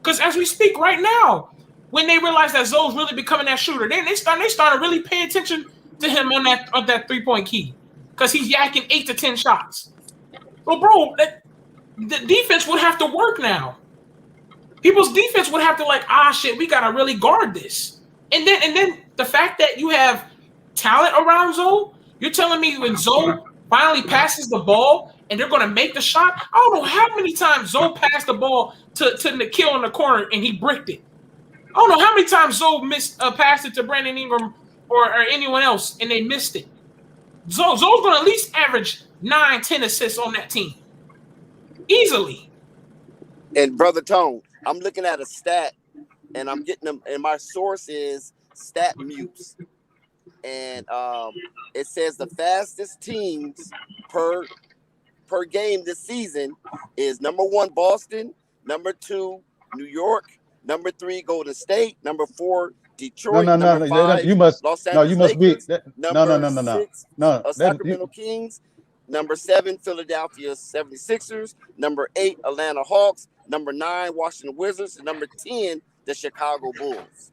because as we speak right now, when they realize that Zoe's really becoming that shooter, then they start to really pay attention to him on that 3-point key, because he's yakking 8 to 10 shots. Well, bro, the defense would have to work now. People's defense would have to shit, we gotta really guard this. And then the fact that you have talent around Zoe, you're telling me when Zoe finally passes the ball and they're gonna make the shot, I don't know how many times Zoe passed the ball to Nikhil in the corner and he bricked it. I don't know how many times Zoe passed it to Brandon Ingram or anyone else and they missed it. Zoe's gonna at least average 9-10 assists on that team. Easily. And Brother Tone, I'm looking at a stat and I'm getting them, and my source is Stat Mutes. And it says the fastest teams per game this season is number 1, Boston, number 2, New York, number 3, Golden State, number 4, Detroit, number 5, you must Los Angeles Lakers, no. 6, Sacramento Kings, number 7, Philadelphia 76ers, number 8, Atlanta Hawks, number 9, Washington Wizards, and number 10, the Chicago Bulls.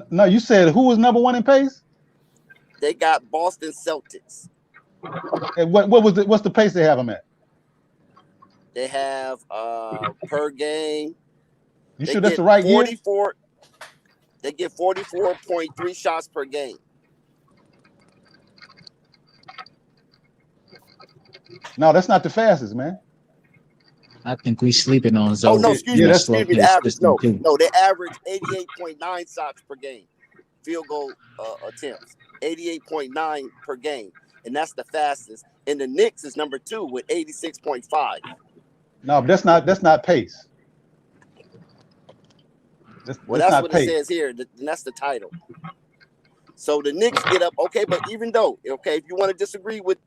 No, you said who was number 1 in pace? They got Boston Celtics. And what's the pace they have them at? They have per game. You sure that's the right 44? They get 44.3 shots per game. No, that's not the fastest, man. I think we sleeping on Zoe. Oh no, excuse me. The average. No, they average 88.9 shots per game. Field goal attempts, 88.9 per game, and that's the fastest. And the Knicks is number 2 with 86.5. No, but that's not pace. That's what pace. It says here. And that's the title. So the Knicks get up. Okay, but even though if you want to disagree with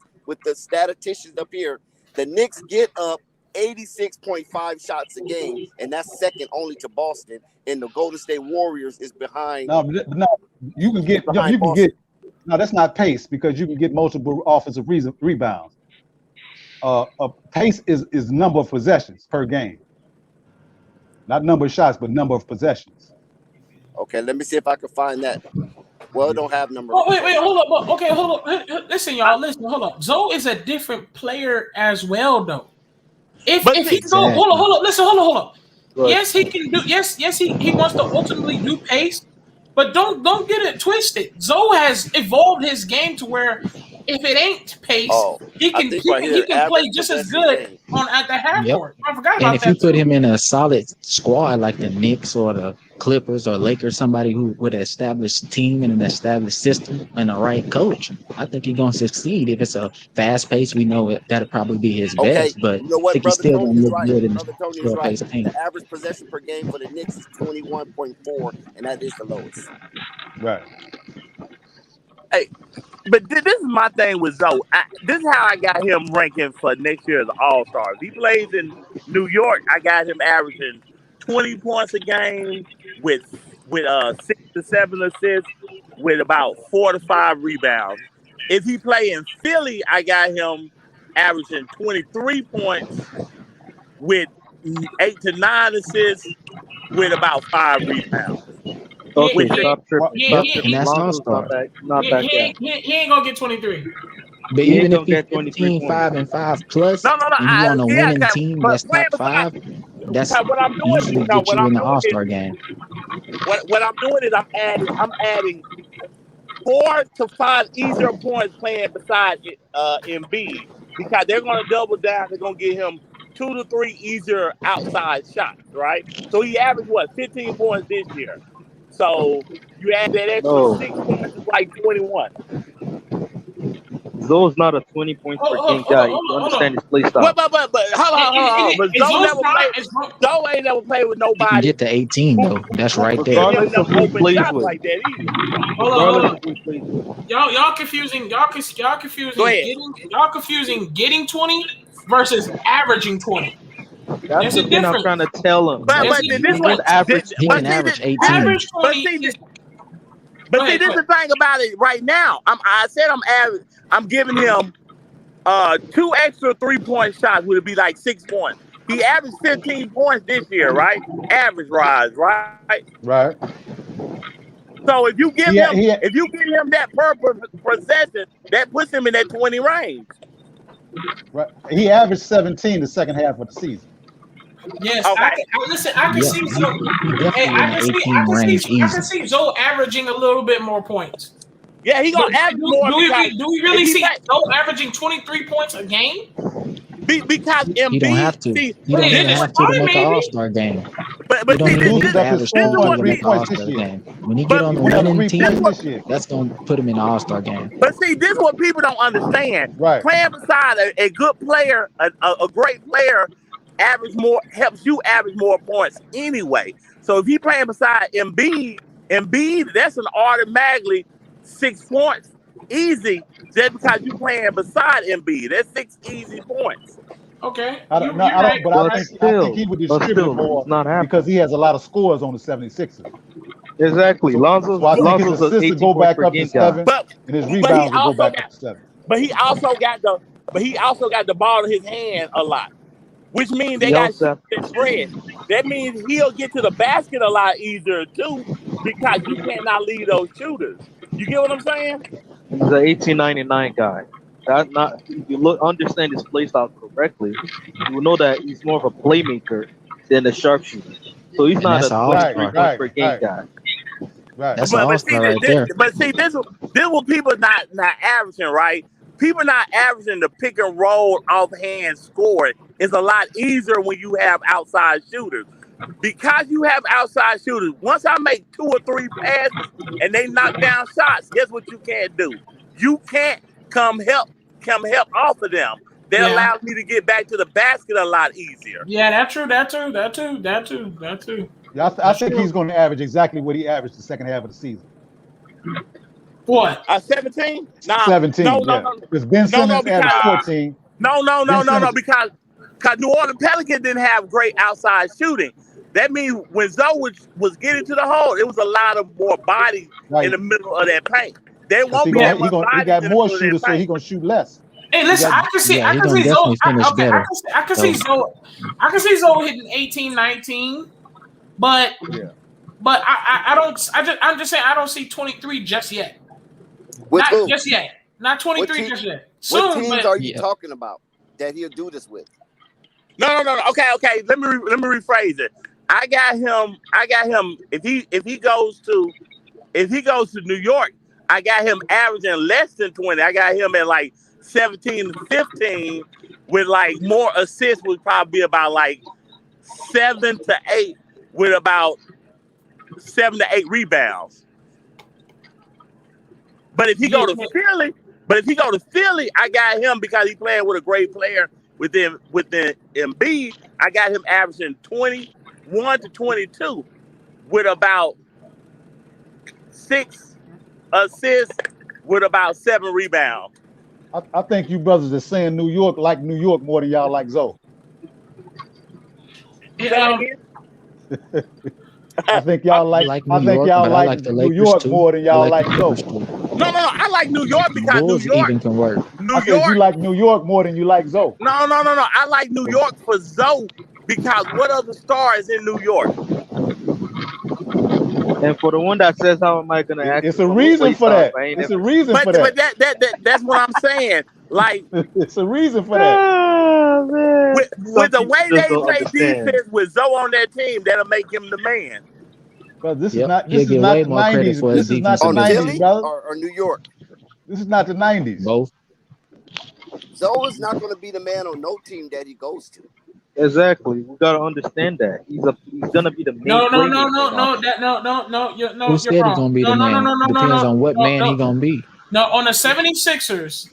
the statisticians up here, the Knicks get up 86.5 shots a game, and that's second only to Boston. And the Golden State Warriors is behind. No, you can get. No, that's not pace, because you can get multiple offensive rebounds. Pace is number of possessions per game, not number of shots, but number of possessions. Okay, let me see if I can find that. Well, it don't have number. Oh, wait, hold up. Okay, hold up. Listen, y'all. Hold up. Zoe is a different player as well, though. If he go, hold on. Listen, hold on. Yes, he can do. Yes, he wants to ultimately do pace, but don't get it twisted. Zoe has evolved his game to where if it ain't pace, he can play just as good at the half court. I forgot about that. And if you put him in a solid squad like the Knicks or the Clippers or Lakers, somebody who with an established team and an established system and the right coach, I think he's gonna succeed. If it's a fast pace, we know that'll probably be his best. But you know what, I think he's still gonna look good in the slow pace team. The average possession per game for the Knicks is 21.4, and that is the lowest. Right. Hey, but this is my thing with Zoe. This is how I got him ranking for next year as an All-Star. If he plays in New York, I got him averaging 20 points a game with 6 to 7 assists with about 4 to 5 rebounds. If he play in Philly, I got him averaging 23 points with 8 to 9 assists with about 5 rebounds. Okay, stop tripping. He ain't gonna get 23. But He ain't even if gonna he's get 23 15, 5 and 5 plus, No, no, no. and you on a winning team But that's playing top beside, 5, that's what I'm usually doing, no, get what you I'm in the doing is All-Star game. what I'm doing is I'm adding 4 to 5 easier points playing beside Embiid because they're going to double down. They're going to get him 2 to 3 easier outside shots, right? So he averaged 15 points this year. So you add that extra No, 6 points, it's like 21. Zoe's not a 20 points per game Hold guy. on, You hold on. understand his play But style. hold on. But Is Zoe those never not? played. Zoe ain't never played with You can nobody get to 18 who though. That's who right could there. give him Regardless them of who he open plays shots with. like that either. Regardless Hold of who he plays with. Y'all confusing. Y'all Go ahead. confusing getting 20 versus averaging 20. That's There's the a thing I'm difference. trying to tell him. But There's Like, a this he what can average He but can 20. see this average 18. Average but 20 see is. this Go but see ahead, this go is ahead. the thing about it right now. I said I'm giving him 2 extra 3-point shots would be like 6 points. He averaged 15 points this year, right? Average rise, right? Right. So if you give him He that per possession, that puts him in that 20 range. right. He averaged 17 the second half of the season. Yes, Okay. listen. I can Yeah, see he, Zoe. he Hey, definitely in the 18 range I can easy. see Zoe averaging a little bit more points. Yeah, he But gonna average more do because we if really he see play, Zoe averaging 23 points a game? because He don't have Embiid, to. see, He don't even this is have what, to Fine, make the maybe. All-Star game. but You but don't see, even need Moved to up his average this is 20 scoring what to three make the people. points this All-Star year. game. When he get But on the He went up winning 3 this points team, what, this year. that's gonna put him in the All-Star game. but see, this is what people don't understand. Right. Playing beside a good player, a great player, helps you average more points anyway. So if you playing beside Embiid, that's an automatically 6 points easy just because you playing beside Embiid. That's 6 easy points. Okay, I you're don't, no, I right. don't, but But I think he would distribute still, more it's not because happening. he has a lot of scores on the 76ers. Exactly. So I think his Lonzo's an assists will 18 go points back per up to game guy. 7, But and his but he rebounds will go also back up got to 7. but he also got the ball in his hand a lot, which means they He got also shooters that spread. That means he'll get to the basket a lot easier too, because you cannot lead those shooters. You get what I'm saying? he's an 1899 guy. That not if you understand his play style correctly, you will know that he's more of a playmaker than a sharpshooter. So he's And not that's a an 23 All-Star. points per game guy. Right. That's an All-Star right there. This what people not averaging, right? People not averaging the pick and roll offhand score. It's a lot easier when you have outside shooters. Because you have outside shooters, once I make 2 or 3 passes and they knock down shots, guess what you can't do? You can't come help off of them. That Yeah. allows me to get back to the basket a lot easier. Yeah, that's true. Yeah, I think he's going to average exactly what he averaged the second half of the season. What? 17? Nah, 17, no, yeah. Because Ben Simmons averaged 14. No, because New Orleans Pelicans didn't have great outside shooting. That means when Zoe was getting to the hole, it was a lot of more bodies in the middle of that paint. There won't be that much bodies he got in the more middle of that shooters, so paint. he's going to shoot less. Hey, listen, I can see Zoe. I can see Zoe hitting 18, 19, but I'm just saying I don't see 23 just yet. With who? Just yet. Not 23 just yet. What teams are you talking about that he'll do this with? No. Okay. Let me rephrase it. I got him. If he goes to New York, I got him averaging less than 20. I got him at like 17 to 15 with like more assists, would probably be about like 7 to 8 with about 7 to 8 rebounds. But if he go to Philly, I got him because he playing with a great player within Embiid. I got him averaging 21 to 22 with about 6 assists with about 7 rebounds. I think you brothers are saying New York like New York more than y'all like Zoe. I think y'all like New York more than y'all like Zoe. No, I like New York because New York even can work. I said you like New York more than you like Zoe. No. I like New York for Zoe because what other star is in New York? And for the one that says, "How am I going to act?" It's a reason for that. It's a reason for that. But that's what I'm saying. Like it's a reason for that. With the way they play defense with Zoe on that team, that'll make him the man. But this is not the 90s. This is not the 90s, brother. Or New York. This is not the 90s. Both. Zoe is not going to be the man on no team that he goes to. Exactly. We gotta understand that he's gonna be the main. No. You're Who said he's gonna be the man? Depends on what man he's gonna be. No, on the 76ers.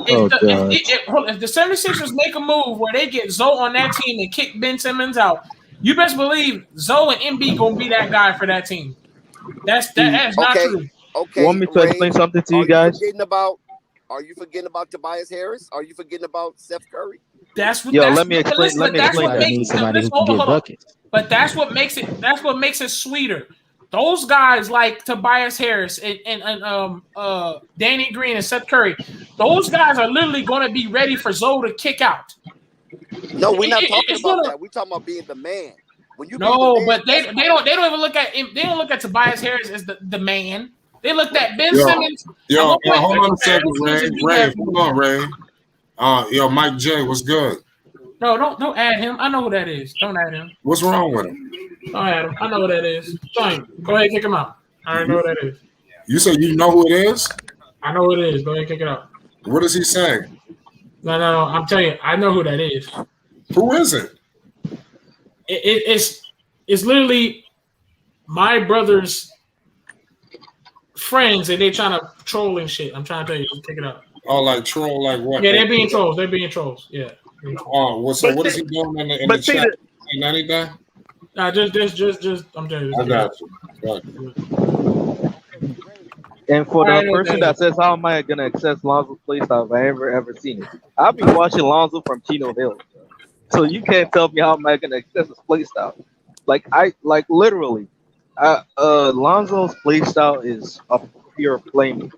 If the 76ers make a move where they get Zoe on that team and kick Ben Simmons out, you best believe Zoe and MB gonna be that guy for that team. That's not true. Okay. Want me to explain something to you guys? Are you forgetting about Tobias Harris? Are you forgetting about Steph Curry? That's what. Let me explain. Somebody who can get buckets. But that's what makes it. That's what makes it sweeter. Those guys like Tobias Harris and Danny Green and Seth Curry. Those guys are literally going to be ready for Zoe to kick out. No, we're not talking about that. We're talking about being the man. When you but they don't even look at him. They don't look at Tobias Harris as the man. They looked at Ben Simmons. Hold on a second, Ray. Hold on, Ray. Mike J, what's good? No, don't add him. I know who that is. Don't add him. What's wrong with him? Don't add him. I know who that is. Fine. Go ahead, kick him out. I already know who that is. You said you know who it is? I know who it is. Go ahead, kick it out. What is he saying? No. I'm telling you, I know who that is. Who is it? It's literally my brother's friends, and they trying to troll and shit. I'm trying to tell you, kick it out. Oh, like troll, like what? Yeah, they're being trolls. Yeah. Oh, what is he doing in the chat? Saying anything? Nah, just. I'm telling you. I got you. And for the person that says, "How am I gonna access Lonzo's playstyle if I ever seen it?" I've been watching Lonzo from Chino Hills, so you can't tell me how am I gonna access his playstyle. Literally, Lonzo's playstyle is a pure playmaker.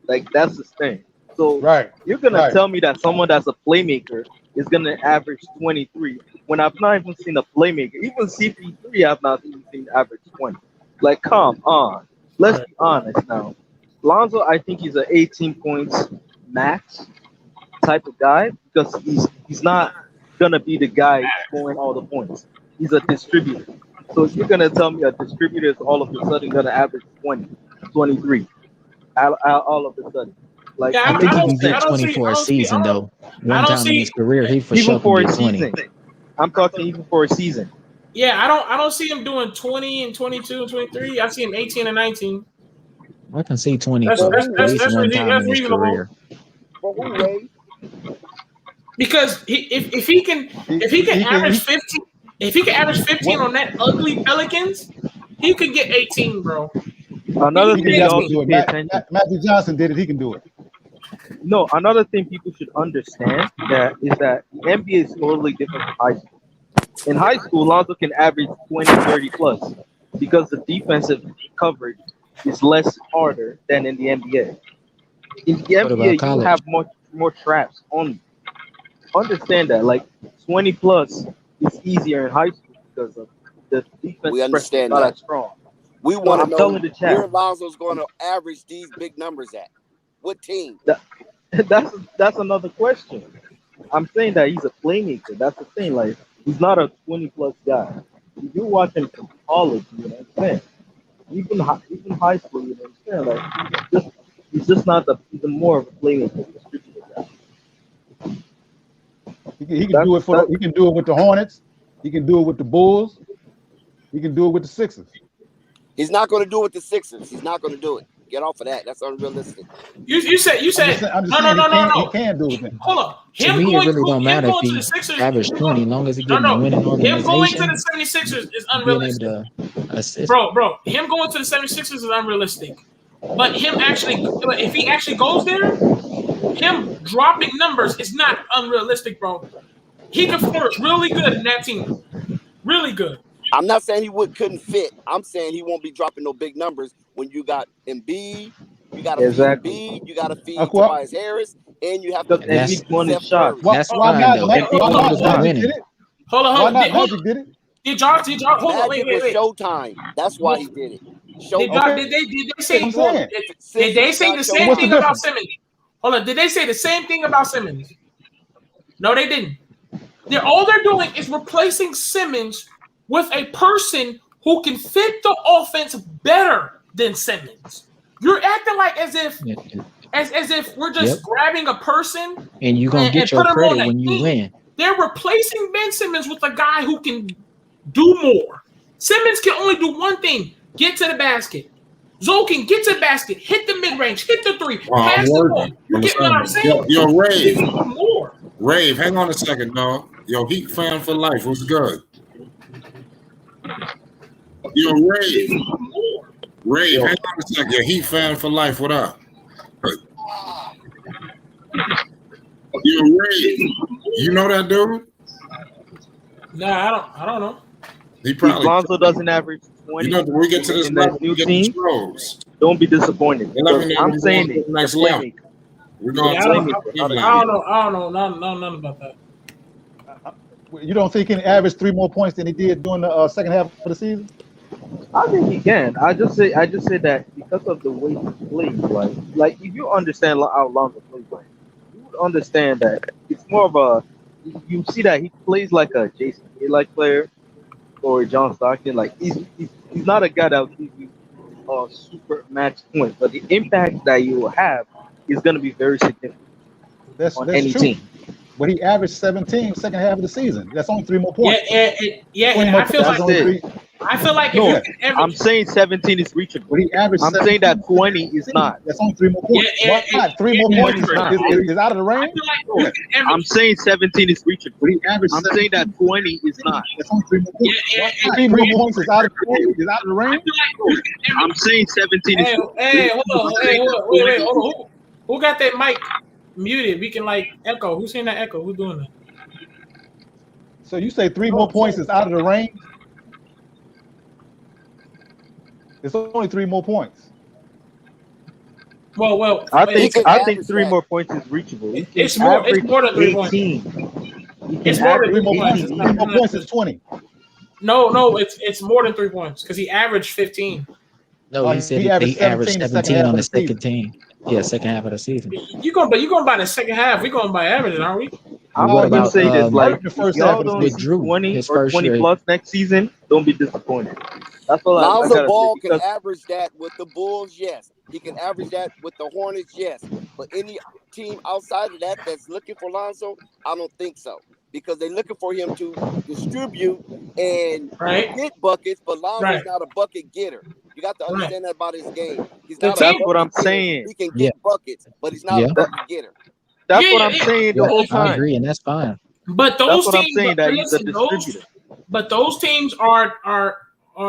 Like that's his thing. So you're gonna tell me that someone that's a playmaker is gonna average 23 when I've not even seen a playmaker. Even CP3, I've not even seen average 20. Like, come on, let's be honest now. Lonzo, I think he's an 18 points max type of guy because he's not gonna be the guy scoring all the points. He's a distributor. So if you're gonna tell me a distributor is all of a sudden gonna average 20, 23, all of a sudden. Like, I think he can get 20 for a season, though. One time in his career, he for sure can get 20. I'm talking even for a season. Yeah, I don't see him doing 20 and 22 and 23. I see him 18 and 19. I can see 20 for at least one time in his career. Because if he can average 15, if he can average 15 on that ugly Pelicans, he could get 18, bro. Another thing Matthew Johnson did it. He can do it. No, another thing people should understand is that the NBA is totally different from high school. In high school, Lonzo can average 20, 30 plus because the defensive coverage is less harder than in the NBA. In the NBA, you have more traps on you. Understand that, like 20 plus is easier in high school because of the defense. We understand not that. as strong. We want to know where Lonzo's going to average these big numbers at. What team? That's another question. I'm saying that he's a playmaker. That's the thing. Like, he's not a 20-plus guy. If you're watching from college, you know what I'm saying? Even high school, you know what I'm saying? Like, he's just not he's more of a playmaker. He can do it he can do it with the Hornets. He can do it with the Bulls. He can do it with the Sixers. He's not going to do it with the Sixers. He's not going to do it. Get off of that. That's unrealistic. You said no. He can do it. Hold on. To me, it really don't matter if he average 20, as long as he gets a winning organization. Him going to the 76ers is unrealistic. Bro, him going to the 76ers is unrealistic. But if he actually goes there, him dropping numbers is not unrealistic, bro. He can flourish really good in that team. Really good. I'm not saying he couldn't fit. I'm saying he won't be dropping no big numbers when you got Embiid, you got to feed Embiid, you got to feed Tobias Harris, and you have to feed Steph Curry. That's fine, though. Hold on. Magic did it. Did y'all hold on, wait. Showtime. That's why he did it. Did they say the same thing about Simmons? Hold on. Did they say the same thing about Simmons? No, they didn't. All they're doing is replacing Simmons with a person who can fit the offense better than Simmons. You're acting like as if we're just grabbing a person and you're gonna get your credit when you win. They're replacing Ben Simmons with a guy who can do more. Simmons can only do one thing: get to the basket. Zoe can get to the basket, hit the mid-range, hit the three, pass the ball. You get what I'm saying? Yo, Rave, hang on a second, dog. Yo, Heat fan for life. What's good? Yo, Rave, hang on a second. Yo, Heat fan for life. What up? Yo, Rave, you know that dude? Nah, I don't know. He probably Lonzo doesn't average 20. You know, when we get to this level, new team, don't be disappointed. I'm saying it. Next level. We're going I don't know nothing about that. You don't think he can average 3 more points than he did during the second half of the season? I think he can. I just say that because of the way he plays, like if you understand how Lonzo plays, like you would understand that it's more of a. You see that he plays like a Jason Kidd-like player or John Stockton. Like he's not a guy that will give you a super match point, but the impact that you will have is going to be very significant on any true. team. But he averaged 17 second half of the season. That's only 3 more points. Yeah. And I feel like no, I'm saying 17 is reachable. But he averaged. I'm saying that 20 is not. That's only 3 more points. Not 3 more points is out of the range. I'm saying 17 is reachable. But he averaged. I'm saying that 20 is not. That's only 3 more points. 3 more points is out of the range. I'm saying 17 is. Hey, hold on. Wait, hold on. Who got that mic muted? We can echo. Who's saying that echo? Who's doing that? So you say 3 more points is out of the range? It's only 3 more points. Well. I think 3 more points is reachable. It's more than 3 points. It's more than 3 more points. 3 more points is 20. No, it's more than 3 points because he averaged 15. No, he said he averaged 17 on the second team. Yeah, second half of the season. You going by the second half? We going by averages, aren't we? I'm going to say this: like, the first y'all don't see 20 or 20 plus next season, don't be disappointed. That's all. Lonzo Ball can average that with the Bulls, yes. He can average that with the Hornets, yes. But any team outside of that that's looking for Lonzo, I don't think so. Because they're looking for him to distribute and get buckets, but Lonzo's not a bucket getter. You got to understand that about his game. He's not That's what I'm saying. He can get buckets, but he's not a bucket getter. That's what I'm saying the whole time. I agree, and that's fine. But those that's what teams, I'm saying, that he's a distributor. But those teams are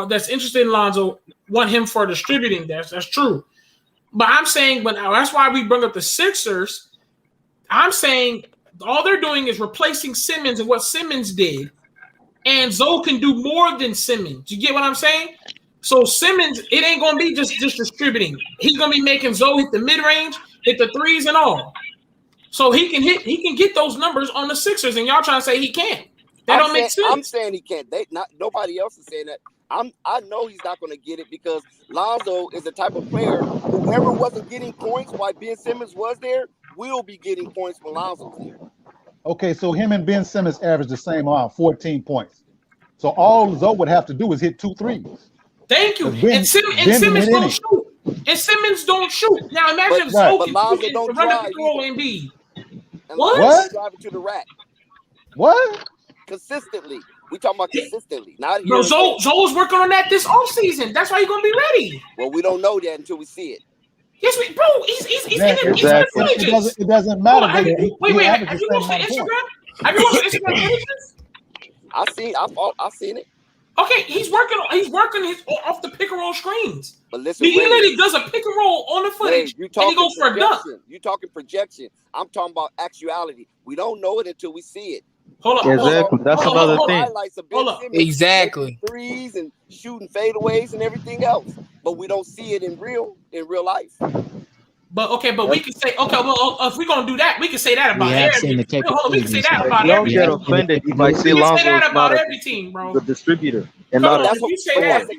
that's interested in Lonzo want him for distributing. That's true. But I'm saying that's why we bring up the Sixers. I'm saying all they're doing is replacing Simmons and what Simmons did, and Zoe can do more than Simmons. You get what I'm saying? So Simmons, it ain't gonna be just distributing. He's gonna be making Zoe hit the mid range, hit the threes and all. So he can get those numbers on the Sixers, and y'all trying to say he can't. That don't make sense. I'm saying he can't. Nobody else is saying that. I know he's not going to get it because Lonzo is the type of player whoever wasn't getting points while Ben Simmons was there will be getting points when Lonzo's there. Okay, so him and Ben Simmons average the same amount, 14 points. So all Zoe would have to do is hit 2 threes. Thank you. And Simmons don't shoot. And Simmons don't shoot. Now imagine Zoe Lonzo don't drive. What? Driving to the rack. What? Consistently. We talking about consistently. Not here. No, Zoe's working on that this offseason. That's why he's gonna be ready. Well, we don't know that until we see it. Yes, bro. He's in the It doesn't matter. Have you watched the Instagram? Have you watched the Instagram images? I've seen it. Okay, he's working his off the pick and roll screens. But listen, he literally does a pick and roll on the footage, and he goes for a dunk. You talking projection? I'm talking about actuality. We don't know it until we see it. Hold on. Exactly. That's another thing. Exactly. Threes and shooting fadeaways and everything else, but we don't see it in real life. But we can say if we're gonna do that, we can say that about every. We can say that about every team. Don't get offended if I say Lonzo is not every team, bro. The distributor and not if you say that,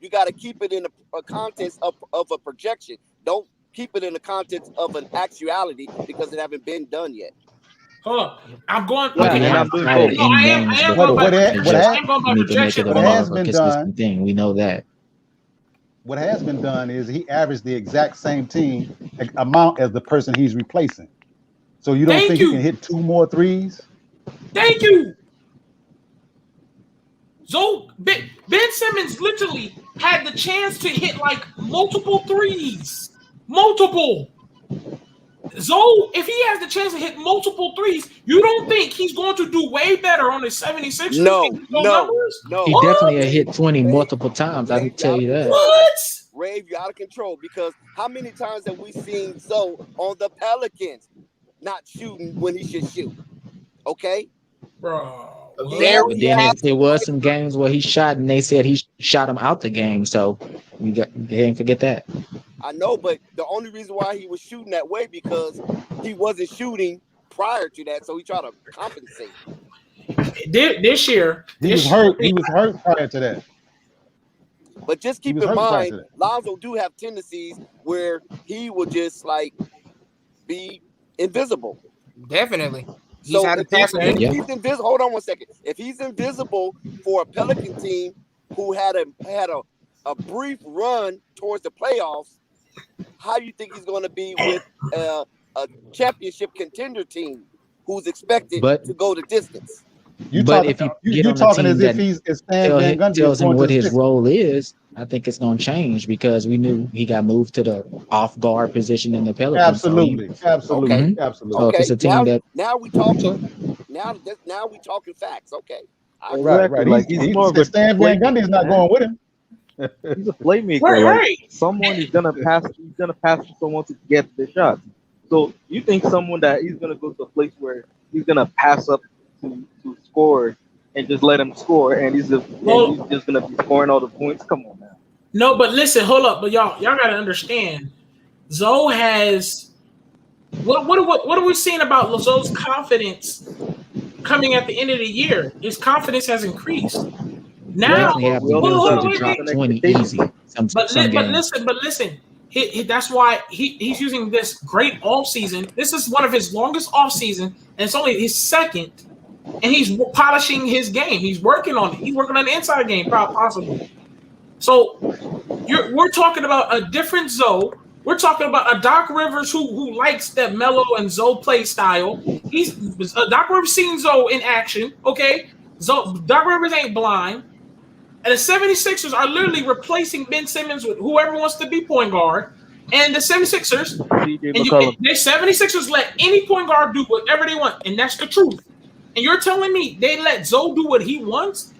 you got to keep it in a context of a projection. Don't keep it in the context of an actuality because it haven't been done yet. Hold on, I'm going. I am going by projection. What has been done? Thing we know that. What has been done is he averaged the exact same team amount as the person he's replacing. So you don't think he can hit 2 more threes? Thank you. Ben Simmons literally had the chance to hit like multiple threes. Multiple. Zoe, if he has the chance to hit multiple threes, you don't think he's going to do way better on his 76ers? No. He definitely hit 20 multiple times. I can tell you that. What? Rave, you're out of control because how many times have we seen Zoe on the Pelicans not shooting when he should shoot? Okay? Bro. But then there was some games where he shot and they said he shot him out the game. So they didn't forget that. I know, but the only reason why he was shooting that way because he wasn't shooting prior to that, so he tried to compensate. This year, he was hurt. He was hurt prior to that. But just keep in mind, Lonzo do have tendencies where he will just like be invisible. Definitely. So if he's invisible, hold on one second. If he's invisible for a Pelican team who had a brief run towards the playoffs, how do you think he's going to be with a championship contender team who's expected to go the distance? You're talking as if he's tells him what his role is. I think it's going to change because we knew he got moved to the off guard position in the Pelicans. Absolutely. So if it's a team now we talking facts. Okay. Right. Like Stan Van Gundy's not going with him. He's a playmaker. Right. Like someone is gonna pass. He's gonna pass to someone to get the shot. So you think someone that he's gonna go to a place where he's gonna pass up to score and just let him score, and he's just gonna be scoring all the points? Come on, man. No, but listen, hold up, but y'all gotta understand. Zoe has what are we seeing about Zoe's confidence coming at the end of the year? His confidence has increased. Now, drop 20 easy. But listen. That's why he's using this great off season. This is one of his longest off season, and it's only his second. And he's polishing his game. He's working on it. He's working on the inside game, possibly. So we're talking about a different Zoe. We're talking about a Doc Rivers who likes that Melo and Zoe play style. Doc Rivers seen Zoe in action. Okay, Doc Rivers ain't blind. And the 76ers are literally replacing Ben Simmons with whoever wants to be point guard. And the 76ers, the 76ers let any point guard do whatever they want. And that's the truth. And you're telling me they let Zoe do what he wants?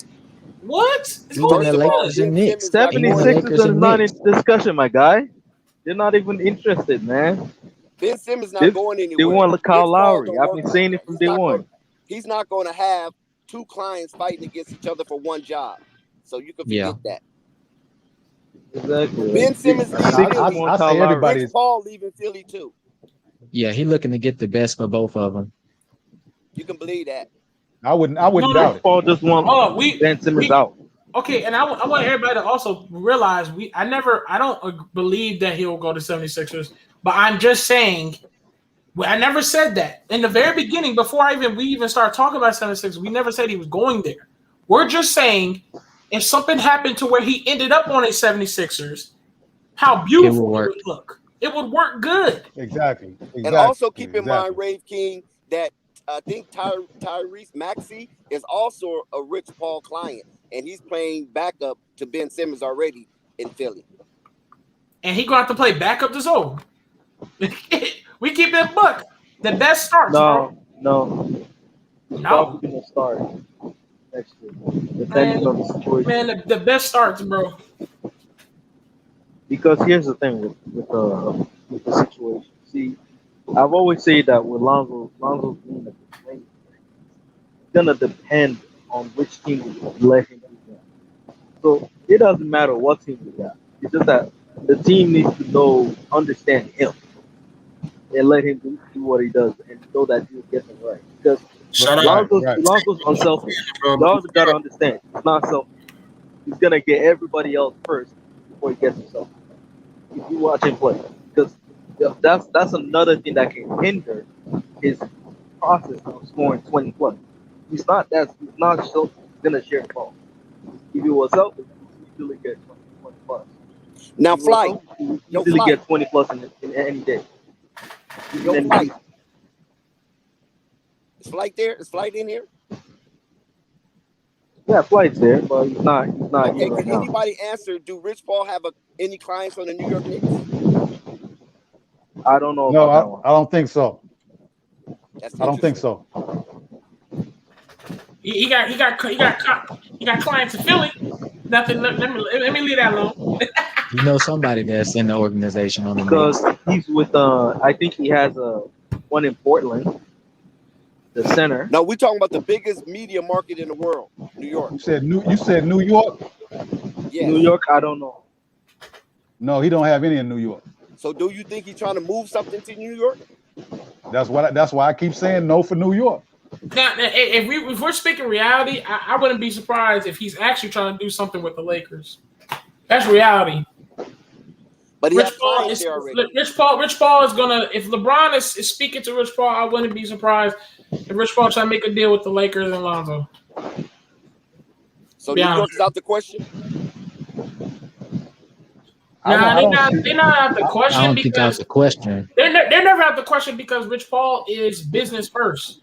What? Even the Lakers and Knicks. 76ers are not in discussion, my guy. They're not even interested, man. Ben Simmons not going anywhere. They want Kyle Lowry. I've been saying it from day one. He's not going to have two clients fighting against each other for one job. So you can forget that. Exactly. Ben Simmons leaving Philly. Paul leaving Philly too. Yeah, he's looking to get the best for both of them. You can believe that. I wouldn't doubt it. Paul just want Ben Simmons out. Okay, and I want everybody to also realize I don't believe that he'll go to 76ers, but I'm just saying I never said that. In the very beginning, before we even started talking about 76ers, we never said he was going there. We're just saying if something happened to where he ended up on a 76ers, how beautiful it would look. It would work good. Exactly. And also keep in mind, Rave King, that I think Tyrese Maxey is also a Rich Paul client, and he's playing backup to Ben Simmons already in Philly. And he's going to have to play backup to Zoe. We keep that buck. The best starts, bro. No. Going to start next year. Depending on the situation. Man, the best starts, bro. Because here's the thing with the situation. See, I've always said that with Lonzo's being the playmaker, it's gonna depend on which team we let him do that. So it doesn't matter what team we got. It's just that The team needs to understand him, and let him do what he does, and know that he'll get them right. Because Lonzo's unselfish. Y'all gotta understand, he's not selfish. He's gonna get everybody else first before he gets himself. If you watch him play, because that's another thing that can hinder his process of scoring 20 plus. He's not so gonna share the ball. If he was selfish, he'd easily get 20 plus. Now, Flight, easily get 20 plus in any day. Flight. Is Flight there? Is Flight in here? Yeah, Flight's there, but he's not Okay, here right can now. anybody answer? Do Rich Paul have any clients on the New York Knicks? I don't know. No, about that one. I don't think so. That's I don't think so. He got clients in Philly. Nothing. Let me leave that alone. You know somebody that's in the organization on the Because Knicks. he's with I think he has one in Portland, the center. No, we're talking about the biggest media market in the world, New York. You said New York? Yes. New York, I don't know. No, he don't have any in New York. So do you think he's trying to move something to New York? That's why I keep saying no for New York. Now, if we're speaking reality, I wouldn't be surprised if he's actually trying to do something with the Lakers. That's reality. But he Rich has Paul clients is there already. Rich Paul is gonna. If LeBron is speaking to Rich Paul, I wouldn't be surprised if Rich Paul trying to make a deal with the Lakers and Lonzo. So New York is out the question. Nah, they're not out the question. I don't think that's the question. They're never out the question because Rich Paul is business first.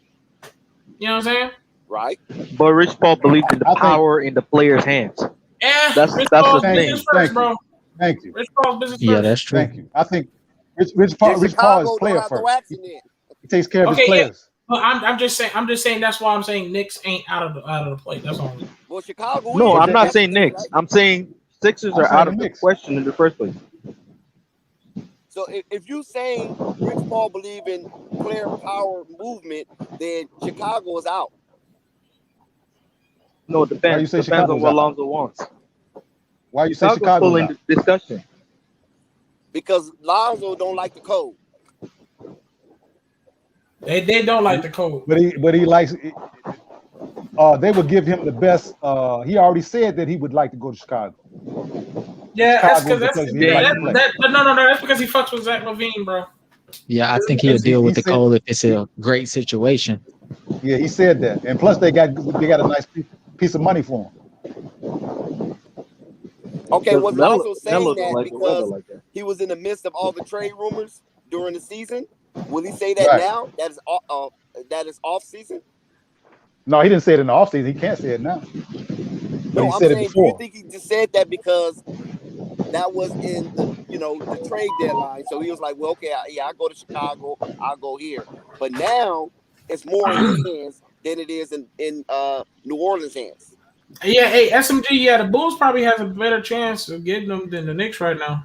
You know what I'm saying? Right. But Rich Paul believes in the power in the players' hands. Yeah, that's Paul's the thing. business first, bro. Thank you. Rich Paul's business first. Yeah, that's true. Thank you. I think Rich Paul is player first. He takes care of his players. But I'm just saying that's why I'm saying Knicks ain't out of the play. That's all. Well, Chicago. No, I'm not saying Knicks. Right? I'm saying Sixers are out of the question in the first place. So if you saying Rich Paul believe in player power movement, then Chicago is out. No, it depends. Depends on what Lonzo wants. Why you say Chicago's still in the discussion? Because Lonzo don't like the code. They don't like the code. But he likes. They would give him the best. He already said that he would like to go to Chicago. Yeah, Chicago that's because he fucks with Zach LaVine, bro. Yeah, I think he'll deal with the Cole if it's a great situation. Yeah, he said that, and plus they got a nice piece of money for him. Okay, was Lonzo saying that because he was in the midst of all the trade rumors during the season? Will he say that now? That is off season? No, he didn't say it in the off season. He can't say it now. But no, he said it before. Do you think he just said that because that was in the trade deadline? So he was like, well, okay, I go to Chicago, I'll go here. But now it's more in his hands than it is in New Orleans' hands. Yeah, hey, SMG, the Bulls probably has a better chance of getting them than the Knicks right now.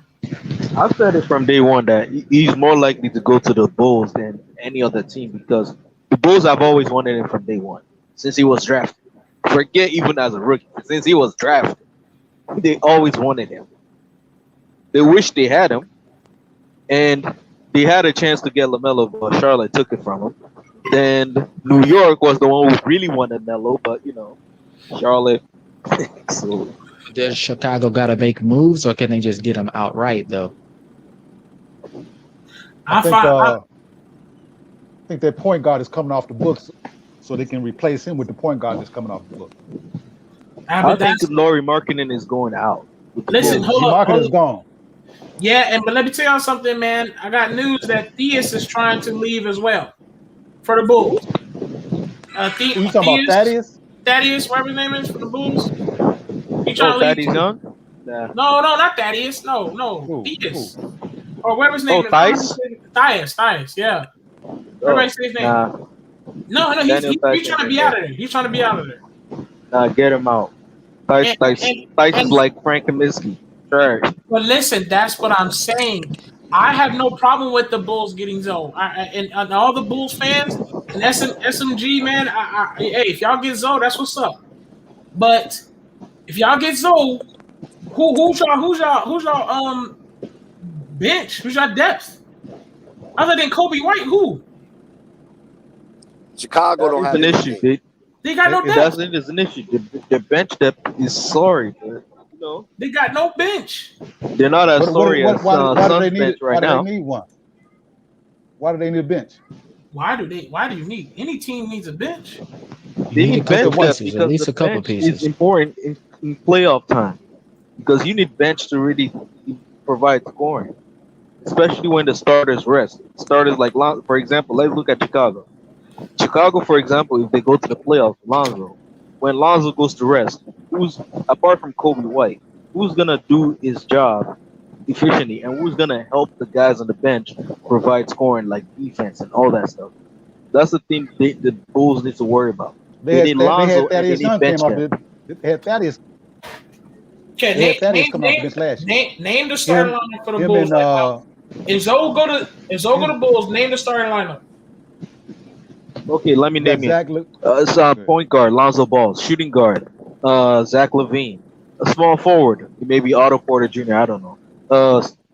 I've said it from day one that he's more likely to go to the Bulls than any other team because the Bulls have always wanted him from day one since he was drafted. Forget even as a rookie. Since he was drafted, they always wanted him. They wish they had him, and they had a chance to get LaMelo, but Charlotte took it from him. Then New York was the one who really wanted Melo, but Charlotte. So does Chicago got to make moves, or can they just get him outright though? I think that point guard is coming off the books, so they can replace him with the point guard that's coming off the books. I think Lauri Markkanen is going out. Listen, hold on. Markkanen is gone. Yeah, but let me tell y'all something, man. I got news that Theus is trying to leave as well for the Bulls. You talking about Thaddeus? Thaddeus, whatever his name is, for the Bulls. He trying to leave. Thaddeus Young? Nah. No, not Thaddeus. No, Theus. Or whatever his name is. Thias, yeah. Everybody say his name. No, he's trying to be out of there. He's trying to be out of there. Nah, get him out. Thias is like Frank Kaminsky. Sure. But listen, that's what I'm saying. I have no problem with the Bulls getting Zoe. And all the Bulls fans and SMG, man, hey, if y'all get Zoe, that's what's up. But if y'all get Zoe, who's y'all Bench. Who's your depth? Other than Kobe White, who? Chicago don't have an issue. They got no depth. That's it. Is an issue. The bench depth is sorry. They got no bench. They're not as sorry as Suns bench right now. Why do they need one? Why do they need a bench? Why do you need? Any team needs a bench. They need bench depth because at least a couple bench pieces. is important in playoff time because you need bench to really provide scoring, especially when the starters rest. Starters like Lonzo, for example, let's look at Chicago. Chicago, for example, if they go to the playoffs, when Lonzo goes to rest, who's apart from Kobe White, who's gonna do his job efficiently, and who's gonna help the guys on the bench provide scoring like defense and all that stuff? That's the thing the Bulls need to worry about. They need Lonzo and they need bench depth. They had Thaddeus. Okay, name the starting lineup for the Bulls. If Zoe go to Bulls, name the starting lineup. Okay, let me name it. It's point guard, Lonzo Ball. Shooting guard, Zach LaVine. A small forward, maybe Otto Porter Jr. I don't know.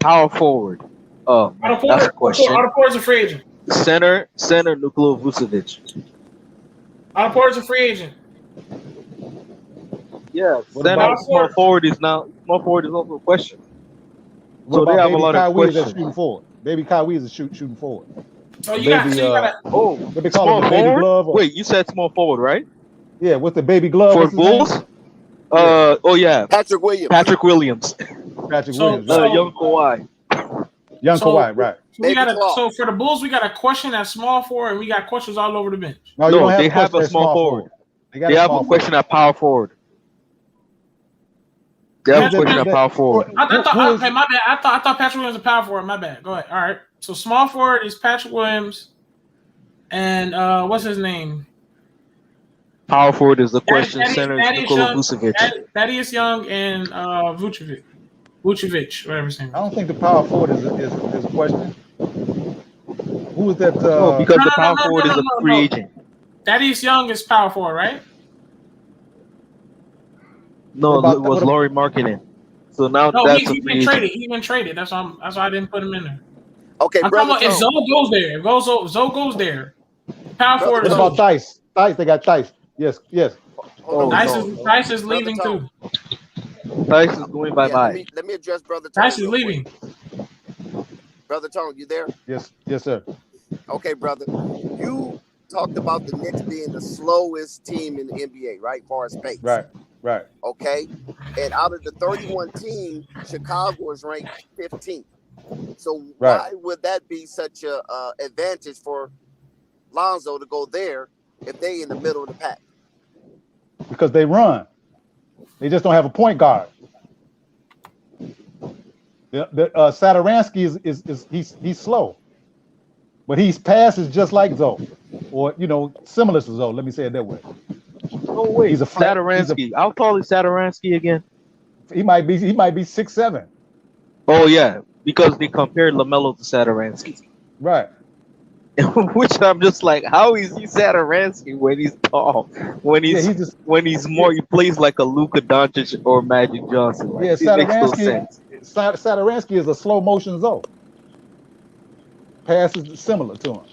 Power forward. That's a question. Otto Porter's a free agent. Center, Nikola Vucevic. Otto Porter's a free agent. Yeah, small forward is also a question. So they have a lot of questions. Shooting forward. Baby Kyrie is a shooting forward. So you got what they call it, the baby glove? Wait, you said small forward, right? Yeah, what's the baby glove for Bulls? Oh yeah, Patrick Williams. Young Kawhi. Kawhi, right? So for the Bulls, we got a question at small forward, and we got questions all over the bench. No, they have a small forward. They have a question at power forward. They have a question at power forward. My bad. I thought Patrick Williams was a power forward. My bad. Go ahead. All right. So small forward is Patrick Williams, and what's his name? Power forward is the question. Center is Nikola Vucevic. Thaddeus Young and Vucevic, whatever his name is. I don't think the power forward is a question. Who is that? No, because the power forward is a free agent. Thaddeus Young is power forward, right? No, it was Laurie Markkinen. So now that's he's been traded. He's been traded. That's why I didn't put him in there. Okay, I'm talking about if Zoe goes there. If Zoe goes there. Power forward. What about Dice? They got Dice. Yes. Dice is leaving too. Dice is going bye-bye. Let me address Brother Tone. Dice is leaving. Brother Tone, you there? Yes, sir. Okay, brother. You talked about the Knicks being the slowest team in the NBA, right? As far as pace. Right. Okay. And out of the 31 teams, Chicago is ranked 15th. So why would that be such a advantage for Lonzo to go there if they in the middle of the pack? Because they run. They just don't have a point guard. Saturansky he's slow, but his pass is just like Zoe, or similar to Zoe. Let me say it that way. Oh wait, he's a Saturansky. How tall is Saturansky again? He might be 6'7". Oh yeah, because they compared LaMelo to Saturansky. Right. Which I'm just like, how is he Saturansky when he's tall? When he plays like a Luka Doncic or Magic Johnson. Like, Saturansky is a slow motion Zoe. Pass is similar to him.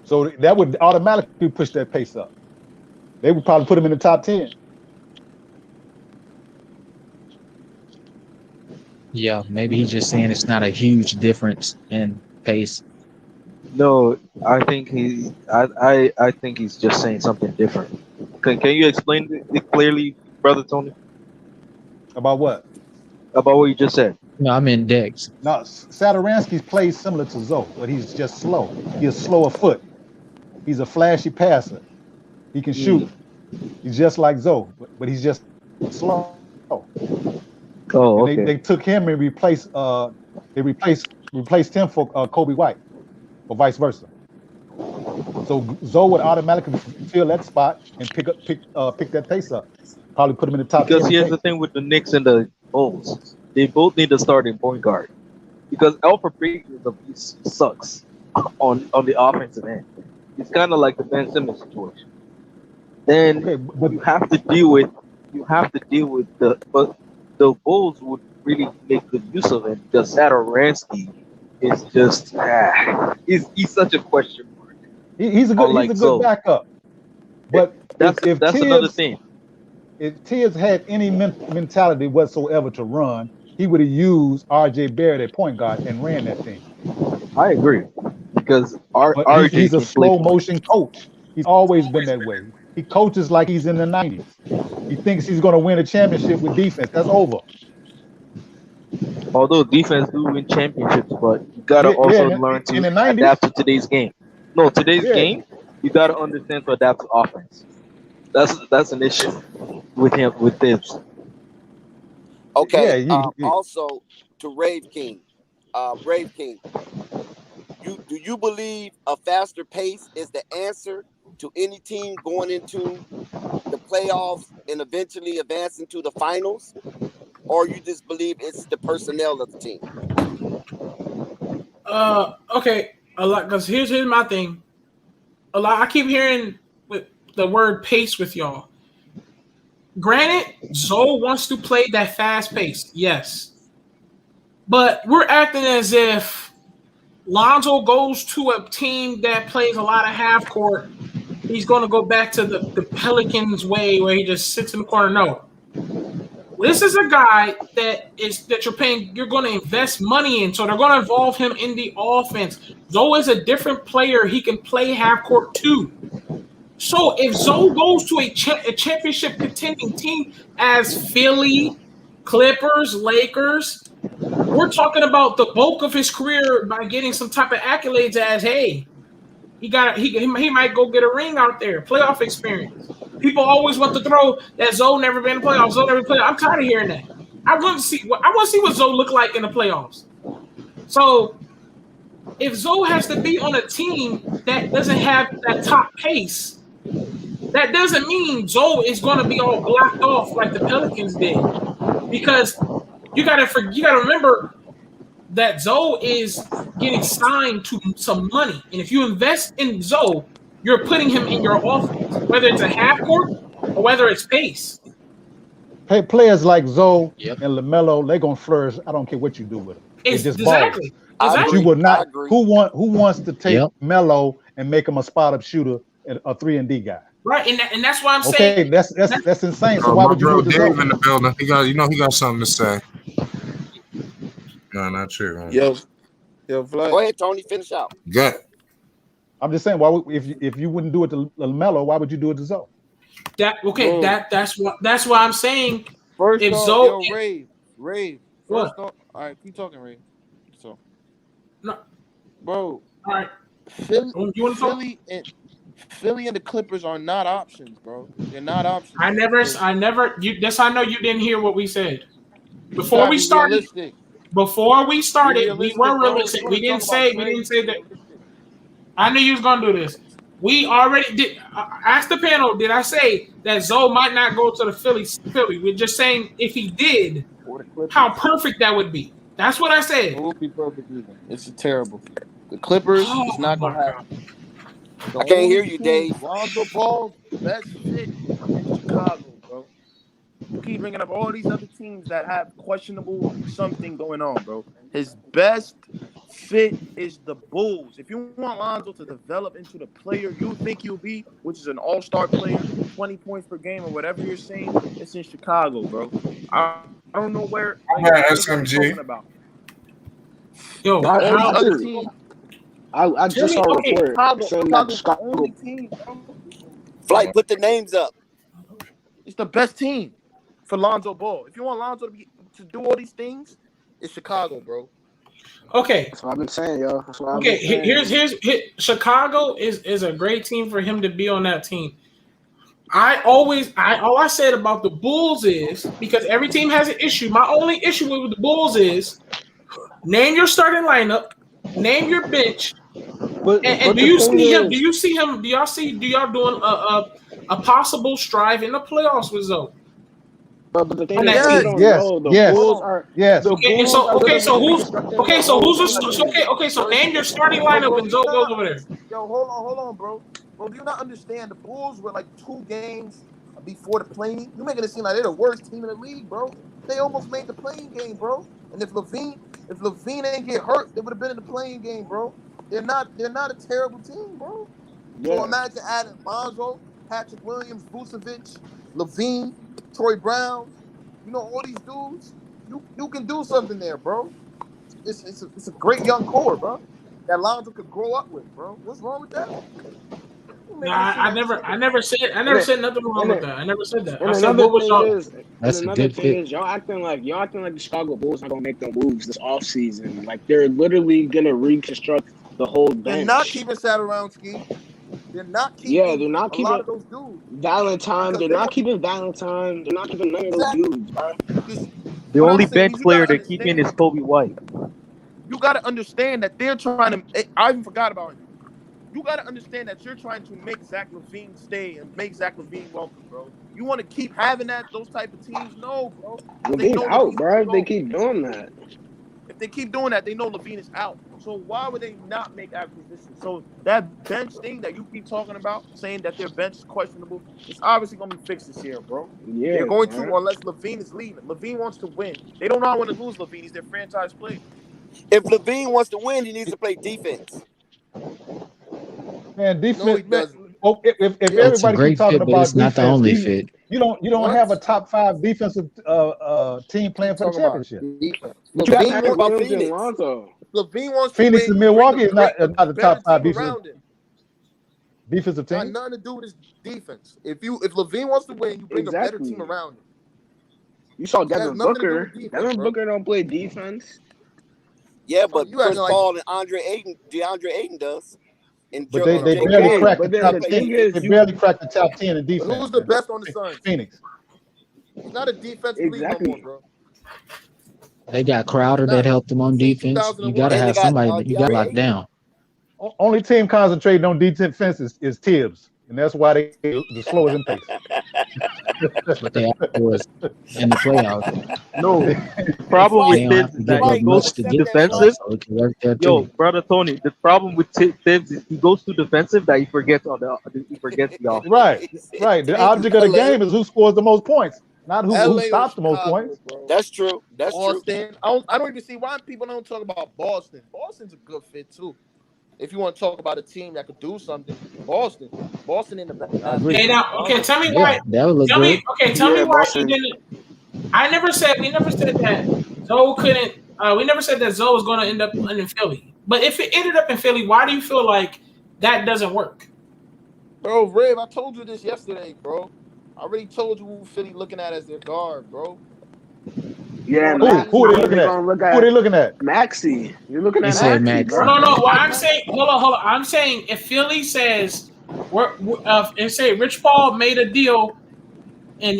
So that would automatically push that pace up. They would probably put him in the top 10. Yeah, maybe he's just saying it's not a huge difference in pace. No, I think I think he's just saying something different. Can you explain it clearly, Brother Tony? About what? About what you just said. No, I'm in Dex. No, Saturansky plays similar to Zoe, but he's just slow. He's slower foot. He's a flashy passer. He can shoot. He's just like Zoe, but he's just slow. Oh, okay. They took him and replaced him for Kobe White, or vice versa. So Zoe would automatically fill that spot and pick that pace up. Probably put him in the top. Because here's the thing with the Knicks and the Bulls, they both need a starting point guard. Because Alfred Payton sucks on the offensive end. It's kind of like the Ben Simmons situation. Then you have to deal with the Bulls would really make good use of it because Satoransky is just he's such a question mark. He's a good backup. But that's another thing. If Tibbs had any mentality whatsoever to run, he would have used RJ Barrett at point guard and ran that thing. I agree because he's a slow motion coach. He's always been that way. He coaches like he's in the 90s. He thinks he's going to win a championship with defense. That's over. Although defense do win championships, but you gotta also learn to adapt to today's game. No, today's game, you gotta understand to adapt to offense. That's an issue with him with Tibbs. Okay. Also to Rave King, do you believe a faster pace is the answer to any team going into the playoffs and eventually advancing to the finals? Or you just believe it's the personnel of the team? Okay, a lot, because here's my thing. A lot I keep hearing with the word pace with y'all. Granted, Zoe wants to play that fast pace, yes. But we're acting as if Lonzo goes to a team that plays a lot of half court. He's going to go back to the Pelicans way where he just sits in the corner. No. This is a guy that you're going to invest money in, so they're going to involve him in the offense. Zoe is a different player. He can play half court too. So if Zoe goes to a championship contending team as Philly, Clippers, Lakers, we're talking about the bulk of his career by getting some type of accolades as, hey, he might go get a ring out there, playoff experience. People always want to throw that Zoe never been in the playoffs. Zoe never played. I'm tired of hearing that. I want to see what Zoe look like in the playoffs. So if Zoe has to be on a team that doesn't have that top pace, that doesn't mean Zoe is going to be all blocked off like the Pelicans did. Because you got to remember that Zoe is getting signed to some money, and if you invest in Zoe, you're putting him in your offense, whether it's a half court or whether it's pace. Hey, players like Zoe and LaMelo, they're gonna flourish. I don't care what you do with them. It's just exactly. But you would not. Who wants to take Melo and make him a spot up shooter, a 3-and-D guy? Right, and that's why I'm saying. Okay, that's insane. So why would you do this? Dave in the building. He got something to say. No, not true. Yo, Vlad. Go ahead, Tony. Finish out. Good. I'm just saying, if you wouldn't do it to LaMelo, why would you do it to Zoe? That's why I'm saying. First if off, Zoe, Rave. What? All right, keep talking, Rave. So, no, bro. All right, Philly and the Clippers are not options, bro. They're not options. I never. Yes, I know you didn't hear what we said before we started. Realistic. Before we started, we were realistic. We didn't say that. I knew you was gonna do this. We already did. Ask the panel. Did I say that Zoe might not go to the Philly? We're just saying if he did, how perfect that would be. That's what I said. It would be perfect either. It's terrible. The Clippers is not gonna happen. I can't hear you, Dave. Lonzo Ball's best fit in Chicago, bro. You keep bringing up all these other teams that have questionable something going on, bro. His best fit is the Bulls. If you want Lonzo to develop into the player you think he'll be, which is an all-star player, 20 points per game or whatever you're saying, it's in Chicago, bro. I don't know where SMG. about. Yo, I just saw a report saying that Chicago. Flight, put the names up. It's the best team for Lonzo Ball. If you want Lonzo to do all these things, it's Chicago, bro. Okay. That's what I've been saying, yo. Here's Chicago is a great team for him to be on that team. All I said about the Bulls is because every team has an issue. My only issue with the Bulls is name your starting lineup, name your bench, and do you see him? Do y'all doing a possible strive in the playoffs with Zoe? But the thing is, So name your starting lineup and Zoe goes over there. Yo, hold on, bro. Bro, do you not understand? The Bulls were like 2 games before the play-in. You making it seem like they're the worst team in the league, bro. They almost made the play-in game, bro. And if Levine ain't get hurt, they would have been in the play-in game, bro. They're not a terrible team, bro. Yeah. So imagine adding Lonzo, Patrick Williams, Vucevic, Levine, Troy Brown. You know, all these dudes. You can do something there, bro. It's a great young core, bro. That Lonzo could grow up with, bro. What's wrong with that? No, I never said nothing wrong with that. I never said that. And I said another what was thing y'all. is, That's a another good thing fit. is, y'all acting like the Chicago Bulls not gonna make no moves this offseason. Like they're literally gonna reconstruct the whole bench. They're not keeping Sadorowski. They're not keeping. Yeah, they're not a keeping lot of those dudes. Valentine. They're not keeping Valentine. They're not keeping none of those dudes, bro. The What only I'm saying bench is you player gotta they're keeping is Kobe White. You got to understand that they're trying to. I even forgot about him. You got to understand that you're trying to make Zach LaVine stay and make Zach LaVine welcome, bro. You want to keep having those type of teams? No, bro. LaVine's out, bro. If they keep doing that. If they keep doing that, they know LaVine is out. So why would they not make acquisitions? So that bench thing that you keep talking about, saying that their bench is questionable, it's obviously going to be fixed this year, bro. Yeah, they're going to, unless LaVine is leaving. LaVine wants to win. They don't know how to lose LaVine. He's their franchise player. If LaVine wants to win, he needs to play defense. Man, defense. No, he doesn't. If everybody keeps talking about it's not the only fit. You don't have a top 5 defensive team playing for the championship. LaVine about Phoenix. LaVine wants Phoenix to and win. Milwaukee is not the top 5 defensive Got team. nothing to do with his defense. If LaVine wants to win, you bring a better team around him. You saw Devin Booker. Defense, Devin Booker don't play defense. Yeah, but you Chris like, Paul and DeAndre Ayton does. And But they barely cracked the top 10. They barely cracked the top 10 in defense. Who's the best on the Suns? Phoenix. He's not a defensive league no more, bro. They got Crowder that helped them on defense. You got to have somebody that you got locked down. Only team concentrating on defense is Tibbs, and that's why they the slowest in pace. But they was in the playoffs. No, the problem with Tibbs is that he goes to defensive. Yo, brother Tony, the problem with Tibbs is he goes to defensive that he forgets the offense. Right. The object of the game is who scores the most points, not who stops the most points. Bro. That's true. That's Boston. true. I don't even see why people don't talk about Boston. Boston's a good fit too. If you want to talk about a team that could do something, Boston in the back. Tell me why. That would look good. Tell me why he didn't. We never said that Zoe couldn't. We never said that Zoe was going to end up in Philly. But if it ended up in Philly, why do you feel like that doesn't work? Bro, Riv, I told you this yesterday, bro. I already told you who Philly looking at as their guard, bro. Yeah, who are they looking at? Who are they looking at? Maxey. You're looking at Maxey. No. What I'm saying, hold on. I'm saying if Philly says, and say Rich Paul made a deal, and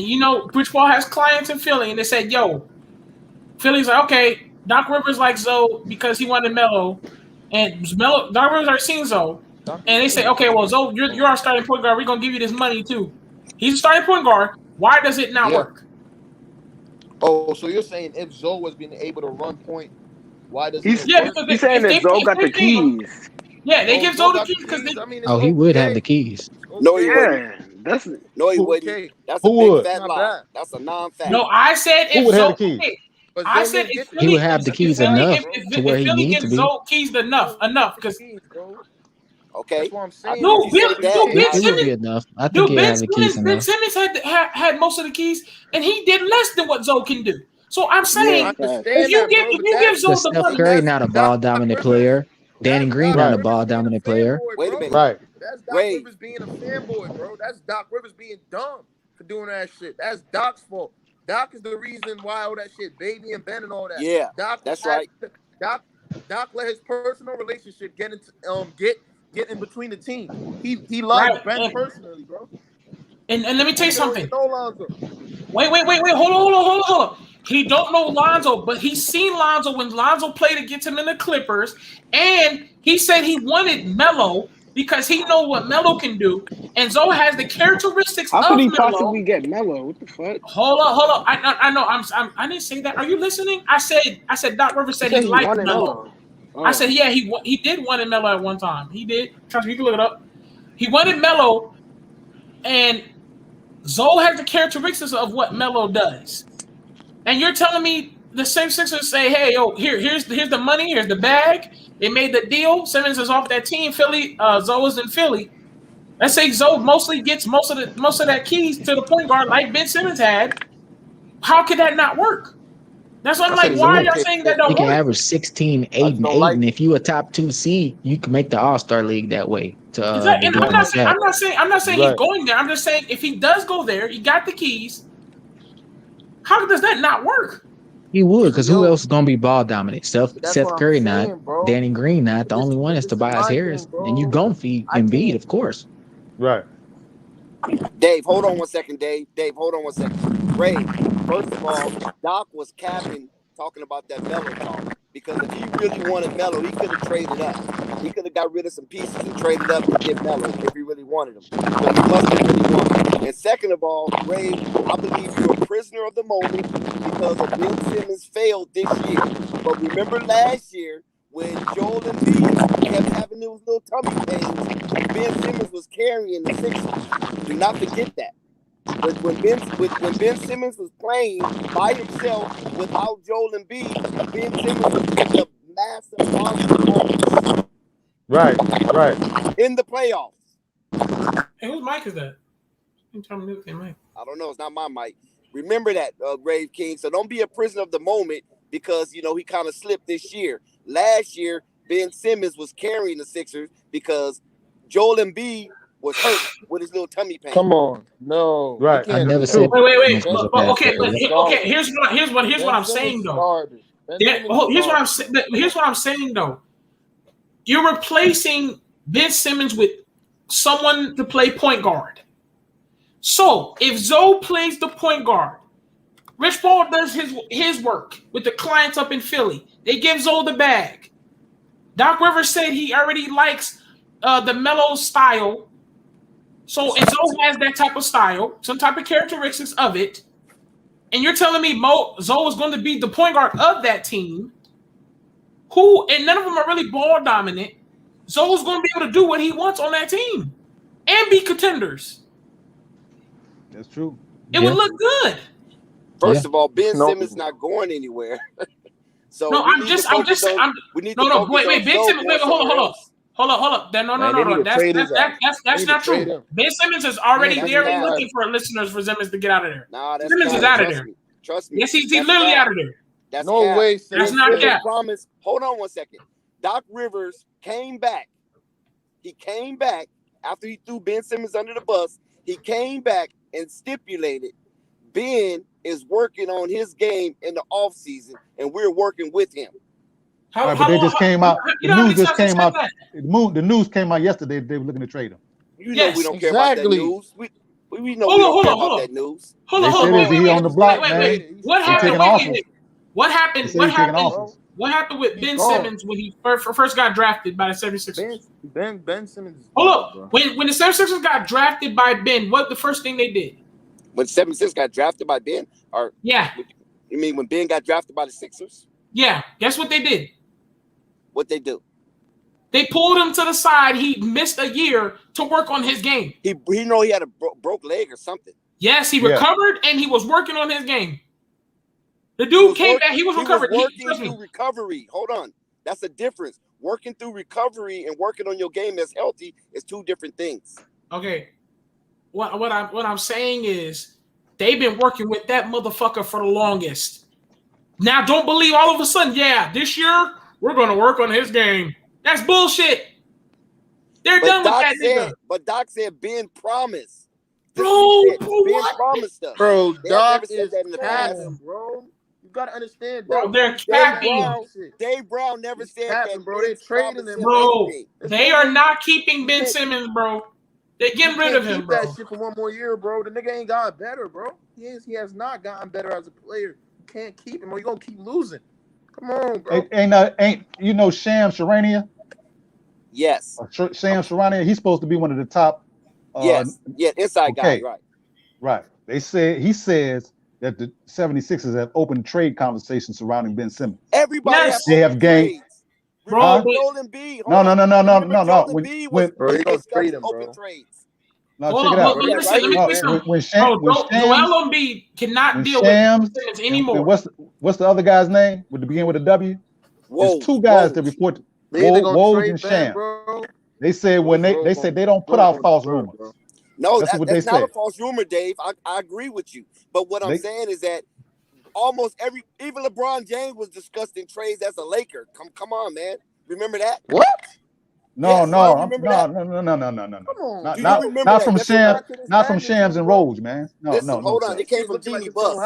Rich Paul has clients in Philly, and they said, "Yo," Philly's like, "Okay, Doc Rivers likes Zoe because he wanted Melo, and Doc Rivers already seen Zoe, and they say, okay, well, Zoe, you're our starting point guard. We're gonna give you this money too. He's a starting point guard. Why does it not work?" Oh, so you're saying if Zoe was being able to run point, why does he's saying that Zoe got the keys? Yeah, they give Zoe the keys because he would have the keys. No, he wouldn't. No, he wouldn't. Okay. That's a big fat lie. That's a non-fact. No, I said if Zoe. I said if Philly, he would have the keys enough to where he needs to be. Zoe keys enough because. Okay. That's what I'm saying. No, Ben Simmons would be enough. I think he has the keys enough. Ben Simmons had most of the keys, and he did less than what Zoe can do. So I'm saying, if you give Zoe the Steph money, Curry not a ball dominant player. Danny Green not a ball dominant player. Wait a minute. Right. That's Doc Rivers being a fanboy, bro. That's Doc Rivers being dumb for doing that shit. That's Doc's fault. Doc is the reason why all that shit, Baby and Ben and all that. Yeah, Doc, that's right. Doc let his personal relationship get in between the team. He loves Ben personally, bro. And let me tell you something. No Lonzo. Wait. Hold on. He don't know Lonzo, but he's seen Lonzo when Lonzo played against him in the Clippers, and he said he wanted Melo because he know what Melo can do, and Zoe has the characteristics of Melo. How could he possibly get Melo? What the fuck? Hold on. I know. I didn't say that. Are you listening? I said Doc Rivers said he liked Melo. Oh. I said he did want Melo at one time. He did. Trust me, you can look it up. He wanted Melo, and Zoe has the characteristics of what Melo does. And you're telling me the same Sixers say, hey, yo, here's the money, here's the bag. They made the deal. Simmons is off that team. Philly, Zoe is in Philly. Let's say Zoe mostly gets most of that keys to the point guard like Ben Simmons had. How could that not work? That's what I'm like. Why are y'all saying that don't You can work? average 16, 8, and 8, and if you a top 2 seed, you can make the All-Star league that way. I'm not saying he's going there. I'm just saying if he does go there, he got the keys. How does that not work? He would, because who else is gonna be ball dominant? Seth Curry not, Danny Green not. The only one is Tobias Harris, and you gonna feed Embiid, of course. Right. Dave, hold on one second, Dave, hold on one second. Ray, first of all, Doc was capping talking about that Melo talk. Because if he really wanted Melo, he could have traded up. He could have got rid of some pieces and traded up to get Melo if he really wanted him. But he must have really wanted him. And second of all, Ray, I believe you're a prisoner of the moment because of Ben Simmons failed this year. But remember last year when Joel Embiid kept having those little tummy pains, Ben Simmons was carrying the Sixers. Do not forget that. When Ben Simmons was playing by himself without Joel Embiid, Ben Simmons was putting up massive monster points. Right. In the playoffs. Hey, whose mic is that? I don't know. It's not my mic. Remember that, Grave King. So don't be a prisoner of the moment because, he kind of slipped this year. Last year, Ben Simmons was carrying the Sixers because Joel Embiid was hurt with his little tummy pain. Come on, no, right. I never said. Wait. Okay. Here's what I'm saying though. Here's what I'm saying though. You're replacing Ben Simmons with someone to play point guard. So if Zoe plays the point guard, Rich Paul does his work with the clients up in Philly. They give Zoe the bag. Doc Rivers said he already likes the Melo style. So if Zoe has that type of style, some type of characteristics of it, and you're telling me Zoe is going to be the point guard of that team, and none of them are really ball dominant, Zoe's going to be able to do what he wants on that team and be contenders. That's true. It would look good. First of all, Ben Simmons not going anywhere. So no, wait, Ben Simmons. Wait, hold on. No. That's not true. Ben Simmons is already there and looking for listeners for Simmons to get out of there. Simmons is out of there. Trust me. Yes, he's literally out of there. That's no way. That's not cap. Promise. Hold on one second. Doc Rivers came back. He came back after he threw Ben Simmons under the bus. He came back and stipulated Ben is working on his game in the offseason, and we're working with him. They just came out. The news just came out. The news came out yesterday. They were looking to trade him. You know we don't care about that news. We know we don't care about that news. Hold on. Wait, on the block, man. What happened? What happened with Ben Simmons when he first got drafted by the 76ers? Ben Simmons. Hold up. When the 76ers got drafted by Ben, what the first thing they did? When 76 got drafted by Ben? Yeah. You mean when Ben got drafted by the Sixers? Yeah. Guess what they did? What they do? They pulled him to the side. He missed a year to work on his game. He had a broke leg or something. Yes, he recovered and he was working on his game. The dude came back. He was recovered. Working through recovery. Hold on. That's a difference. Working through recovery and working on your game that's healthy is two different things. Okay. What I'm saying is they've been working with that motherfucker for the longest. Now don't believe all of a sudden, this year we're going to work on his game. That's bullshit. They're done with that nigga. But Doc said Ben promised. Bro, Ben promised us. Bro, Doc is capping, bro. You gotta understand, bro. They're capping. Dave Brown never said that, bro. They're trading him, bro. They are not keeping Ben Simmons, bro. They're getting rid of him, bro. That shit for one more year, bro. The nigga ain't got better, bro. He has not gotten better as a player. You can't keep him, or you're gonna keep losing. Come on, bro. Ain't you know Sham Charania? Yes. Sham Charania. He's supposed to be one of the top. Inside guy, right? Right. He says that the 76ers have opened trade conversations surrounding Ben Simmons. Everybody they have gained. Bro, No. When bro, he gonna trade him, bro. trades. No, Hold check it on, out. but listen, let me say something. When Joel Shams, Embiid cannot deal Shams, with Simmons anymore. and what's the other guy's name? Would it begin with a W? There's two guys that report Woj and Shams. They said when they said they don't put out false rumors. No, that's what that's they not said. a false rumor, Dave. I agree with you. But what I'm saying is that almost even LeBron James was discussing trades as a Laker. Come on, man. Remember that? What? No. Not from Shams, not from Shams and Woj, man. No. Hold on. It came from Genie Bus.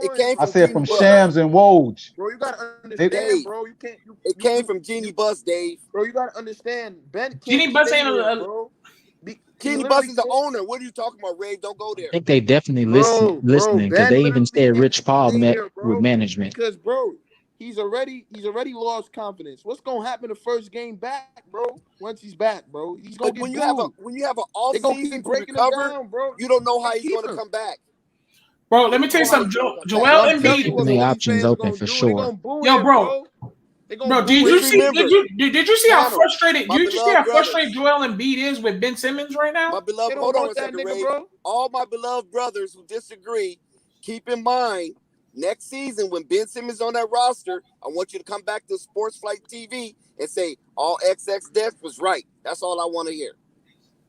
It came from I said from Shams and Woj. Bro, you gotta understand, bro. You can't. It came from Genie Bus, Dave. Bro, you gotta understand. Ben. Genie Bus ain't bro. Genie Bus is the owner. What are you talking about, Ray? Don't go there. I think they definitely listening because they even said Rich Paul met with management. Because, bro, he's already lost confidence. What's gonna happen the first game back, bro? Once he's back, bro, he's gonna get when you have an off season to recover, bro, you don't know how he's gonna come back. Bro, let me tell you something. Joel Embiid keeping the options open for sure. Yo, bro. Bro, did you see how frustrated? Did you see how frustrated Joel Embiid is with Ben Simmons right now? My beloved, hold on a second, Ray. All my beloved brothers who disagree, keep in mind next season when Ben Simmons on that roster, I want you to come back to Sports Flight TV and say all XX Death was right. That's all I want to hear.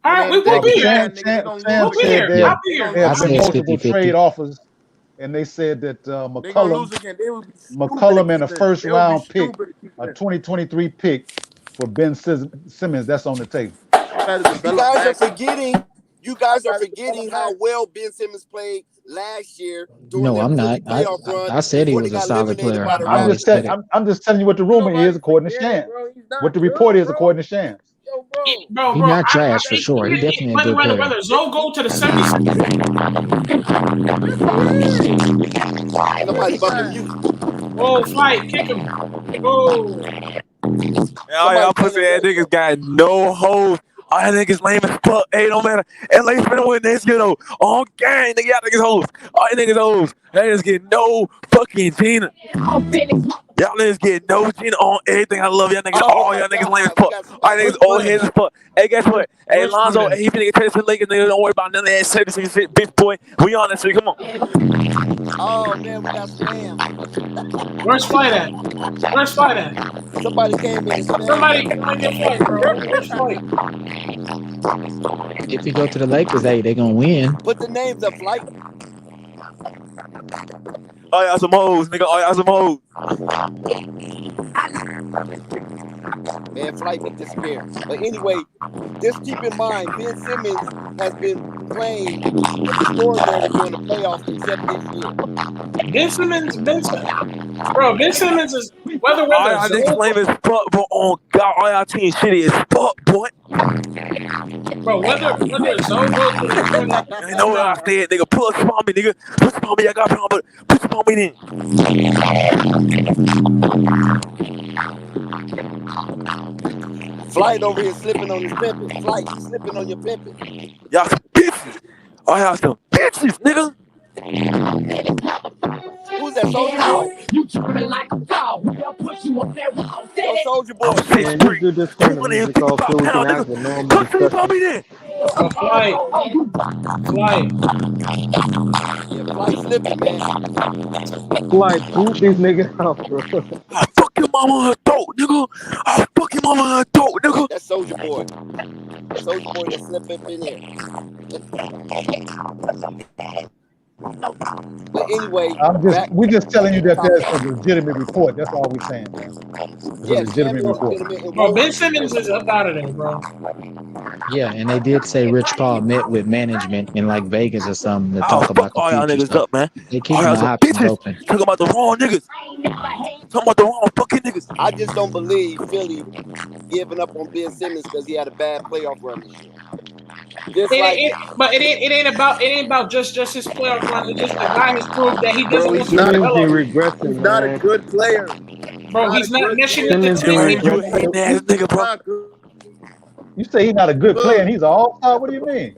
All right, we'll be here. Sam said there have been multiple trade offers. And they said that McCollum and a first round pick, a 2023 pick for Ben Simmons, that's on the table. You guys are forgetting how well Ben Simmons played last year. No, I'm not. I said he was a solid player. I'm just telling you what the rumor is according to Shams. What the report is according to Shams. He's not trash for sure. He definitely a good player. Brother, Zoe go to the semis. Oh, Flight, kick him. Oh. Y'all pussy ass niggas got no hoes. All y'all niggas lame as fuck. Hey, don't matter. LA finna win this, you know. All gang, nigga, y'all niggas hoes. All y'all niggas hoes. Y'all niggas get no fucking Gina. Y'all niggas get no Gina on everything. I love y'all niggas. All y'all niggas lame as fuck. All y'all niggas old heads as fuck. Hey, guess what? Hey, Lonzo, he finna get traded to the Lakers, nigga. Don't worry about none of that shit, bitch boy. We on that shit. Come on. Oh, man, we got spam. Where's Flight at? Where's Flight at? Somebody came in. Somebody get Flight, bro. Where's Flight? If you go to the Lakers, hey, they're gonna win. Put the names up, Flight. Oh, y'all some hoes, nigga. Oh, y'all some hoes. Man, Flight would disappear. But anyway, just keep in mind, Ben Simmons has been playing extraordinary during the playoffs except this year. Ben Simmons is whether all y'all niggas lame as fuck, bro. Oh God, all y'all team shitty as fuck, boy. Bro, whether Zoe goes to the you know what I said, nigga. Put some on me, nigga. Put some on me. I got problem, but put some on me then. Flight over here slipping on his pimping. Flight slipping on your pimping. Y'all some bitches. All y'all some bitches, nigga. Who's that, Soldier Boy? You tripping like a dog. They'll put you up there. Yo, Soldier Boy. Man, you do this kind of music all so we can have a normal discussion. Flight. Yeah, Flight slipping, man. Flight, boot these niggas out, bro. I fuck your mama in her throat, nigga. I fuck your mama in her throat, nigga. That's Soldier Boy. Soldier Boy that slipped up in here. But anyway, we're just telling you that there's a legitimate report. That's all we're saying, man. Yes, legitimate report. Bro, Ben Simmons is up out of there, bro. Yeah, and they did say Rich Paul met with management in like Vegas or something to talk about the all y'all future niggas stuff. up, man. They keep the options open. Talking about the wrong niggas. Talking about the wrong fucking niggas. I just don't believe Philly giving up on Ben Simmons because he had a bad playoff run this year. But it ain't about just his playoff run. It's just the guy has proved that he doesn't want to develop. He's not a good player. Bro, he's not meshing with the team. You say he's not a good player and he's an all-star? What do you mean?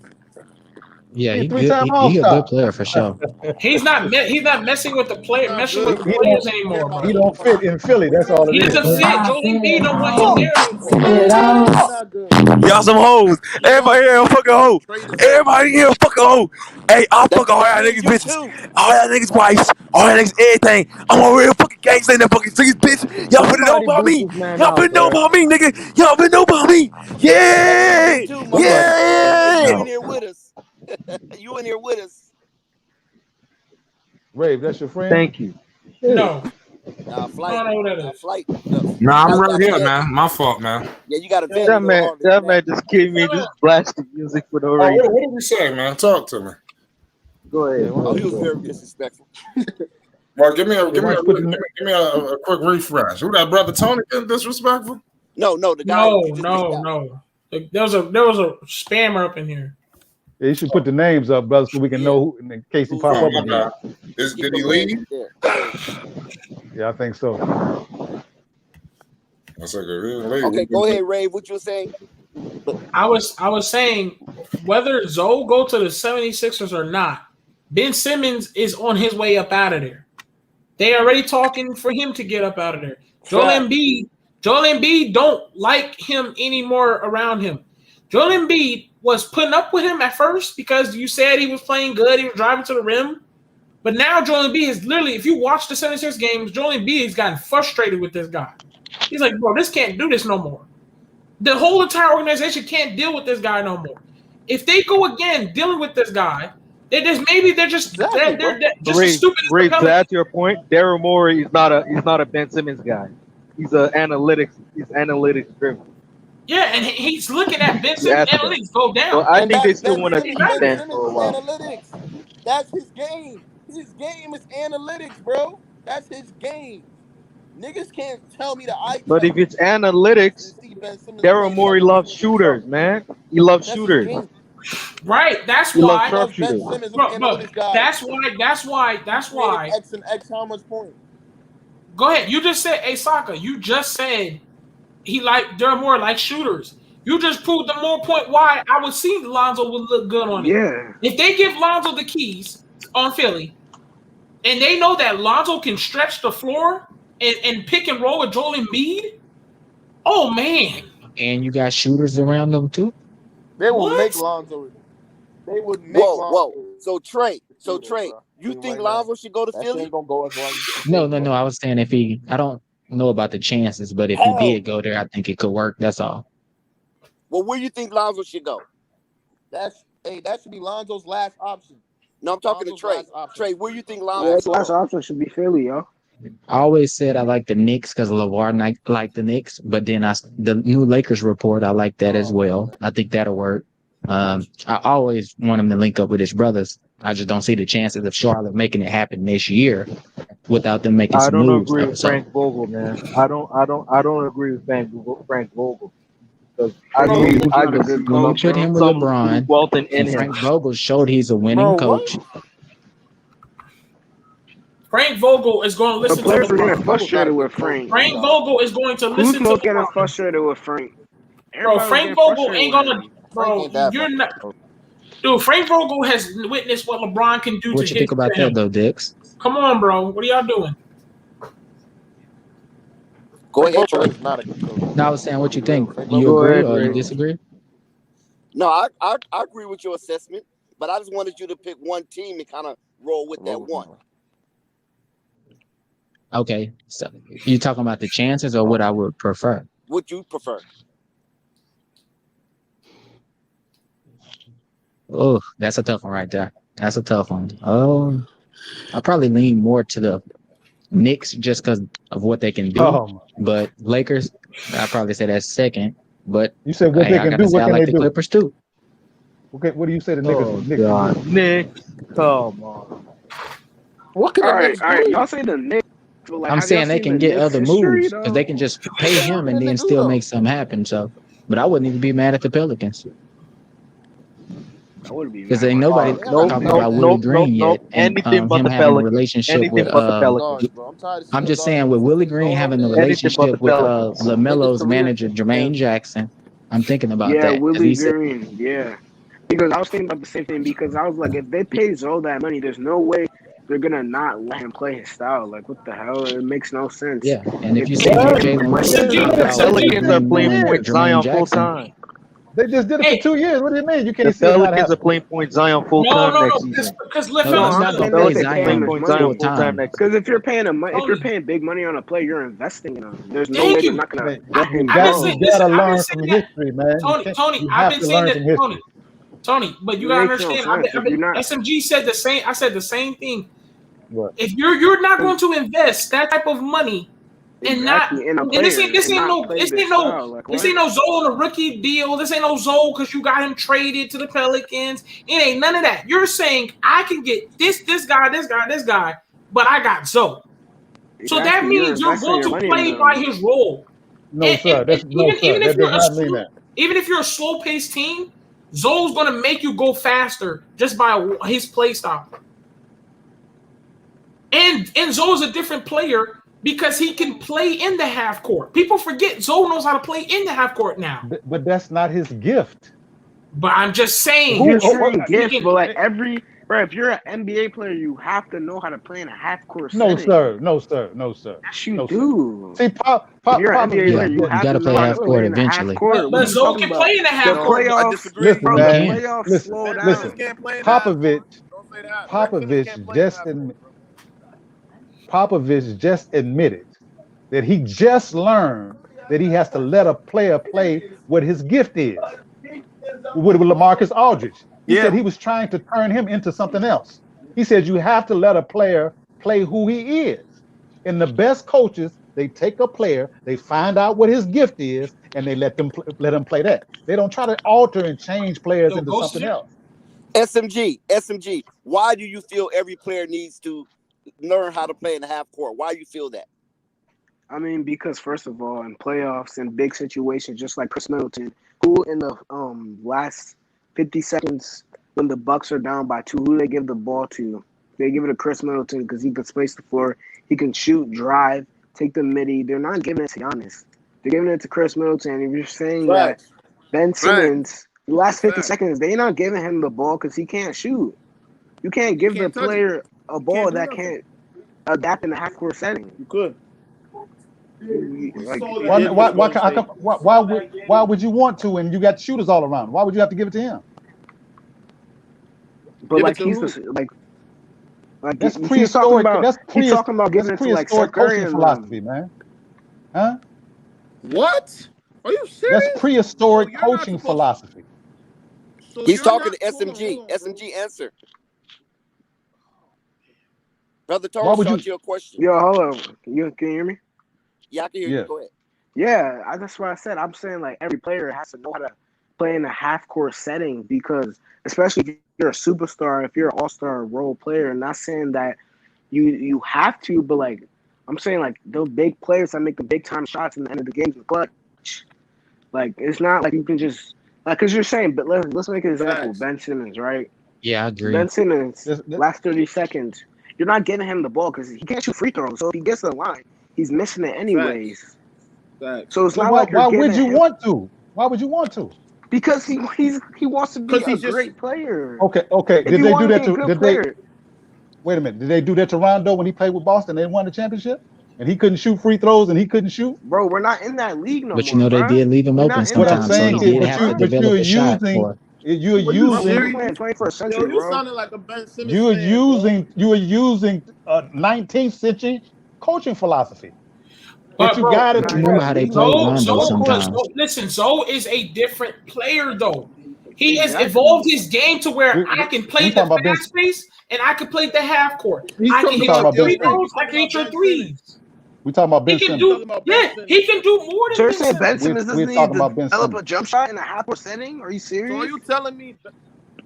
Yeah, He a he good. three-time He a All-Star. good player for sure. He's not messing with the He players don't, anymore, bro. he don't fit in Philly. That's all He it is. doesn't fit. Joel Embiid don't want him there anymore. Y'all some hoes. Everybody here a fucking hoe. Everybody here a fucking hoe. Hey, I fuck all y'all niggas bitches. All y'all niggas wives. All y'all niggas everything. I'm a real fucking gangster in that fucking streets, bitch. Y'all better know Somebody about boot me. this man Y'all better out, know bro. about me, nigga. Y'all better know about me. Yeah. Yeah. You in here with us. You in here with us. Rave, that's your friend? Thank you. No. Flight. Flight. Nah, I'm Flight right got here, vetted. man. My fault, man. Yeah, you got to vet That a little harder man than that. just gave me this blasting music for no Oh, reason. what did we say, man? Talk to me. Go ahead. Oh, he was very disrespectful. Well, give me a quick refresh. Who that brother Tony getting disrespectful? No, the guy. No. There was a spammer up in here. Yeah, you should put the names up, brother, so we can know who, in case he pop up again. Did he leave? Yeah, I think so. Okay, go ahead, Ray. What you were saying? I was saying whether Zoe go to the 76ers or not, Ben Simmons is on his way up out of there. They already talking for him to get up out of there. Joel Embiid don't like him anymore around him. Joel Embiid was putting up with him at first because you said he was playing good, he was driving to the rim. But now Joel Embiid is literally, if you watch the 76 games, Joel Embiid has gotten frustrated with this guy. He's like, bro, this can't do this no more. The whole entire organization can't deal with this guy no more. If they go again dealing with this guy, they're just as stupid as Ray, the to add to your point, Daryl Morey is not a Ben Simmons guy. He's analytics driven. Yeah, and he's looking at Ben Simmons analytics go down. So I think they still want to keep that for a while. Analytics. That's his game. His game is analytics, bro. That's his game. Niggas can't tell me that But if it's analytics, Daryl Morey loves shooters, man. He loves shooters. Right, that's He why. loves sharpshooters. That's why. X and X how much point? Go ahead. You just said, hey, Saka, you just said Daryl Morey likes shooters. You just proved the more point why I would see Lonzo would look good on it. Yeah. If they give Lonzo the keys on Philly, and they know that Lonzo can stretch the floor and pick and roll with Joel Embiid, oh man. And you got shooters around them too. They will make Lonzo. They would make Lonzo. Whoa. So Trey, you think Lonzo should go to Philly? No. I was saying I don't know about the chances, but if he did go there, I think it could work. That's all. Well, where you think Lonzo should go? That should be Lonzo's last option. No, I'm talking to Trey. Trey, where you think Lonzo? His last option should be Philly, yo. I always said I like the Knicks because LeVar liked the Knicks, but then the new Lakers report, I like that as well. I think that'll work. I always want him to link up with his brothers. I just don't see the chances of Charlotte making it happen this year without them making some moves. I don't agree with Frank Vogel, man. I don't agree with Frank Vogel. Because I put him with LeBron. And Frank Vogel showed he's a winning coach. Frank Vogel is going to listen to LeBron. Getting frustrated with Frank. Frank Vogel is going to listen to LeBron. Getting frustrated with Frank. Bro, Frank Vogel ain't going to... Bro, you're not... Dude, Frank Vogel has witnessed what LeBron can do to him. What you think about that, though, Dix? Come on, bro. What are y'all doing? Go ahead, Trey. No, I was saying, what you think? You agree or you disagree? No, I agree with your assessment, but I just wanted you to pick one team and kind of roll with that one. Okay, so you talking about the chances or what I would prefer? What you prefer? Oh, that's a tough one right there. That's a tough one. Oh, I probably lean more to the Knicks just because of what they can do. But Lakers, I probably say that's second. But you said what they can do. What I can like they the do? Clippers too. Okay, what do you say to Knicks? God. Knicks, come on. What can all right, y'all say the Knicks. Like, I'm saying they can get other moves because they can just pay him and then still make something happen. So, but I wouldn't even be mad at the Pelicans. Because ain't nobody talking about Willie Green yet. And anything but him the having Pelicans. a relationship Anything with. but the Pelicans. I'm just saying with Willie Green having a relationship with LaMelo's manager Jermaine Jackson. I'm thinking about that. Yeah, Willie Green. Yeah. Because I was thinking about the same thing. Because I was like, if they pay Zoe that money, there's no way they're gonna not let him play his style. Like, what the hell? It makes no sense. Yeah, and if you see they what give him Jalen the Rose money, did, Pelicans are playing Jermaine point Zion full Jackson. time. They just did it for 2 years. What do you mean? You The can't see it not Pelicans are happen? playing point Zion full time next season. Because No, he's not gonna no, play if they pay him Zion his Point money. Zion full time next Because season. if you're paying if you're paying big money on a player, you're investing in him. There's no Thank way they're you. not gonna Hey, let him you I've been go. saying, gotta listen, I've been learn saying from that. history, man. Tony, You I've have been to saying learn that, from history. Tony, but you It gotta makes no understand. sense. If you're not, SMG said I said the same thing. What? If you're not going to invest that type of money and exactly in a and player this and not play their style, like this what? ain't no Zoe on a rookie deal. This ain't no Zoe because you got him traded to the Pelicans. It ain't none of that. You're saying I can get this guy, but I got Zoe. So that Exactly. You're means you're investing going your to money in play by them. his role. No, sir. And No, sir. even if That you're does not mean that. even if you're a slow paced team, Zoe's going to make you go faster just by his play style. And Zoe's a different player because he can play in the half court. People forget Zoe knows how to play in the half court now. But that's not his gift. But I'm just saying. You're saying gift, but like if you're an NBA player, you have to know how to play in a half court setting. No, sir. Yes, you do. See, if you're an NBA player, you have to know how to play in a half court. But Zoe can play in the half court. Playoffs, I disagree. Listen, bro, man. the playoffs Listen, slow down. listen. Popovich just admitted that he just learned that he has to let a player play what his gift is. With LaMarcus Aldridge, he said he was trying to turn him into something else. He said you have to let a player play who he is. And the best coaches, they take a player, they find out what his gift is, and they let him play that. They don't try to alter and change players into something else. SMG, why do you feel every player needs to learn how to play in the half court? Why do you feel that? I mean, because first of all, in playoffs and big situations, just like Chris Middleton, who in the last 50 seconds when the Bucks are down by 2, who they give the ball to? They give it to Chris Middleton because he can space the floor, he can shoot, drive, take the midi. They're not giving it to Giannis. They're giving it to Chris Middleton. If you're saying that Ben Simmons, the last 50 seconds, they're not giving him the ball because he can't shoot. You can't give the player a ball that can't adapt in a half-court setting. You could. Why would you want to when you got shooters all around? Why would you have to give it to him? But like he's that's prehistoric. He's talking about giving it to like Steph Curry coaching philosophy, man. Huh? What? Are you serious? That's prehistoric coaching philosophy. He's talking to SMG. SMG, answer. Brother Tony, shot you a question. Yo, hold on. Can you hear me? Yeah, I can hear you. Go ahead. Yeah, that's what I said. I'm saying like every player has to know how to play in a half-court setting because, especially if you're a superstar, if you're an all-star role player, I'm not saying that you have to, but like I'm saying like those big players that make the big-time shots in the end of the game in the clutch. Like it's not like you can just like because you're saying, but let's make an example. Ben Simmons, right? Yeah, I agree. Ben Simmons, last 30 seconds. You're not giving him the ball because he can't shoot free throws. So if he gets to the line, he's missing it anyways. So it's not like why would you want to? Why would you want to? Because he wants to be a great player. Okay. Did they do that to? Wait a minute. Did they do that to Rondo when he played with Boston? They won the championship, and he couldn't shoot free throws, and he couldn't shoot. Bro, we're not in that league no more. But you know they did leave him open sometimes. What I'm saying so he did have to develop a shot for. You're using 21st century, you sounded like a Ben Simmons. You are using 19th century coaching philosophy. But you got it. Remember how they play Rondo sometimes. Listen, Zoe is a different player, though. He has evolved his game to where I can play the fast space and I can play the half court. I can hit your free throws. I can hit your threes. We talking about Ben Simmons. He can do more than Ben Simmons. Ben Simmons doesn't need to develop a jump shot in a half-court setting. Are you serious? So are you telling me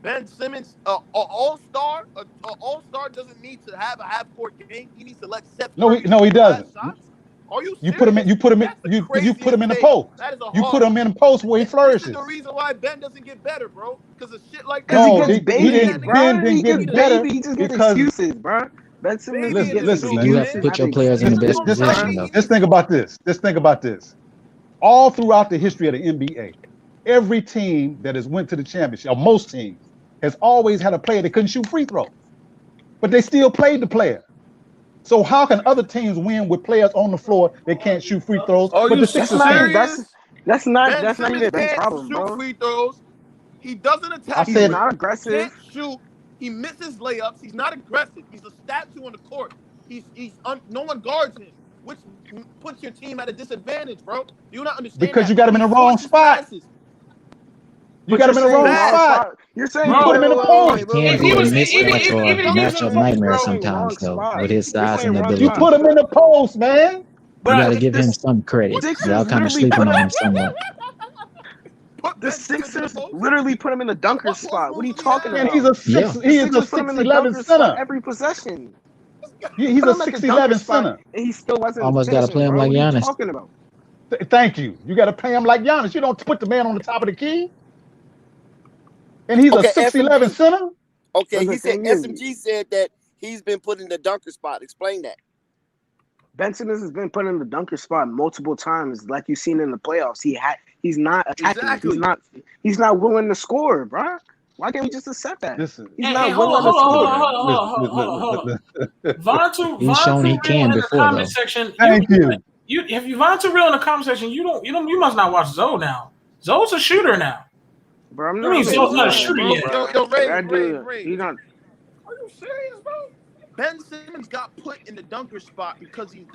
Ben Simmons, an all-star doesn't need to have a half-court game? He needs to let Steph. No, he doesn't. Are you serious? You put him in the post. You put him in a post where he flourishes. This is the reason why Ben doesn't get better, bro. Because of shit like that. No, he didn't get better He just gets because excuses, bro. Ben Simmons listen, man. You have to put your players in the best position. Just think about this. All throughout the history of the NBA, every team that has went to the championship, or most teams, has always had a player that couldn't shoot free throws, but they still played the player. So how can other teams win with players on the floor that can't shoot free throws? Are but you the Sixers serious? That's not Ben even Simmons Ben's can't problem, shoot bro. free throws. He doesn't attack. I said He's not aggressive. Can't shoot. He misses layups. He's not aggressive. He's a statue on the court. No one guards him, which puts your team at a disadvantage, bro. Do you not understand? Because that? you got him in the wrong spot. Passes. You got him in the wrong spot. You're saying you put him in the post. Can't be a mismatch or a matchup nightmare sometimes, though, with his size and ability. You put him in the post, man. You got to give him some credit. Y'all kind of sleeping on him somewhat. The Sixers literally put him in the dunker spot. What are you talking about? And he's a 6'11" center. Every possession. He's a 6'11" center. And he still wasn't. Almost got to play him like Giannis. What are you talking about? Thank you. You got to play him like Giannis. You don't put the man on the top of the key. And he's a 6'11" center. Okay, he said SMG said that he's been put in the dunker spot. Explain that. Ben Simmons has been put in the dunker spot multiple times, like you've seen in the playoffs. He's not attacking. Exactly. He's not willing to score, bro. Why can't we just accept that? Listen, he's not willing to score. He's shown he can before, though. Thank you. If you Vontae real in the comment section, you must not watch Zoe now. Zoe's a shooter now. Bro, I'm not. Zoe's not a shooter yet. Ray. He's not. Are you serious, bro? Ben Simmons got put in the dunker spot because he's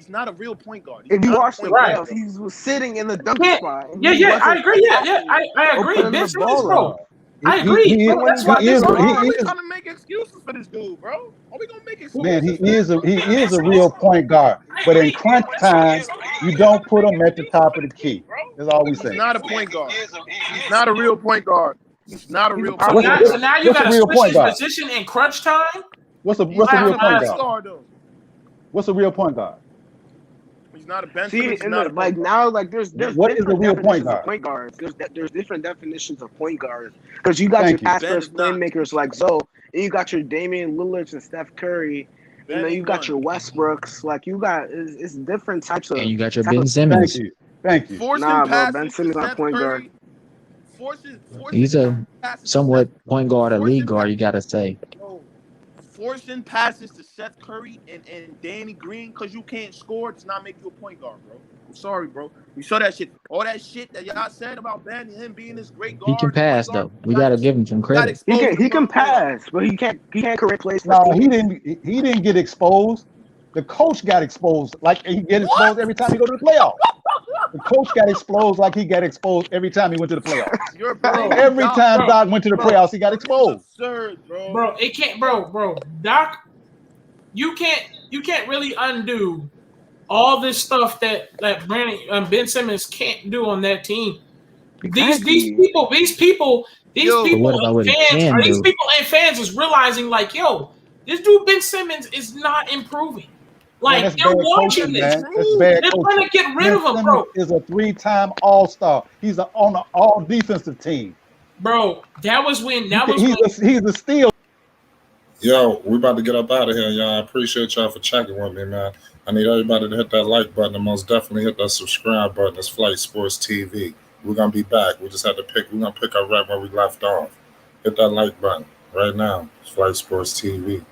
not a real point guard. If you watch the playoffs, he was sitting in the dunker spot. Yeah, I agree. I agree. Ben Simmons, bro. I agree. That's why we're trying to make excuses for this dude, bro. Are we gonna make excuses? Man, he is a real point guard. But in crunch time, you don't put him at the top of the key. That's all we say. He's not a point guard. He's not a real point guard. He's not a real point guard. So now you got to switch his position in crunch time? What's a real point guard? What's a real point guard? He's not a bench. There's what is a real point guard? Point guards. There's different definitions of point guards because you got your pass first playmakers like Zoe, and you got your Damian Lillards and Steph Curry. You got your Westbrooks. Like you got it's different types of. And you got your Ben Simmons. Thank you. Bro, Ben Simmons not point guard. He's a somewhat point guard, a lead guard. You got to say. Forcing passes to Seth Curry and Danny Green because you can't score does not make you a point guard, bro. I'm sorry, bro. We saw that shit. All that shit that y'all said about Ben and him being this great guard. He can pass though. We got to give him some credit. He can pass, but he can't correct plays. No, he didn't get exposed. The coach got exposed. Like he get exposed every time he go to the playoffs. The coach got exposed like he got exposed every time he went to the playoffs. Every time Doc went to the playoffs, he got exposed. Absurd, bro. Bro, it can't, bro. Doc, you can't really undo all this stuff that Ben Simmons can't do on that team. These people and fans is realizing like, yo, this dude Ben Simmons is not improving. Like they're watching this. They're trying to get rid of him, bro. Is a 3-time All-Star. He's on an all defensive team. Bro, he's a steal. Yo, we about to get up out of here, y'all. I appreciate y'all for checking with me, man. I need everybody to hit that like button and most definitely hit that subscribe button. It's Flight Sports TV. We're gonna be back. We just had to pick. We're gonna pick up right where we left off. Hit that like button right now. It's Flight Sports TV.